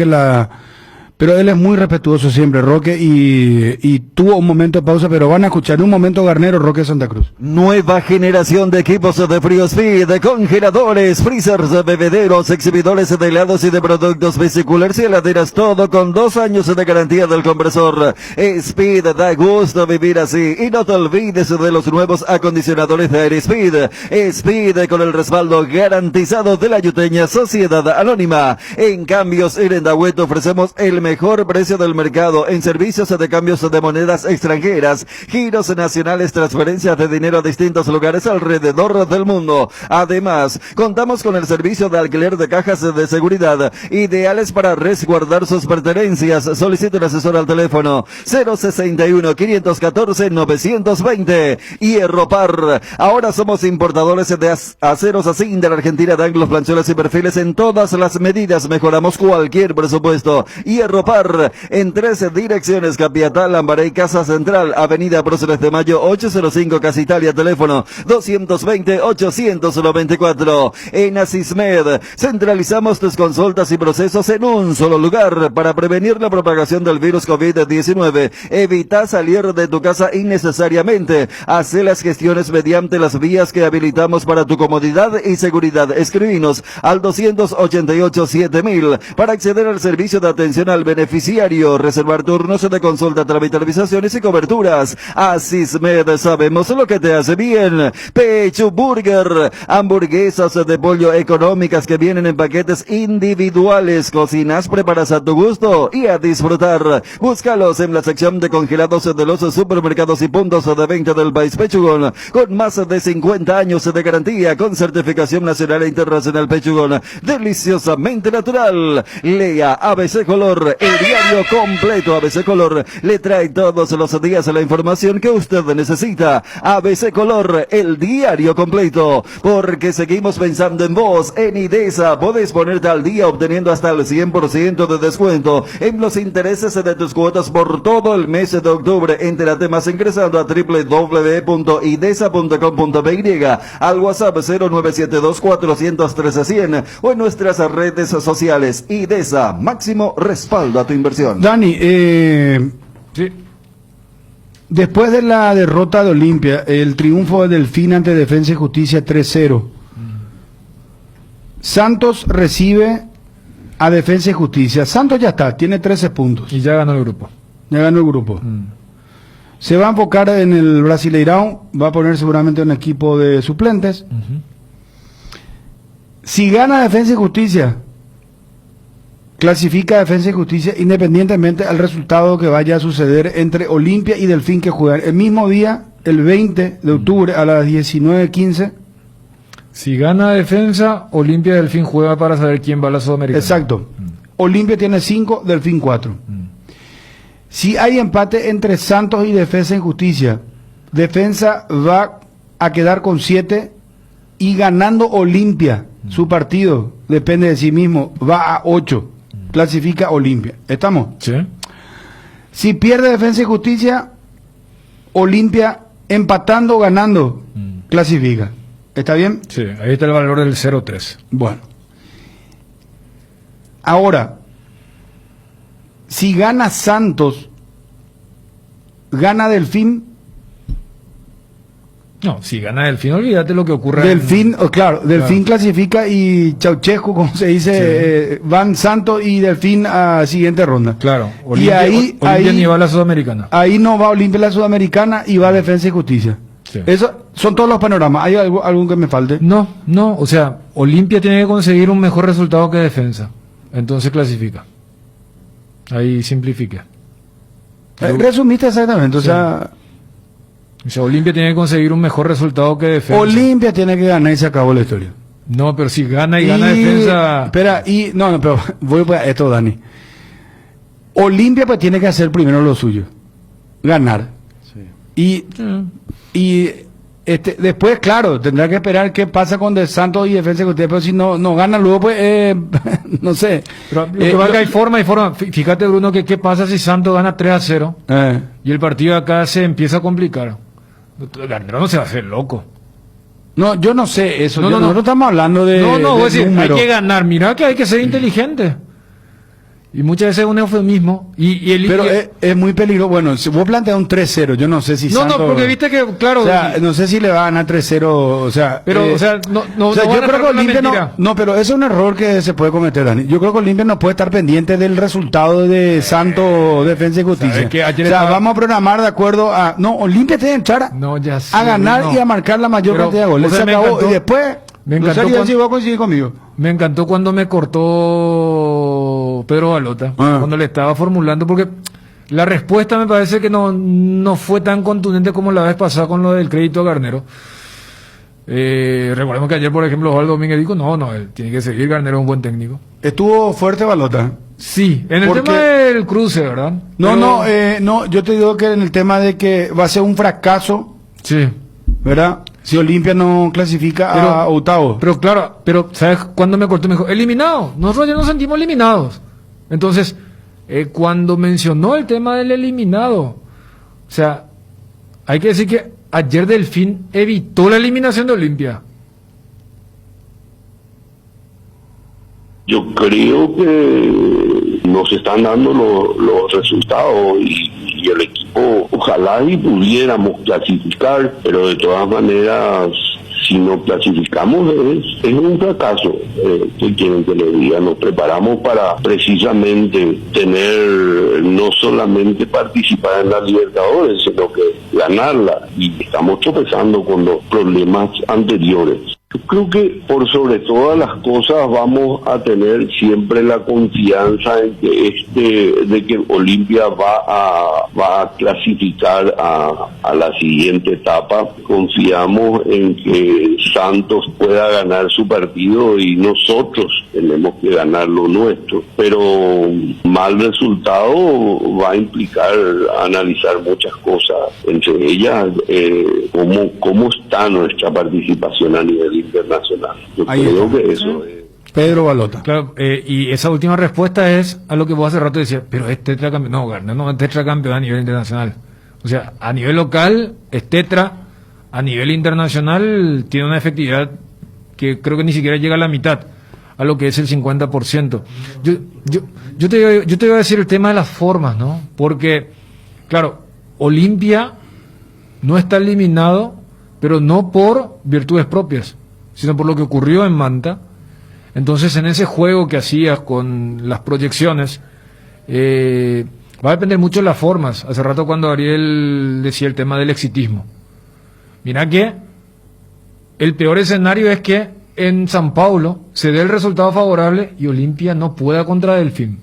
pero él es muy respetuoso siempre, Roque, y tuvo un momento de pausa, pero van a escuchar en un momento Garnero, Roque Santa Cruz. Nueva generación de equipos de Friospeed, de congeladores, freezers, bebederos, exhibidores de helados y de productos vesiculars y heladeras, todo con 2 años de garantía del compresor. Speed, da gusto vivir así, y no te olvides de los nuevos acondicionadores de Air Speed. Speed con el respaldo garantizado de la Yuteña Sociedad Anónima. En Cambios Irendahueto ofrecemos el mejor precio del mercado en servicios de cambios de monedas extranjeras, giros nacionales, transferencias de dinero a distintos lugares alrededor del mundo. Además, contamos con el servicio de alquiler de cajas de seguridad, ideales para resguardar sus pertenencias. Solicite un asesor al teléfono 061-514-920. Hierropar. Ahora somos importadores de aceros así de la Argentina, de ángulos, planchones y perfiles en todas las medidas. Mejoramos cualquier presupuesto. Hierropar Agropar, en 13 direcciones: Capiatá, Lambaré y Casa Central, Avenida Próceres de Mayo 805, Casa Italia, teléfono 220-894. En Asismed, centralizamos tus consultas y procesos en un solo lugar para prevenir la propagación del virus COVID-19. Evita salir de tu casa innecesariamente. Hace las gestiones mediante las vías que habilitamos para tu comodidad y seguridad. Escribinos al 288-7000 para acceder al servicio de atención al beneficiario, reservar turnos de consulta, tramitar visaciones y coberturas. Asismed, sabemos lo que te hace bien. Pechu Burger, hamburguesas de pollo económicas que vienen en paquetes individuales. Cocinas, preparas a tu gusto y a disfrutar. Búscalos en la sección de congelados de los supermercados y puntos de venta del país. Pechugón, con más de 50 años de garantía, con certificación nacional e internacional. Pechugón, deliciosamente natural. Lea ABC Color, el diario completo. ABC Color le trae todos los días la información que usted necesita. ABC Color, el diario completo, porque seguimos pensando en vos. En IDESA podés ponerte al día obteniendo hasta el 100% de descuento en los intereses de tus cuotas por todo el mes de octubre. Entérate más ingresando a www.idesa.com.py, al WhatsApp 0972-413-100 o en nuestras redes sociales. IDESA, máximo respaldo a tu inversión. Dani, sí. Después de la derrota de Olimpia, el triunfo de Delfín ante Defensa y Justicia 3-0, Santos recibe a Defensa y Justicia. Santos ya está, tiene 13 puntos. Y ya ganó el grupo. Ya ganó el grupo. Se va a enfocar en el Brasileirão, va a poner seguramente un equipo de suplentes. Si gana Defensa y Justicia, clasifica Defensa y Justicia independientemente al resultado que vaya a suceder entre Olimpia y Delfín, que juegan el mismo día, el 20 de octubre a las 19:15. Si gana Defensa, Olimpia y Delfín juega para saber quién va a la Sudamericana. Exacto. Olimpia tiene 5, Delfín 4. Si hay empate entre Santos y Defensa y Justicia, Defensa va a quedar con 7 y ganando Olimpia su partido, depende de sí mismo, va a 8. Clasifica Olimpia. ¿Estamos? Sí. Si pierde Defensa y Justicia, Olimpia empatando o ganando, clasifica. ¿Está bien? Sí, ahí está el valor del 0-3. Bueno. Ahora, si gana Santos, gana Delfín. No, si gana Delfín, olvídate lo que ocurre. Delfín, claro, Delfín clasifica y Ceausescu, como se dice, van Santos y Delfín a siguiente ronda. Claro, Olimpia, y Olimpia ni va a la Sudamericana. Ahí no va Olimpia a la Sudamericana y va Defensa y Justicia. Sí. Eso son todos los panoramas. ¿Hay algún que me falte? No, o sea, Olimpia tiene que conseguir un mejor resultado que Defensa. Entonces clasifica. Ahí simplifica. Resumiste exactamente, o sea, Olimpia tiene que conseguir un mejor resultado que Defensa. Olimpia tiene que ganar y se acabó la historia. No, pero si gana y gana Defensa. Espera, no, pero voy a esto, Dani. Olimpia pues tiene que hacer primero lo suyo, ganar. Sí. Y después, claro, tendrá que esperar qué pasa con De Santos y Defensa y Justicia, pero si no gana luego, pues, no sé. Pero lo que pasa es que hay forma y forma. Fíjate, Bruno, que qué pasa si Santos gana 3-0 y el partido de acá se empieza a complicar. Garnero no se va a hacer loco. No, yo no sé eso. Nosotros estamos hablando de. Hay que ganar. Mira que hay que ser inteligente. Y muchas veces es un eufemismo. Pero es muy peligroso. Bueno, si vos planteas un 3-0, yo no sé si No, porque viste que, claro. O sea, no sé si le va a ganar 3-0, o sea. Pero, yo creo que Olimpia no, pero ese es un error que se puede cometer, Dani. Yo creo que Olimpia no puede estar pendiente del resultado de Santos, Defensa y Justicia. Vamos a programar de acuerdo a. No, Olimpia tiene que entrar a ganar y a marcar la mayor cantidad de goles. Se acabó. Y después. Me encantó si vos coincidís conmigo. Me encantó cuando me cortó Pedro Balota, cuando le estaba formulando, porque la respuesta me parece que no fue tan contundente como la vez pasada con lo del crédito a Garnero. Recordemos que ayer, por ejemplo, Osvaldo Domínguez dijo, no, él tiene que seguir, Garnero es un buen técnico. ¿Estuvo fuerte Balota? Sí, en el tema del cruce, ¿verdad? No, yo te digo que en el tema de que va a ser un fracaso, sí, ¿verdad? Si Olimpia no clasifica a octavo. Pero claro, ¿sabes cuándo me cortó? Me dijo, eliminado. Nosotros ya nos sentimos eliminados. Entonces, cuando mencionó el tema del eliminado. O sea, hay que decir que ayer Delfín evitó la eliminación de Olimpia. Yo creo que nos están dando los resultados y el equipo, ojalá y pudiéramos clasificar, pero de todas maneras, si no clasificamos es un fracaso. ¿Qué quieren que le diga? Nos preparamos para precisamente tener, no solamente participar en la Libertadores, sino que ganarla, y estamos tropezando con los problemas anteriores. Yo creo que por sobre todas las cosas vamos a tener siempre la confianza en que de que Olimpia va a clasificar a la siguiente etapa. Confiamos en que Santos pueda ganar su partido y nosotros tenemos que ganar lo nuestro. Pero mal resultado va a implicar analizar muchas cosas, entre ellas cómo está nuestra participación a nivel internacional. Yo creo que eso es. Pedro Balota. Claro, y esa última respuesta es a lo que vos hace rato decías, pero es tetracampeón. No, Garner no es tetracampeón a nivel internacional. O sea, a nivel local es tetra, a nivel internacional tiene una efectividad que creo que ni siquiera llega a la mitad, a lo que es el 50%. Yo te iba a decir el tema de las formas, ¿no? Porque, claro, Olimpia no está eliminado, pero no por virtudes propias, sino por lo que ocurrió en Manta. Entonces, en ese juego que hacías con las proyecciones, va a depender mucho de las formas. Hace rato cuando Ariel decía el tema del exitismo. Mira que el peor escenario es que en San Paulo se dé el resultado favorable y Olimpia no pueda contra Delfín.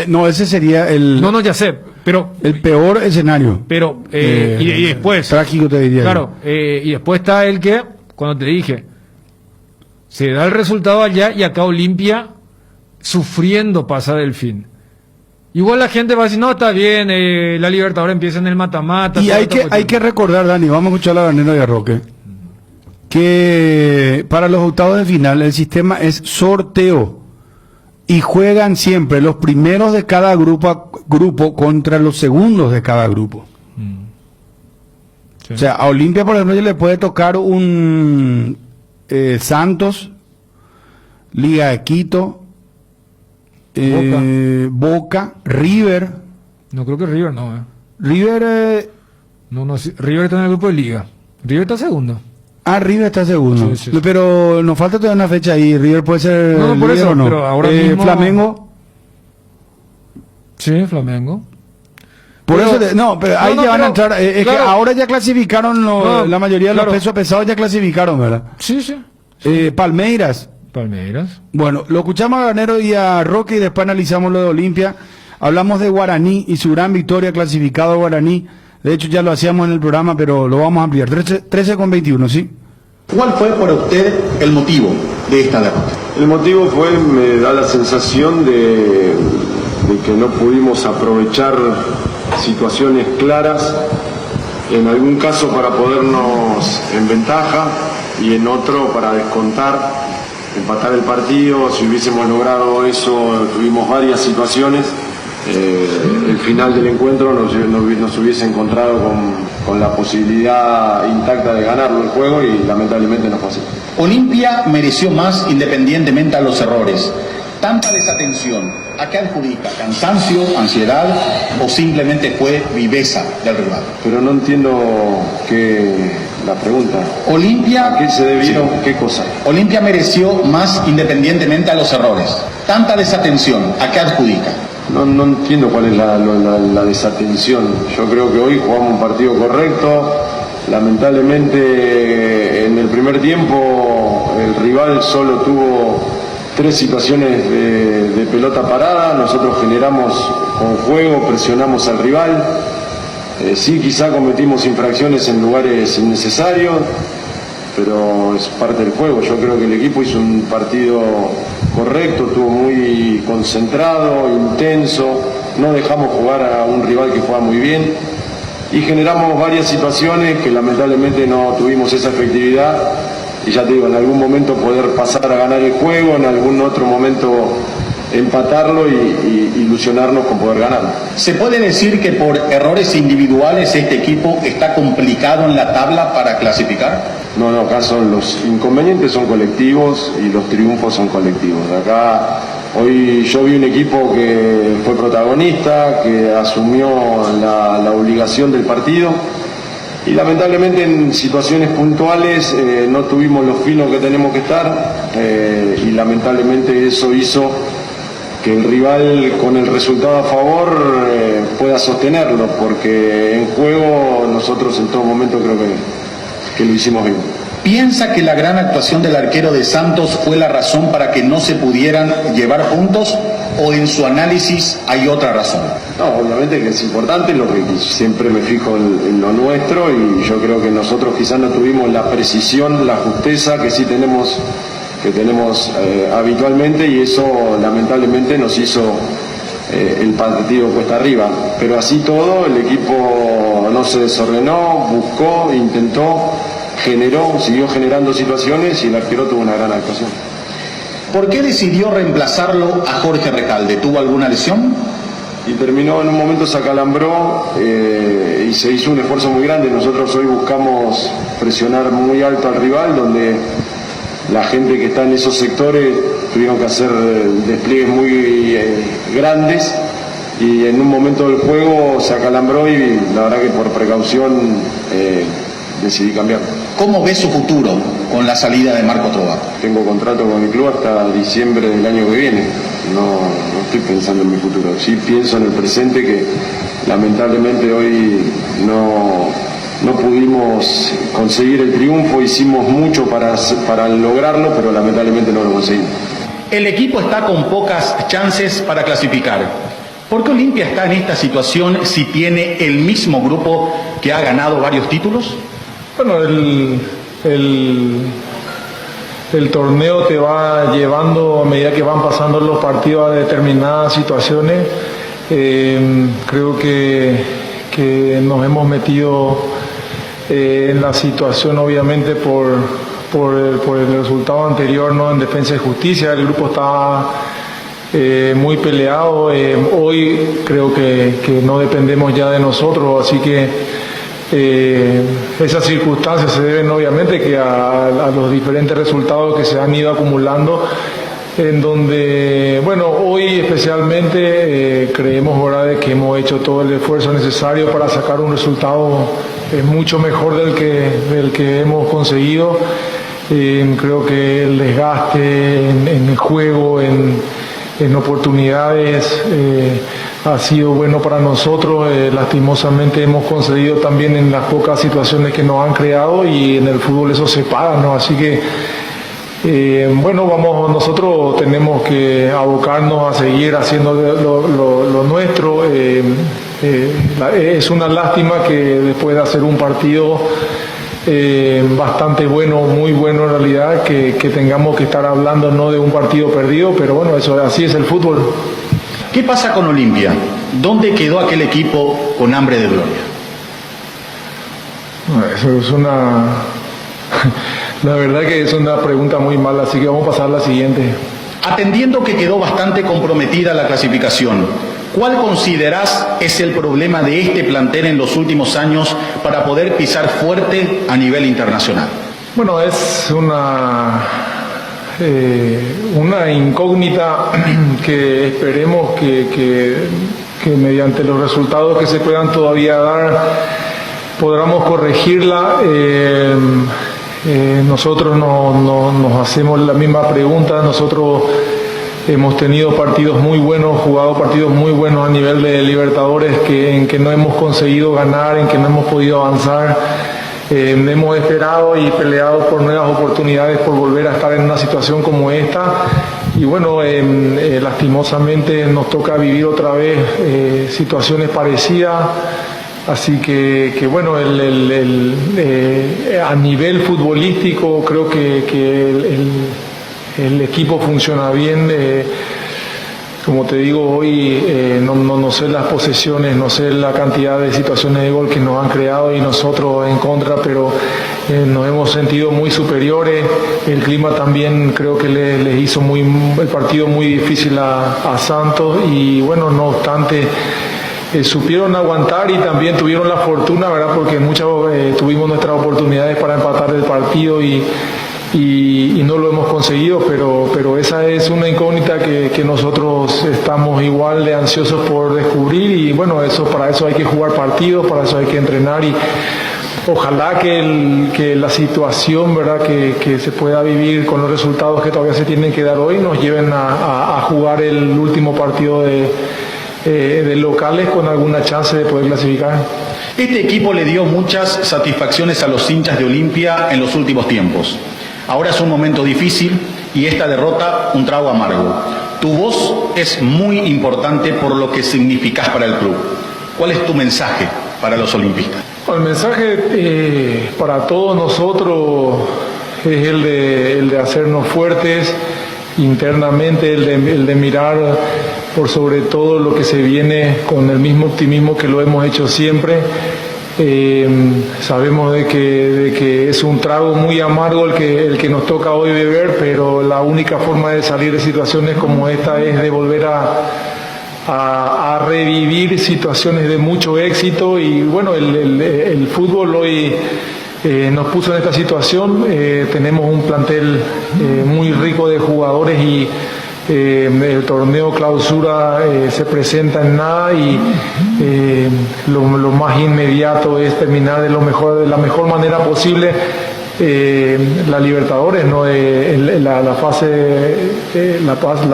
No, ese sería el... No, ya sé, pero... El peor escenario. Pero, y después... Trágico, te diría. Claro, y después está el que, cuando te dije, se da el resultado allá y acá Olimpia sufriendo pasa Delfín. Igual la gente va a decir, no, está bien, la Libertadores empieza en el mata-mata. Y hay que recordar, Dani, vamos a escuchar a Garnero de Arroque, que para los octavos de final el sistema es sorteo. Y juegan siempre los primeros de cada grupo contra los segundos de cada grupo. Sí. O sea, a Olimpia, por ejemplo, le puede tocar un Santos, Liga de Quito, Boca, River. No creo que River no. River... River está en el grupo de Liga. River está segundo. River está segundo. Sí. Pero nos falta todavía una fecha ahí. River puede ser. No, por eso, o no. Pero ahora mismo... Flamengo. Sí, Flamengo. Por eso, pero ahí ya van a entrar. Es claro, que ahora ya clasificaron la mayoría de los pesos pesados, ya clasificaron, ¿verdad? Sí. Palmeiras. Bueno, lo escuchamos a Garnero y a Roque y después analizamos lo de Olimpia. Hablamos de Guaraní y su gran victoria, clasificado Guaraní. De hecho, ya lo hacíamos en el programa, pero lo vamos a ampliar. 13:21, ¿sí? ¿Cuál fue para usted el motivo de esta derrota? El motivo me da la sensación de que no pudimos aprovechar situaciones claras, en algún caso para ponernos en ventaja y en otro para descontar, empatar el partido. Si hubiésemos logrado eso, tuvimos varias situaciones. El final del encuentro nos hubiese encontrado con la posibilidad intacta de ganarlo el juego y lamentablemente no fue así. Olimpia mereció más independientemente a los errores. ¿Tanta desatención a qué adjudica? ¿Cansancio, ansiedad o simplemente fue viveza del rival? Pero no entiendo la pregunta. Olimpia... ¿A qué se debieron? Sí. ¿Qué cosa? Olimpia mereció más independientemente a los errores. ¿Tanta desatención a qué adjudica? No entiendo cuál es la desatención. Yo creo que hoy jugamos un partido correcto. Lamentablemente en el primer tiempo el rival solo tuvo 3 situaciones de pelota parada. Nosotros generamos con juego, presionamos al rival. Sí, quizá cometimos infracciones en lugares innecesarios, pero es parte del juego. Yo creo que el equipo hizo un partido correcto, estuvo muy concentrado, intenso, no dejamos jugar a un rival que juega muy bien y generamos varias situaciones que lamentablemente no tuvimos esa efectividad. Y ya te digo, en algún momento poder pasar a ganar el juego, en algún otro momento empatarlo y ilusionarnos con poder ganarlo. ¿Se puede decir que por errores individuales este equipo está complicado en la tabla para clasificar? No, acá los inconvenientes son colectivos y los triunfos son colectivos. Acá hoy yo vi un equipo que fue protagonista, que asumió la obligación del partido y lamentablemente en situaciones puntuales no tuvimos los finos que tenemos que estar y lamentablemente eso hizo que el rival con el resultado a favor pueda sostenerlo, porque en juego nosotros en todo momento creo que lo hicimos bien. ¿Piensa que la gran actuación del arquero de Santos fue la razón para que no se pudieran llevar puntos o en su análisis hay otra razón? No, obviamente que es importante, lo que siempre me fijo en lo nuestro y yo creo que nosotros quizás no tuvimos la precisión, la justeza que sí tenemos habitualmente y eso lamentablemente nos hizo el partido cuesta arriba, pero así todo el equipo no se desordenó, buscó, intentó, generó, siguió generando situaciones y el arquero tuvo una gran actuación. ¿Por qué decidió reemplazarlo a Jorge Recalde? ¿Tuvo alguna lesión? Y terminó en un momento, se acalambró y se hizo un esfuerzo muy grande. Nosotros hoy buscamos presionar muy alto al rival, donde la gente que está en esos sectores tuvieron que hacer despliegues muy grandes y en un momento del juego se acalambró y la verdad que por precaución decidí cambiar. ¿Cómo ve su futuro con la salida de Marco Trova? Tengo contrato con el club hasta diciembre del año que viene. No estoy pensando en mi futuro. Sí pienso en el presente que lamentablemente hoy no pudimos conseguir el triunfo, hicimos mucho para lograrlo, pero lamentablemente no lo conseguimos. El equipo está con pocas chances para clasificar. ¿Por qué Olimpia está en esta situación si tiene el mismo grupo que ha ganado varios títulos? Bueno, el torneo te va llevando a medida que van pasando los partidos a determinadas situaciones. Creo que nos hemos metido en la situación obviamente por el resultado anterior, ¿no? En Defensa y Justicia el grupo está muy peleado. Hoy creo que no dependemos ya de nosotros, así que esas circunstancias se deben obviamente que a los diferentes resultados que se han ido acumulando, en donde, bueno, hoy especialmente creemos, ¿verdad?, de que hemos hecho todo el esfuerzo necesario para sacar un resultado mucho mejor del que hemos conseguido. Creo que el desgaste en el juego, en oportunidades, ha sido bueno para nosotros. Lastimosamente hemos concedido también en las pocas situaciones que nos han creado y en el fútbol eso se paga, ¿no? Así que bueno, nosotros tenemos que abocarnos a seguir haciendo lo nuestro. Es una lástima que después de hacer un partido bastante bueno, muy bueno en realidad, que tengamos que estar hablando no de un partido perdido, pero bueno, así es el fútbol. ¿Qué pasa con Olimpia? ¿Dónde quedó aquel equipo con hambre de gloria? Eso es la verdad que es una pregunta muy mala, así que vamos a pasar a la siguiente. Atendiendo que quedó bastante comprometida la clasificación, ¿cuál considerás es el problema de este plantel en los últimos años para poder pisar fuerte a nivel internacional? Bueno, es una incógnita que esperemos que mediante los resultados que se puedan todavía dar podamos corregirla. Nosotros nos hacemos la misma pregunta. Nosotros hemos tenido partidos muy buenos, jugado partidos muy buenos a nivel de Libertadores en que no hemos conseguido ganar, en que no hemos podido avanzar. Hemos esperado y peleado por nuevas oportunidades, por volver a estar en una situación como esta. Y bueno, lastimosamente nos toca vivir otra vez situaciones parecidas. Así que bueno, a nivel futbolístico creo que el equipo funciona bien. Como te digo, hoy no sé las posesiones, no sé la cantidad de situaciones de gol que nos han creado y nosotros en contra, pero nos hemos sentido muy superiores. El clima también creo que les hizo el partido muy difícil a Santos, y bueno, no obstante supieron aguantar y también tuvieron la fortuna, ¿verdad? Porque tuvimos nuestras oportunidades para empatar el partido y no lo hemos conseguido, pero esa es una incógnita que nosotros estamos igual de ansiosos por descubrir, y bueno, para eso hay que jugar partidos, para eso hay que entrenar, y ojalá que la situación, ¿verdad?, que se pueda vivir con los resultados que todavía se tienen que dar hoy nos lleven a jugar el último partido de locales con alguna chance de poder clasificar. Este equipo le dio muchas satisfacciones a los hinchas de Olimpia en los últimos tiempos. Ahora es un momento difícil y esta derrota un trago amargo. Tu voz es muy importante por lo que significás para el club. ¿Cuál es tu mensaje para los olimpistas? El mensaje para todos nosotros es el de hacernos fuertes internamente, el de mirar por sobre todo lo que se viene con el mismo optimismo que lo hemos hecho siempre. Sabemos de que es un trago muy amargo el que nos toca hoy beber, pero la única forma de salir de situaciones como esta es de volver a revivir situaciones de mucho éxito, y bueno, el fútbol hoy nos puso en esta situación. Tenemos un plantel muy rico de jugadores, y el torneo clausura se presenta en nada, y lo más inmediato es terminar de la mejor manera posible la Libertadores, ¿no? La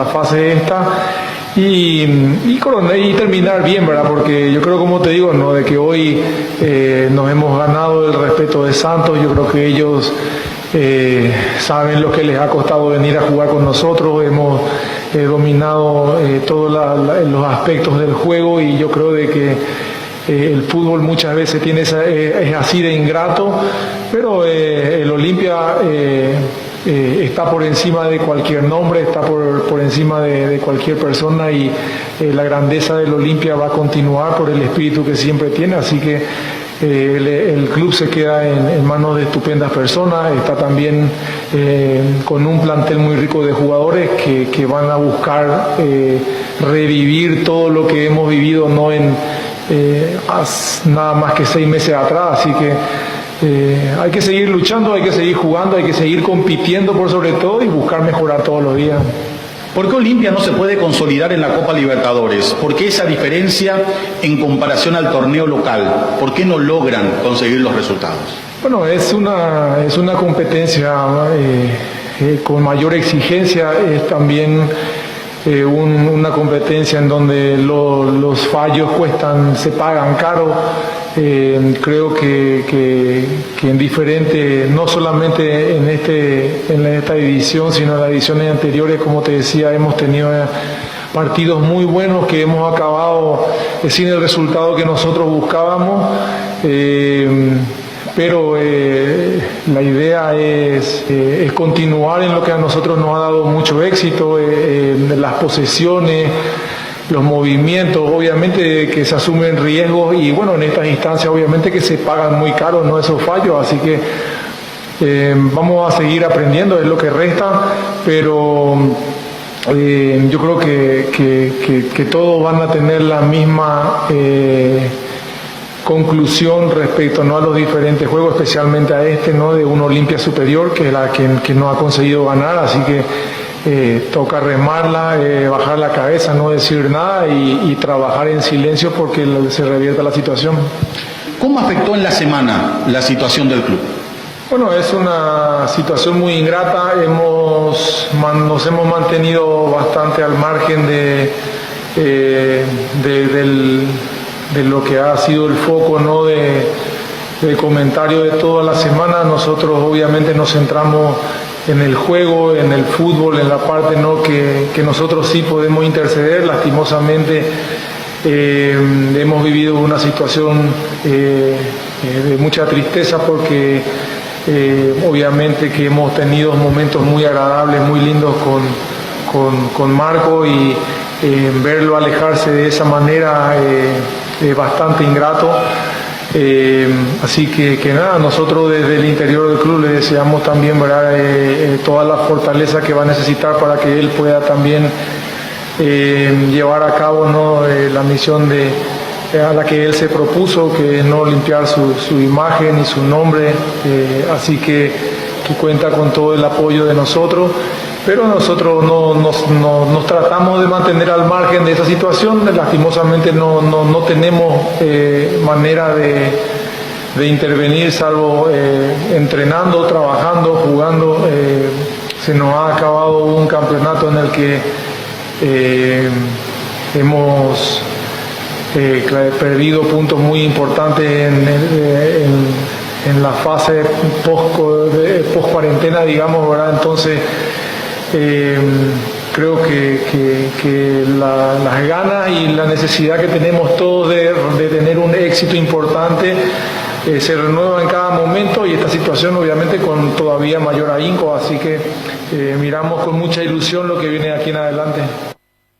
fase esta, y terminar bien, ¿verdad? Porque yo creo, como te digo, ¿no?, de que hoy nos hemos ganado el respeto de Santos. Yo creo que ellos saben lo que les ha costado venir a jugar con nosotros. Hemos dominado todos los aspectos del juego, y yo creo de que el fútbol muchas veces es así de ingrato, pero el Olimpia está por encima de cualquier nombre, está por encima de cualquier persona, y la grandeza del Olimpia va a continuar por el espíritu que siempre tiene. Así que el club se queda en manos de estupendas personas. Está también con un plantel muy rico de jugadores que van a buscar revivir todo lo que hemos vivido, no en nada más que 6 meses atrás. Así que hay que seguir luchando, hay que seguir jugando, hay que seguir compitiendo por sobre todo, y buscar mejorar todos los días. ¿Por qué Olimpia no se puede consolidar en la Copa Libertadores? ¿Por qué esa diferencia en comparación al torneo local? ¿Por qué no logran conseguir los resultados? Bueno, es una competencia con mayor exigencia, es también una competencia en donde los fallos se pagan caro. Creo que en diferente, no solamente en esta edición, sino en las ediciones anteriores, como te decía, hemos tenido partidos muy buenos que hemos acabado sin el resultado que nosotros buscábamos, pero la idea es continuar en lo que a nosotros nos ha dado mucho éxito, las posesiones, los movimientos, obviamente que se asumen riesgos, y bueno, en estas instancias obviamente que se pagan muy caros, ¿no?, esos fallos. Así que vamos a seguir aprendiendo, es lo que resta, pero yo creo que todos van a tener la misma conclusión respecto, ¿no?, a los diferentes juegos, especialmente a este, ¿no?, de un Olimpia superior, que es la que no ha conseguido ganar. Así que toca remarla, bajar la cabeza, no decir nada, y trabajar en silencio porque se revierta la situación. ¿Cómo afectó en la semana la situación del club? Bueno, es una situación muy ingrata. Nos hemos mantenido bastante al margen de lo que ha sido el foco, ¿no?, del comentario de toda la semana. Nosotros obviamente nos centramos en el juego, en el fútbol, en la parte, ¿no?, que nosotros sí podemos interceder. Lastimosamente hemos vivido una situación de mucha tristeza, porque obviamente que hemos tenido momentos muy agradables, muy lindos con Marco, y verlo alejarse de esa manera es bastante ingrato. Así que nada, nosotros desde el interior del club le deseamos también, ¿verdad? Toda la fortaleza que va a necesitar para que él pueda también llevar a cabo, ¿no? La misión a la que él se propuso, que es no limpiar su imagen y su nombre, así que cuenta con todo el apoyo de nosotros, pero nosotros nos tratamos de mantener al margen de esa situación. Lastimosamente no tenemos manera de intervenir, salvo entrenando, trabajando, jugando. Se nos ha acabado un campeonato en el que hemos perdido puntos muy importantes en la fase post cuarentena, digamos, ¿verdad? Entonces creo que las ganas y la necesidad que tenemos todos de tener un éxito importante se renueva en cada momento, y esta situación obviamente con todavía mayor ahínco, así que miramos con mucha ilusión lo que viene aquí en adelante.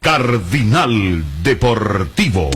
Cardinal Deportivo.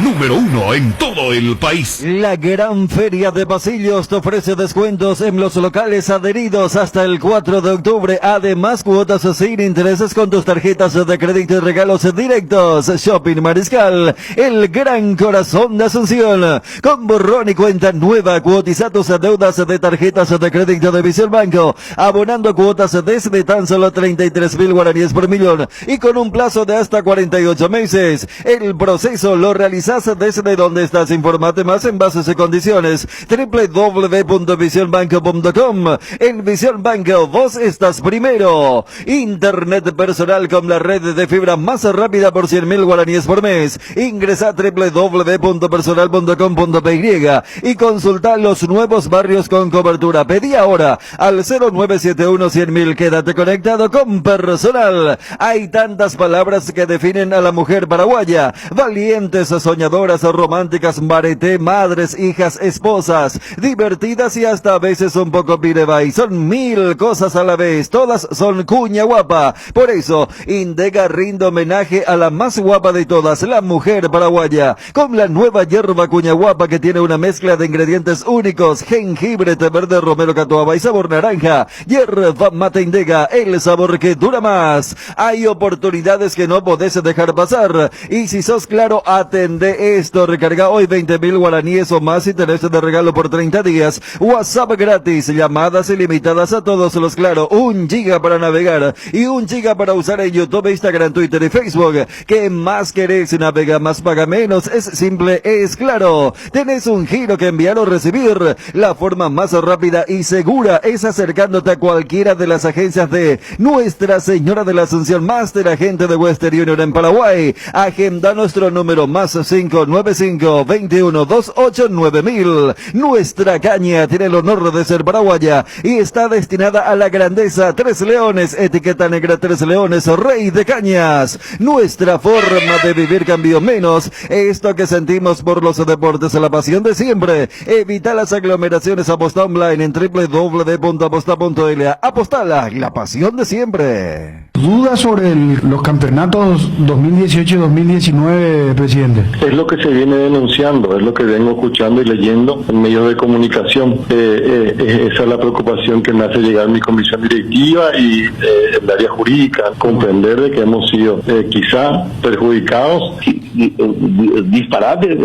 Número 1 en todo el país. La gran feria de pasillos te ofrece descuentos en los locales adheridos hasta el 4 de octubre. Además, cuotas sin intereses con tus tarjetas de crédito y regalos directos. Shopping Mariscal, el gran corazón de Asunción. Con borrón y cuenta nueva, cuotiza tus deudas de tarjetas de crédito de Visión Banco, abonando cuotas desde tan solo 33.000 guaraníes por millón y con un plazo de hasta 48 meses. El proceso lo realiza desde donde estás. Informate más en bases y condiciones. www.visionbanco.com. En Visión Banco, vos estás primero. Internet personal con la red de fibra más rápida por 100.000 guaraníes por mes. Ingresa a www.personal.com.py y consulta los nuevos barrios con cobertura. Pedí ahora al 0971-100.000. Quédate conectado con Personal. Hay tantas palabras que definen a la mujer paraguaya: valientes, soñadoras, románticas, mareté, madres, hijas, esposas, divertidas y hasta a veces un poco pirebay. Son 1000 cosas a la vez, todas son cuña guapa. Por eso, Indega rinde homenaje a la más guapa de todas, la mujer paraguaya, con la nueva hierba cuña guapa que tiene una mezcla de ingredientes únicos: jengibre, té verde, romero, catuaba y sabor naranja. Hierba mate Indega, el sabor que dura más. Hay oportunidades que no podés dejar pasar, y si sos claro, atende esto. Recarga hoy 20.000 guaraníes o más y tenés de regalo por 30 días. WhatsApp gratis, llamadas ilimitadas a todos los Claro, 1 giga para navegar y 1 giga para usar en YouTube, Instagram, Twitter y Facebook. ¿Qué más querés? Navega más, paga menos. Es simple, es Claro. Tenés un giro que enviar o recibir. La forma más rápida y segura es acercándote a cualquiera de las agencias de Nuestra Señora de la Asunción Master, agente de Western Union en Paraguay. Agenda nuestro número más 595-2128-9000. Nuestra caña tiene el honor de ser paraguaya y está destinada a la grandeza. 3 Leones, etiqueta negra 3 Leones, rey de cañas. Nuestra forma de vivir cambió menos. Esto que sentimos por los deportes, la pasión de siempre. Evita las aglomeraciones. Aposta online en www.aposta.l. Apostala, la pasión de siempre. ¿Dudas sobre los campeonatos 2018 y 2019, presidente? Es lo que se viene denunciando, es lo que vengo escuchando y leyendo en medios de comunicación. Esa es la preocupación que me hace llegar mi comisión directiva y el área jurídica, comprender de que hemos sido quizá perjudicados. Disparate,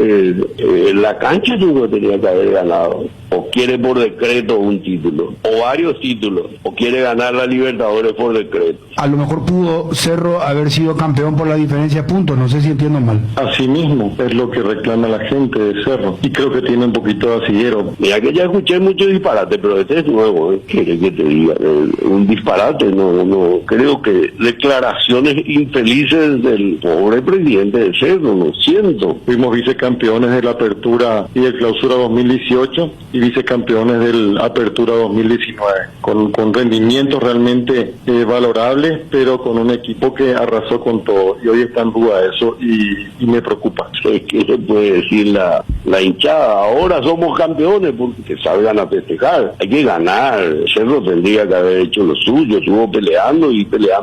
la cancha yo creo que tenía que haber ganado. O quiere por decreto un título, o varios títulos, o quiere ganar la Libertadores por decreto. A lo mejor pudo Cerro haber sido campeón por la diferencia de puntos, no sé si entiendo mal. Así mismo, es lo que reclama la gente de Cerro, y creo que tiene un poquito de asillero. Mira que ya escuché mucho disparate, pero este es nuevo, ¿Quiere que te diga? Un disparate, no, creo que declaraciones infelices del pobre presidente de Cerro, lo siento. Fuimos vicecampeones de la Apertura y del Clausura 2018, y vicecampeones del Apertura 2019, con rendimientos realmente valorables, pero con un equipo que arrasó con todo, y hoy está en duda eso, y me preocupa. ¿Qué se puede decir la hinchada? Ahora somos campeones porque salgan a festejar. Hay que ganar. Cerro tendría que haber hecho lo suyo, estuvo peleando, llegó a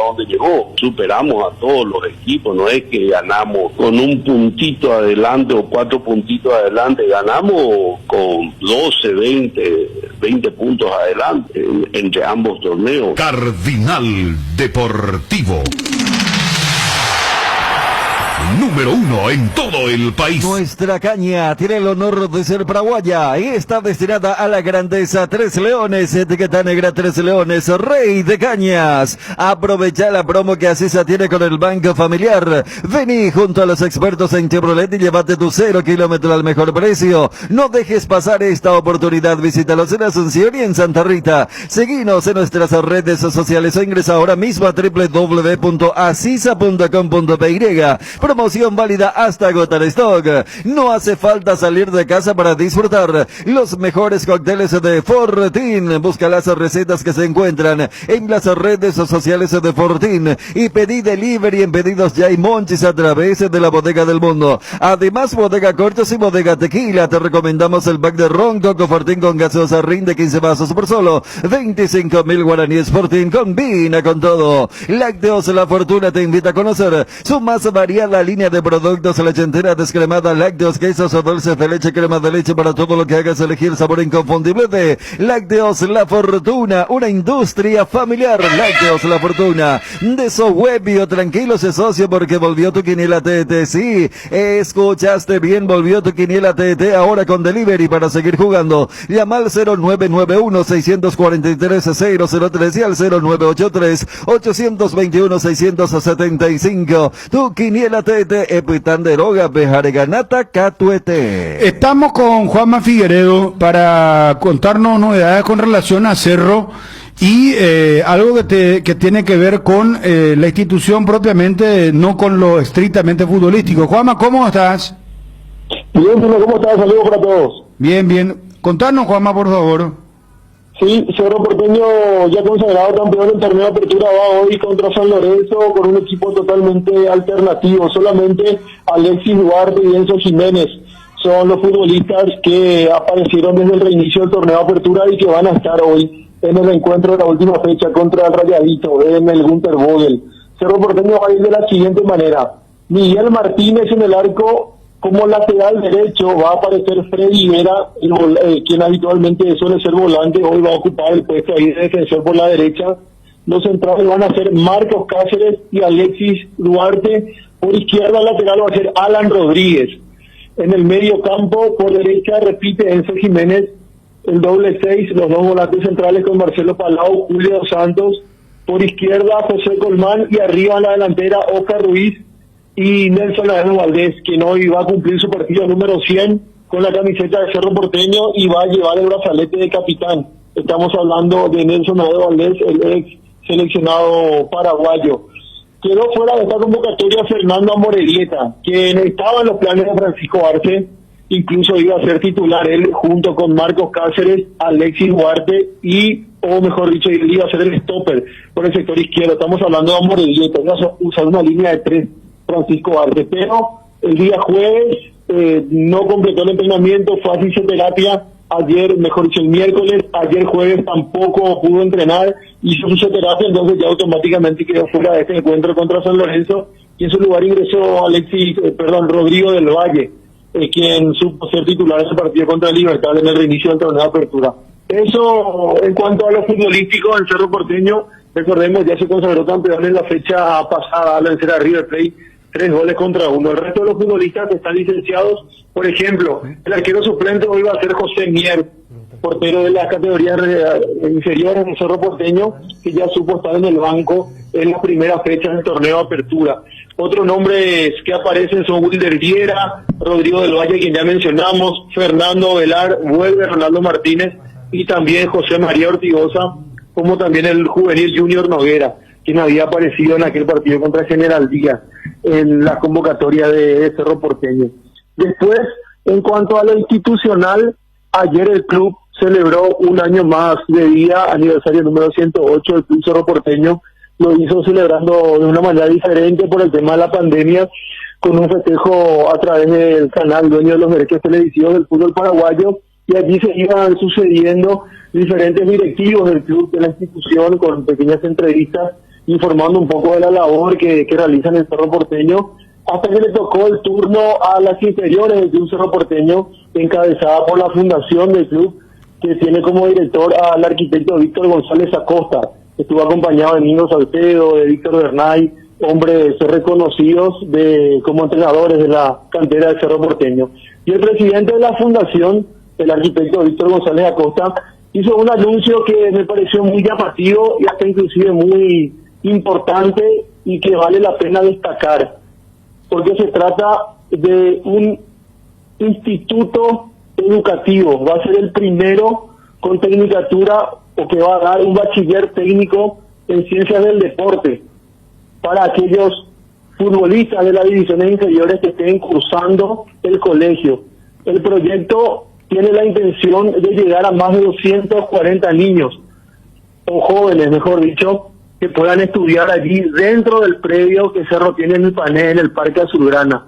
donde llegó. Superamos a todos los equipos, no es que ganamos con un puntito adelante o 4 puntitos adelante, ganamos con 12, 20 puntos adelante entre ambos torneos. Cardinal Deportivo. Número 1 en todo el país. Nuestra caña tiene el honor de ser paraguaya y está destinada a la grandeza. Tres Leones, etiqueta negra Tres Leones, rey de cañas. Aprovecha la promo que Asisa tiene con el Banco Familiar. Vení junto a los expertos en Chevrolet y llévate tu 0 kilómetro al mejor precio. No dejes pasar esta oportunidad. Visítalos en Asunción y en Santa Rita. Seguinos en nuestras redes sociales o ingresa ahora mismo a www.asisa.com.py. Promoción válida hasta agotar stock. No hace falta salir de casa para disfrutar los mejores cócteles de Fortín. Busca las recetas que se encuentran en las redes sociales de Fortín y pedí delivery en Pedidos Ya y Monchis a través de la Bodega del Mundo. Además, Bodega Cortos y Bodega Tequila. Te recomendamos el pack de ron Coco Fortín con gaseosa rinde 15 vasos por solo 25.000 guaraníes. Fortín combina con todo. Lácteos La Fortuna te invita a conocer su más variada línea de productos, leche entera, descremada, lácteos, quesos o dulces de leche, crema de leche, para todo lo que hagas elegir sabor inconfundible de Lácteos La Fortuna, una industria familiar. Lácteos La Fortuna, de Sohuevio, tranquilo se socio porque volvió tu quiniela TT, sí, escuchaste bien, volvió tu quiniela TT, ahora con delivery para seguir jugando. Llama al 0991-643-003 y al 0983-821-675. Tu quiniela TT, Epitanderoga, Bejareganata, Catuete. Estamos con Juanma Figueredo para contarnos novedades con relación a Cerro y algo que tiene que ver con la institución propiamente, no con lo estrictamente futbolístico. Juanma, ¿cómo estás? Bien, ¿cómo estás? Saludos para todos. Bien, bien. Contanos, Juanma, por favor. Sí, Cerro Porteño, ya consagrado campeón del torneo de apertura, va hoy contra San Lorenzo con un equipo totalmente alternativo. Solamente Alexis Duarte y Enzo Jiménez son los futbolistas que aparecieron desde el reinicio del torneo de apertura y que van a estar hoy en el encuentro de la última fecha contra el Rayadito en el Gunter Vogel. Cerro Porteño va a ir de la siguiente manera: Miguel Martínez en el arco. Como lateral derecho va a aparecer Freddy Vera, quien habitualmente suele ser volante, hoy va a ocupar el puesto ahí de defensor por la derecha. Los centrales van a ser Marcos Cáceres y Alexis Duarte. Por izquierda lateral va a ser Alan Rodríguez. En el medio campo, por derecha, repite Enzo Jiménez, el doble 6, los dos volantes centrales con Marcelo Palau, Julio Santos. Por izquierda, José Colmán, y arriba en la delantera, Oscar Ruiz y Nelson Navarro Valdés, quien hoy va a cumplir su partido número 100 con la camiseta de Cerro Porteño y va a llevar el brazalete de capitán. Estamos hablando de Nelson Navarro Valdés, el ex seleccionado paraguayo. Quedó fuera de esta convocatoria Fernando Amorelieta, quien estaba en los planes de Francisco Arce, incluso iba a ser titular él junto con Marcos Cáceres, Alexis Duarte y, o mejor dicho, él iba a ser el stopper por el sector izquierdo. Estamos hablando de Amorelieta, iba a usar una línea de 3 Francisco Arce, pero el día jueves no completó el entrenamiento, fue a fisioterapia ayer, mejor dicho el miércoles, ayer jueves tampoco pudo entrenar, hizo fisioterapia, entonces ya automáticamente quedó fuera de este encuentro contra San Lorenzo, y en su lugar ingresó Rodrigo del Valle, quien supo ser titular en ese partido contra Libertad en el reinicio del torneo de apertura. Eso en cuanto a lo futbolístico del Cerro Porteño. Recordemos, ya se consagró campeón en la fecha pasada al vencer a River Plate 3-1. El resto de los futbolistas están licenciados. Por ejemplo, el arquero suplente hoy va a ser José Mier, portero de las categorías inferiores de Cerro Porteño, que ya supo estar en el banco en la primera fecha del torneo de apertura. Otros nombres que aparecen son Wilder Viera, Rodrigo del Valle, quien ya mencionamos, Fernando Velar, vuelve Ronaldo Martínez y también José María Ortigosa, como también el juvenil Junior Noguera, quien había aparecido en aquel partido contra General Díaz en la convocatoria de Cerro Porteño. Después, en cuanto a lo institucional, ayer el club celebró un año más de vida, aniversario número 108 del Club Cerro Porteño. Lo hizo celebrando de una manera diferente por el tema de la pandemia, con un festejo a través del canal dueño de los derechos televisivos del fútbol paraguayo, y allí se iban sucediendo diferentes directivos del club, de la institución, con pequeñas entrevistas informando un poco de la labor que realizan en el Cerro Porteño. hasta que le tocó el turno a las inferiores del Club Cerro Porteño, encabezada por la fundación del club, que tiene como director al arquitecto Víctor González Acosta. Estuvo acompañado de Nino Salcedo, de Víctor Bernay, hombres reconocidos como entrenadores de la cantera del Cerro Porteño. Y el presidente de la fundación, el arquitecto Víctor González Acosta, hizo un anuncio que me pareció muy llamativo y hasta inclusive muy importante y que vale la pena destacar, porque se trata de un instituto educativo. Va a ser el primero con tecnicatura o que va a dar un bachiller técnico en ciencias del deporte para aquellos futbolistas de las divisiones inferiores que estén cursando el colegio. El proyecto tiene la intención de llegar a más de 240 niños, o jóvenes, mejor dicho, que puedan estudiar allí dentro del predio que Cerro tiene en el Pané, en el Parque Azulgrana.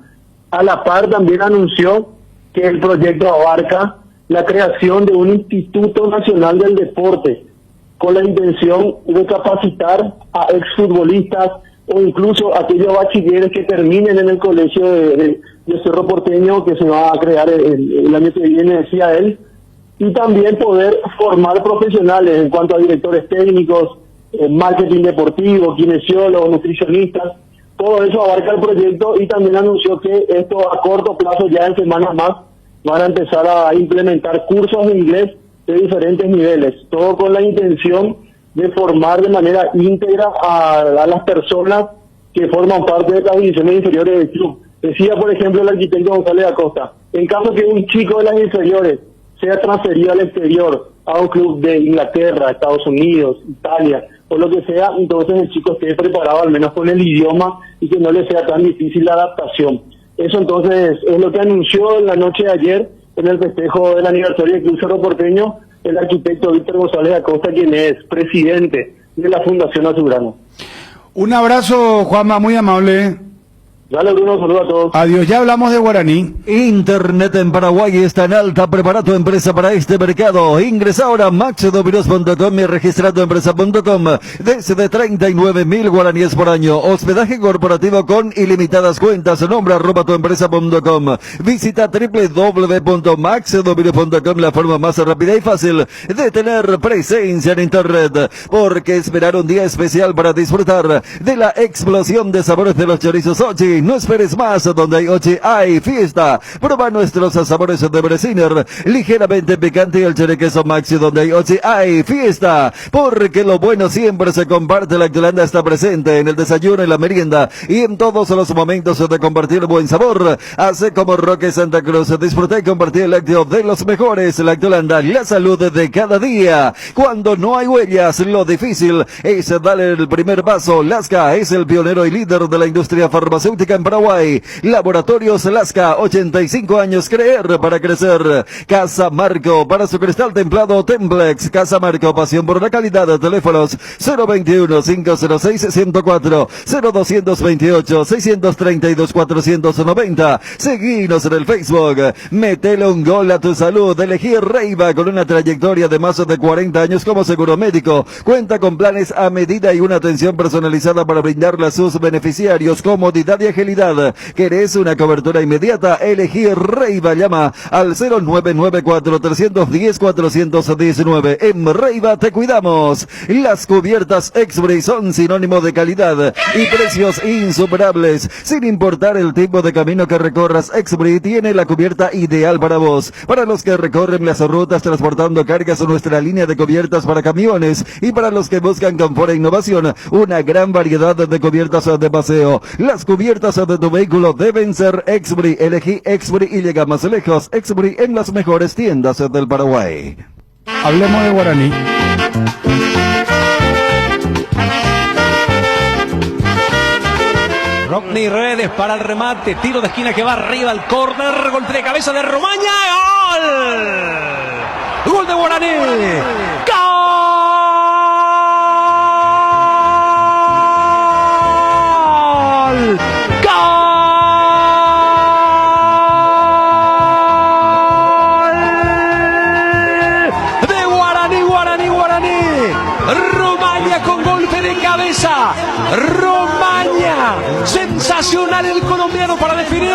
A la par también anunció que el proyecto abarca la creación de un Instituto Nacional del Deporte, con la intención de capacitar a exfutbolistas o incluso aquellos bachilleres que terminen en el colegio de Cerro Porteño, que se va a crear el año que viene, decía él, y también poder formar profesionales en cuanto a directores técnicos, marketing deportivo, kinesiólogos, nutricionistas. Todo eso abarca el proyecto, y también anunció que esto a corto plazo, ya en semanas más, van a empezar a implementar cursos de inglés de diferentes niveles, todo con la intención de formar de manera íntegra a las personas que forman parte de las divisiones inferiores del club. Decía, por ejemplo, el arquitecto González Acosta, en caso que un chico de las inferiores sea transferido al exterior, a un club de Inglaterra, Estados Unidos, Italia, o lo que sea, entonces el chico esté preparado al menos con el idioma y que no le sea tan difícil la adaptación. Eso entonces es lo que anunció en la noche de ayer en el festejo del aniversario del Club Cerro Porteño el arquitecto Víctor González Acosta, quien es presidente de la Fundación Azulgrana. Un abrazo, Juanma, muy amable. Dale, Bruno, saludos a todos. Adiós, ya hablamos de guaraní. Internet en Paraguay está en alta. Prepara tu empresa para este mercado. Ingresa ahora a maxdominos.com y registra tu empresa.com desde 39.000 guaraníes por año. Hospedaje corporativo con ilimitadas cuentas. Nombra @tuempresa.com. Visita www.maxdominos.com, la forma más rápida y fácil de tener presencia en Internet. Porque esperar un día especial para disfrutar de la explosión de sabores de los chorizos Ochi. No esperes más, donde hay Ochi hay fiesta. Prueba nuestros sabores de Bresiner, ligeramente picante, y el queso Maxi, donde hay Ochi hay fiesta. Porque lo bueno siempre se comparte. Lactolanda está presente en el desayuno, en la merienda y en todos los momentos de compartir buen sabor. Hace como Roque Santa Cruz, disfruta y compartir el lácteo de los mejores. Lactolanda, la salud de cada día. Cuando no hay huellas, lo difícil es darle el primer paso. Lasca es el pionero y líder de la industria farmacéutica en Paraguay. Laboratorios Lasca, 85 años, creer para crecer. Casa Marco, para su cristal templado Templex. Casa Marco, pasión por la calidad. Teléfonos 021-506-104, 0228-632-490. Seguinos en el Facebook. Metele un gol a tu salud. Elegí Reiva, con una trayectoria de más de 40 años como seguro médico. Cuenta con planes a medida y una atención personalizada para brindarle a sus beneficiarios comodidad y agilidad. ¿Querés una cobertura inmediata? Elegí Reiva. Llama al 0994-310-419. En Reiva te cuidamos. Las cubiertas Exbri son sinónimo de calidad y precios insuperables. Sin importar el tipo de camino que recorras, Exbri tiene la cubierta ideal para vos. Para los que recorren las rutas transportando cargas, nuestra línea de cubiertas para camiones, y para los que buscan confort e innovación, una gran variedad de cubiertas de paseo. Las cubiertas de tu vehículo deben ser Exbri. Elegí Exbri y llega más lejos. Exbri en las mejores tiendas del Paraguay. Hablemos de guaraní. Rodney Redes para el remate, tiro de esquina que va arriba al córner, golpe de cabeza de Romaña, ¡gol! ¡Gol de Guaraní! ¡Gol! Romaña con golpe de cabeza. Romaña, sensacional el colombiano para definir.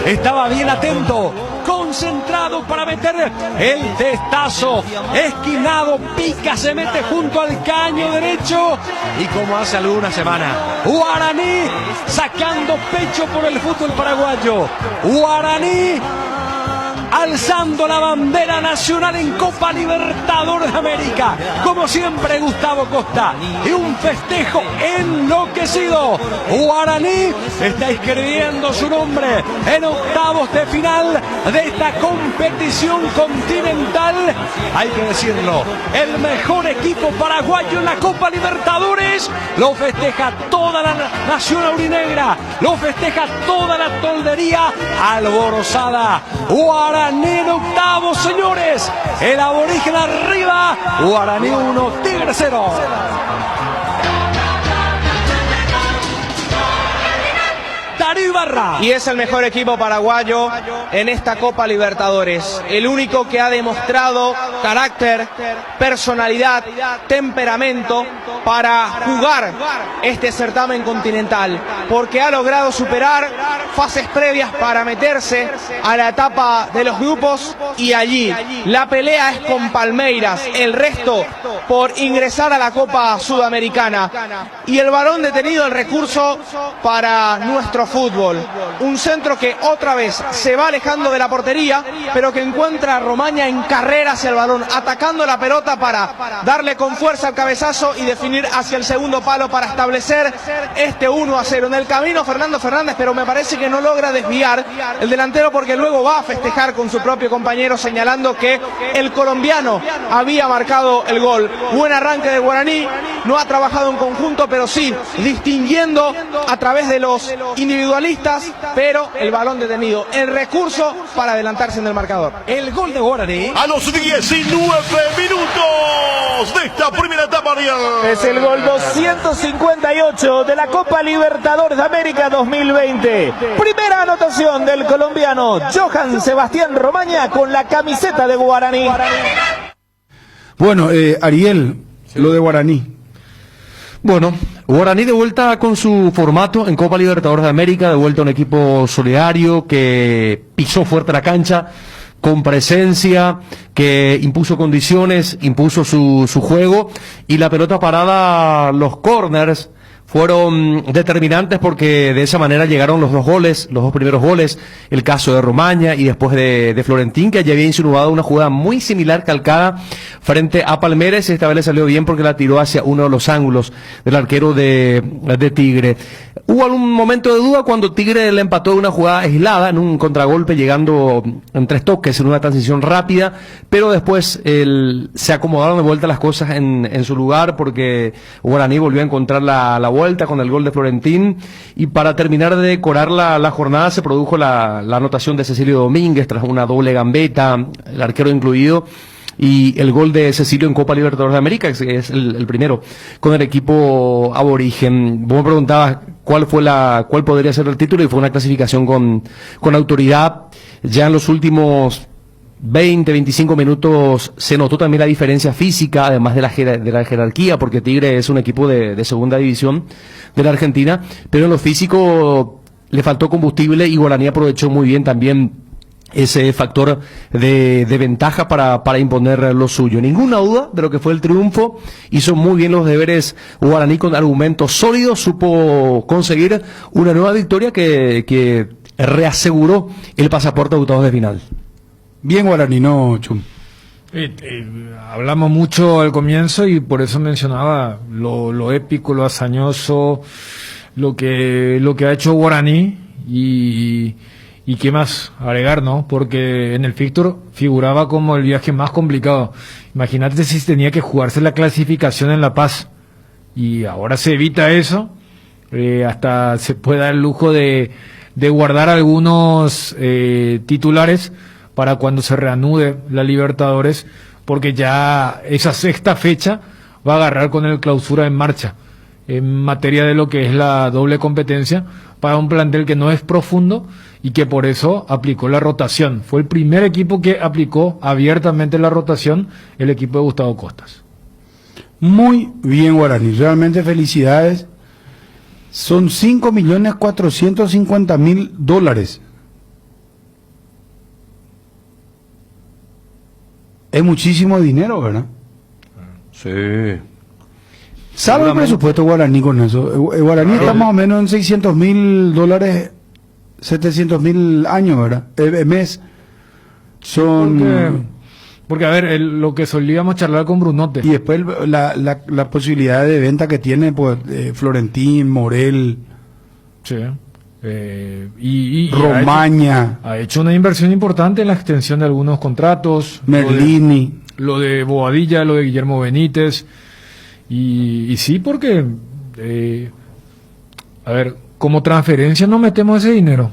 Estaba bien atento, concentrado para meter el testazo. Esquinado, pica, se mete junto al caño derecho. Y como hace alguna semana, Guaraní sacando pecho por el fútbol paraguayo. Guaraní alzando la bandera nacional en Copa Libertadores de América. Como siempre, Gustavo Costa. Y un festejo enloquecido. Guaraní está escribiendo su nombre en octavos de final de esta competición continental. Hay que decirlo, el mejor equipo paraguayo en la Copa Libertadores. Lo festeja toda la nación aurinegra. Lo festeja toda la toldería alborozada. Guaraní en octavos, señores. El aborigen arriba. Guaraní 1, Tigre 0. Y es el mejor equipo paraguayo en esta Copa Libertadores. El único que ha demostrado carácter, personalidad, temperamento para jugar este certamen continental. Porque ha logrado superar fases previas para meterse a la etapa de los grupos y allí la pelea es con Palmeiras. El resto por ingresar a la Copa Sudamericana. Y el balón detenido, el recurso para nuestro fútbol. Un centro que otra vez se va alejando de la portería, pero que encuentra a Romaña en carrera hacia el balón, atacando la pelota para darle con fuerza al cabezazo y definir hacia el segundo palo para establecer este 1-0. En el camino Fernando Fernández, pero me parece que no logra desviar el delantero porque luego va a festejar con su propio compañero señalando que el colombiano había marcado el gol. Buen arranque de Guaraní, no ha trabajado en conjunto, pero sí distinguiendo a través de los individualistas, pero el balón detenido, el recurso para adelantarse en el marcador. El gol de Guaraní a los 19 minutos de esta primera etapa, Ariel. Es el gol 258 de la Copa Libertadores de América 2020. Primera anotación del colombiano Johan Sebastián Romaña con la camiseta de Guaraní. Bueno, Ariel, sí. Lo de Guaraní. Bueno, Guaraní de vuelta con su formato en Copa Libertadores de América, de vuelta a un equipo solidario que pisó fuerte la cancha, con presencia, que impuso condiciones, impuso su juego, y la pelota parada, los corners, fueron determinantes porque de esa manera llegaron los dos primeros goles, el caso de Romaña y después de Florentín, que ya había insinuado una jugada muy similar, calcada, frente a Palmeiras, y esta vez le salió bien porque la tiró hacia uno de los ángulos del arquero de Tigre. Hubo algún momento de duda cuando Tigre le empató de una jugada aislada, en un contragolpe, llegando en 3 toques, en una transición rápida, pero después se acomodaron de vuelta las cosas en su lugar, porque Guaraní volvió a encontrar la vuelta con el gol de Florentín, y para terminar de decorar la jornada se produjo la anotación de Cecilio Domínguez tras una doble gambeta, el arquero incluido, y el gol de Cecilio en Copa Libertadores de América, que es el primero con el equipo aborigen. Vos me preguntabas cuál podría ser el título, y fue una clasificación con autoridad. Ya en los últimos 20-25 minutos se notó también la diferencia física, además de la jerarquía, porque Tigre es un equipo de segunda división de la Argentina, pero en lo físico le faltó combustible, y Guaraní aprovechó muy bien también ese factor de ventaja para imponer lo suyo. Ninguna duda de lo que fue el triunfo, hizo muy bien los deberes Guaraní con argumentos sólidos, supo conseguir una nueva victoria que reaseguró el pasaporte a octavos de final. Bien Guaraní, ¿no, Chum? Hablamos mucho al comienzo y por eso mencionaba lo épico, lo hazañoso, lo que ha hecho Guaraní, y qué más agregar, ¿no? Porque en el fixture figuraba como el viaje más complicado. Imagínate si tenía que jugarse la clasificación en La Paz, y ahora se evita eso, hasta se puede dar el lujo de guardar algunos titulares para cuando se reanude la Libertadores, porque ya esa sexta fecha va a agarrar con el clausura en marcha, en materia de lo que es la doble competencia, para un plantel que no es profundo y que por eso aplicó la rotación. Fue el primer equipo que aplicó abiertamente la rotación, el equipo de Gustavo Costas. Muy bien Guaraní, realmente felicidades. Son $5.450.000. Es muchísimo dinero, ¿verdad? Sí. ¿Sabe el presupuesto guaraní con eso? El guaraní está más o menos en $600.000, 700.000 años, ¿verdad? Mes. Son... Porque a ver, lo que solíamos charlar con Brunote. Y después la posibilidad de venta que tiene, pues, Florentín, Morel. Sí. Y Romaña. Ha hecho una inversión importante en la extensión de algunos contratos. Merlini. Lo de Boadilla, lo de Guillermo Benítez. Y sí, porque, a ver, como transferencia no metemos ese dinero.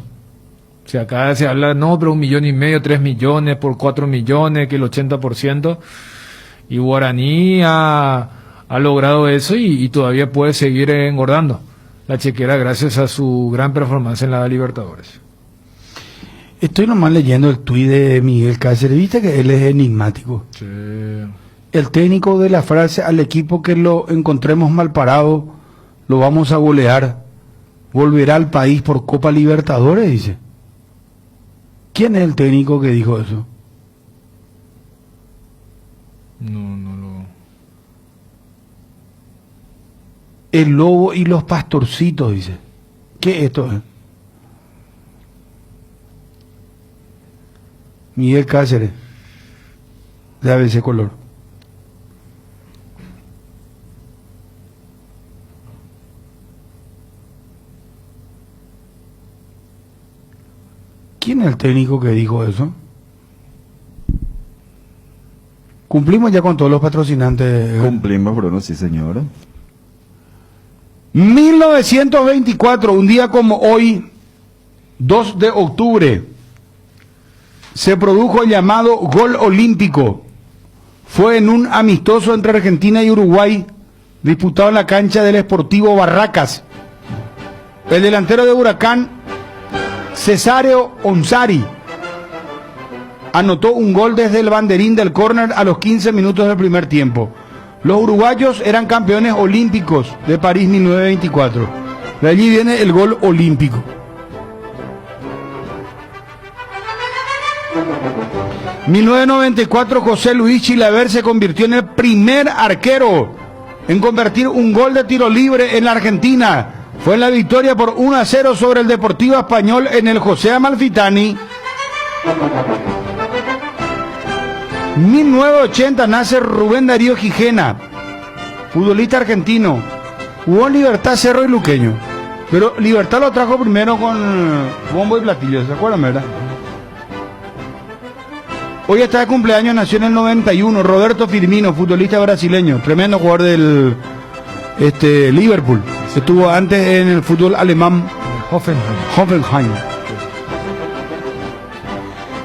O sea, acá se habla, no, pero 1,5 millones, 3 millones por 4 millones, que el 80%. Y Guaraní ha logrado eso y todavía puede seguir engordando la chequera gracias a su gran performance en la Libertadores. Estoy nomás leyendo el tuit de Miguel Cáceres. Viste que él es enigmático. Sí. El técnico de la frase: al equipo que lo encontremos mal parado, lo vamos a golear. Volverá al país por Copa Libertadores, dice. ¿Quién es el técnico que dijo eso? No lo... El lobo y los pastorcitos, dice. ¿Qué es esto? Miguel Cáceres, de ABC Color. ¿Quién es el técnico que dijo eso? Cumplimos ya con todos los patrocinantes. Cumplimos, Bruno, sí, señor. 1924, un día como hoy, 2 de octubre, se produjo el llamado gol olímpico. Fue en un amistoso entre Argentina y Uruguay, disputado en la cancha del Sportivo Barracas. El delantero de Huracán, Cesáreo Onsari, anotó un gol desde el banderín del córner a los 15 minutos del primer tiempo. Los uruguayos eran campeones olímpicos de París 1924. De allí viene el gol olímpico. En 1994, José Luis Chilaver se convirtió en el primer arquero en convertir un gol de tiro libre en la Argentina. Fue en la victoria por 1-0 sobre el Deportivo Español en el José Amalfitani. 1980 nace Rubén Darío Gijena, futbolista argentino. Jugó en Libertad, Cerro y Luqueño. Pero Libertad lo trajo primero con bombo y platillo, ¿se acuerdan, verdad? Hoy está de cumpleaños, nació en el 91, Roberto Firmino, futbolista brasileño, tremendo jugador del Liverpool. Estuvo antes en el fútbol alemán. Hoffenheim.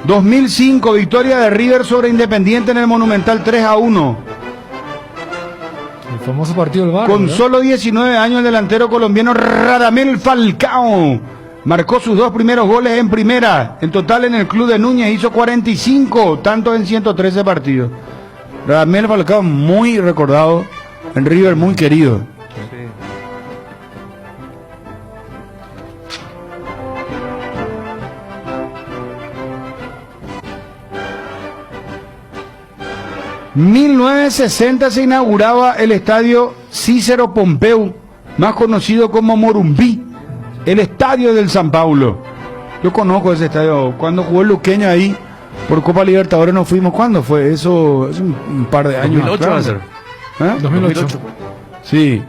2005, victoria de River sobre Independiente en el Monumental 3-1. El famoso partido del barrio. Con solo 19 años, el delantero colombiano Radamel Falcao marcó sus 2 primeros goles en primera. En total, en el club de Núñez hizo 45, tantos en 113 partidos. Radamel Falcao, muy recordado en River, muy querido. 1960 se inauguraba el estadio Cícero Pompeu, más conocido como Morumbí, el estadio del San Paulo. Yo conozco ese estadio. Cuando jugó el Luqueño ahí por Copa Libertadores nos fuimos. ¿Cuándo fue? Eso es un par de años. 2008 va a ser. ¿Eh? 2008. Sí.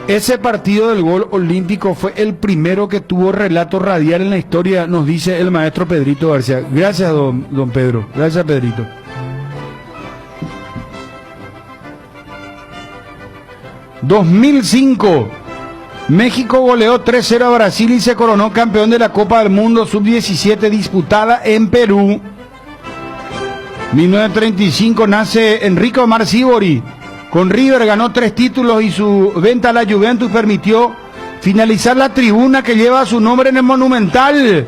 Ese partido del gol olímpico fue el primero que tuvo relato radial en la historia, nos dice el maestro Pedrito García. Gracias, don Pedro. Gracias, Pedrito. ...2005... México goleó 3-0 a Brasil y se coronó campeón de la Copa del Mundo Sub-17 disputada en Perú. 1935 nace Enrico Omar Sívori. Con River ganó 3 títulos y su venta a la Juventus permitió finalizar la tribuna que lleva su nombre en el Monumental.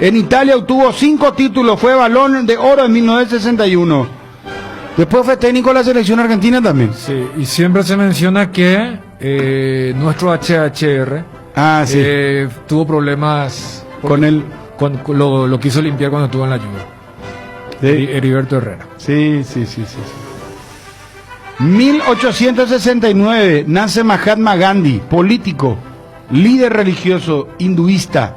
En Italia obtuvo 5 títulos, fue Balón de Oro en 1961. Después fue técnico de la selección argentina también. Sí, y siempre se menciona que nuestro HHR tuvo problemas con lo quiso limpiar cuando estuvo en la Juve. Sí. Heriberto Herrera. Sí. 1869 nace Mahatma Gandhi, político, líder religioso hinduista.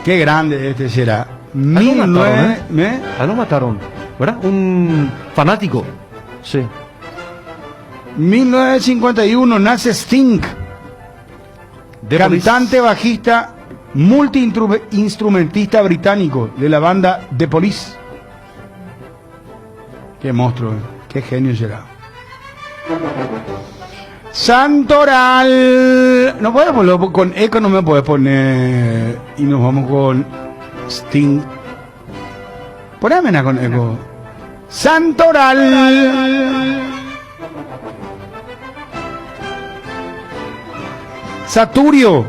Qué grande este será. Lo mataron, ¿verdad? Un fanático. Sí. 1951 nace Sting, cantante, bajista, multiinstrumentista británico de la banda The Police. Qué monstruo, qué genio será. Santoral. No puedo ponerlo con eco, no me puedes poner. Y nos vamos con Sting. Ponémela con eco. Santoral. Saturio.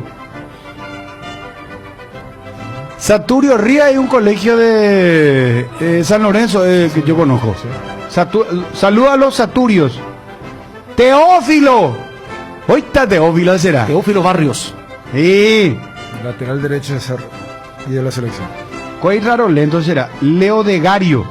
Saturio Ría hay un colegio de San Lorenzo que yo conozco. Saluda a los Saturios. Teófilo. Hoy está Teófilo, será. Teófilo Barrios. Sí. Lateral derecho de Cerro y de la selección. ¿Cuál raro lento será? Leo de Gario.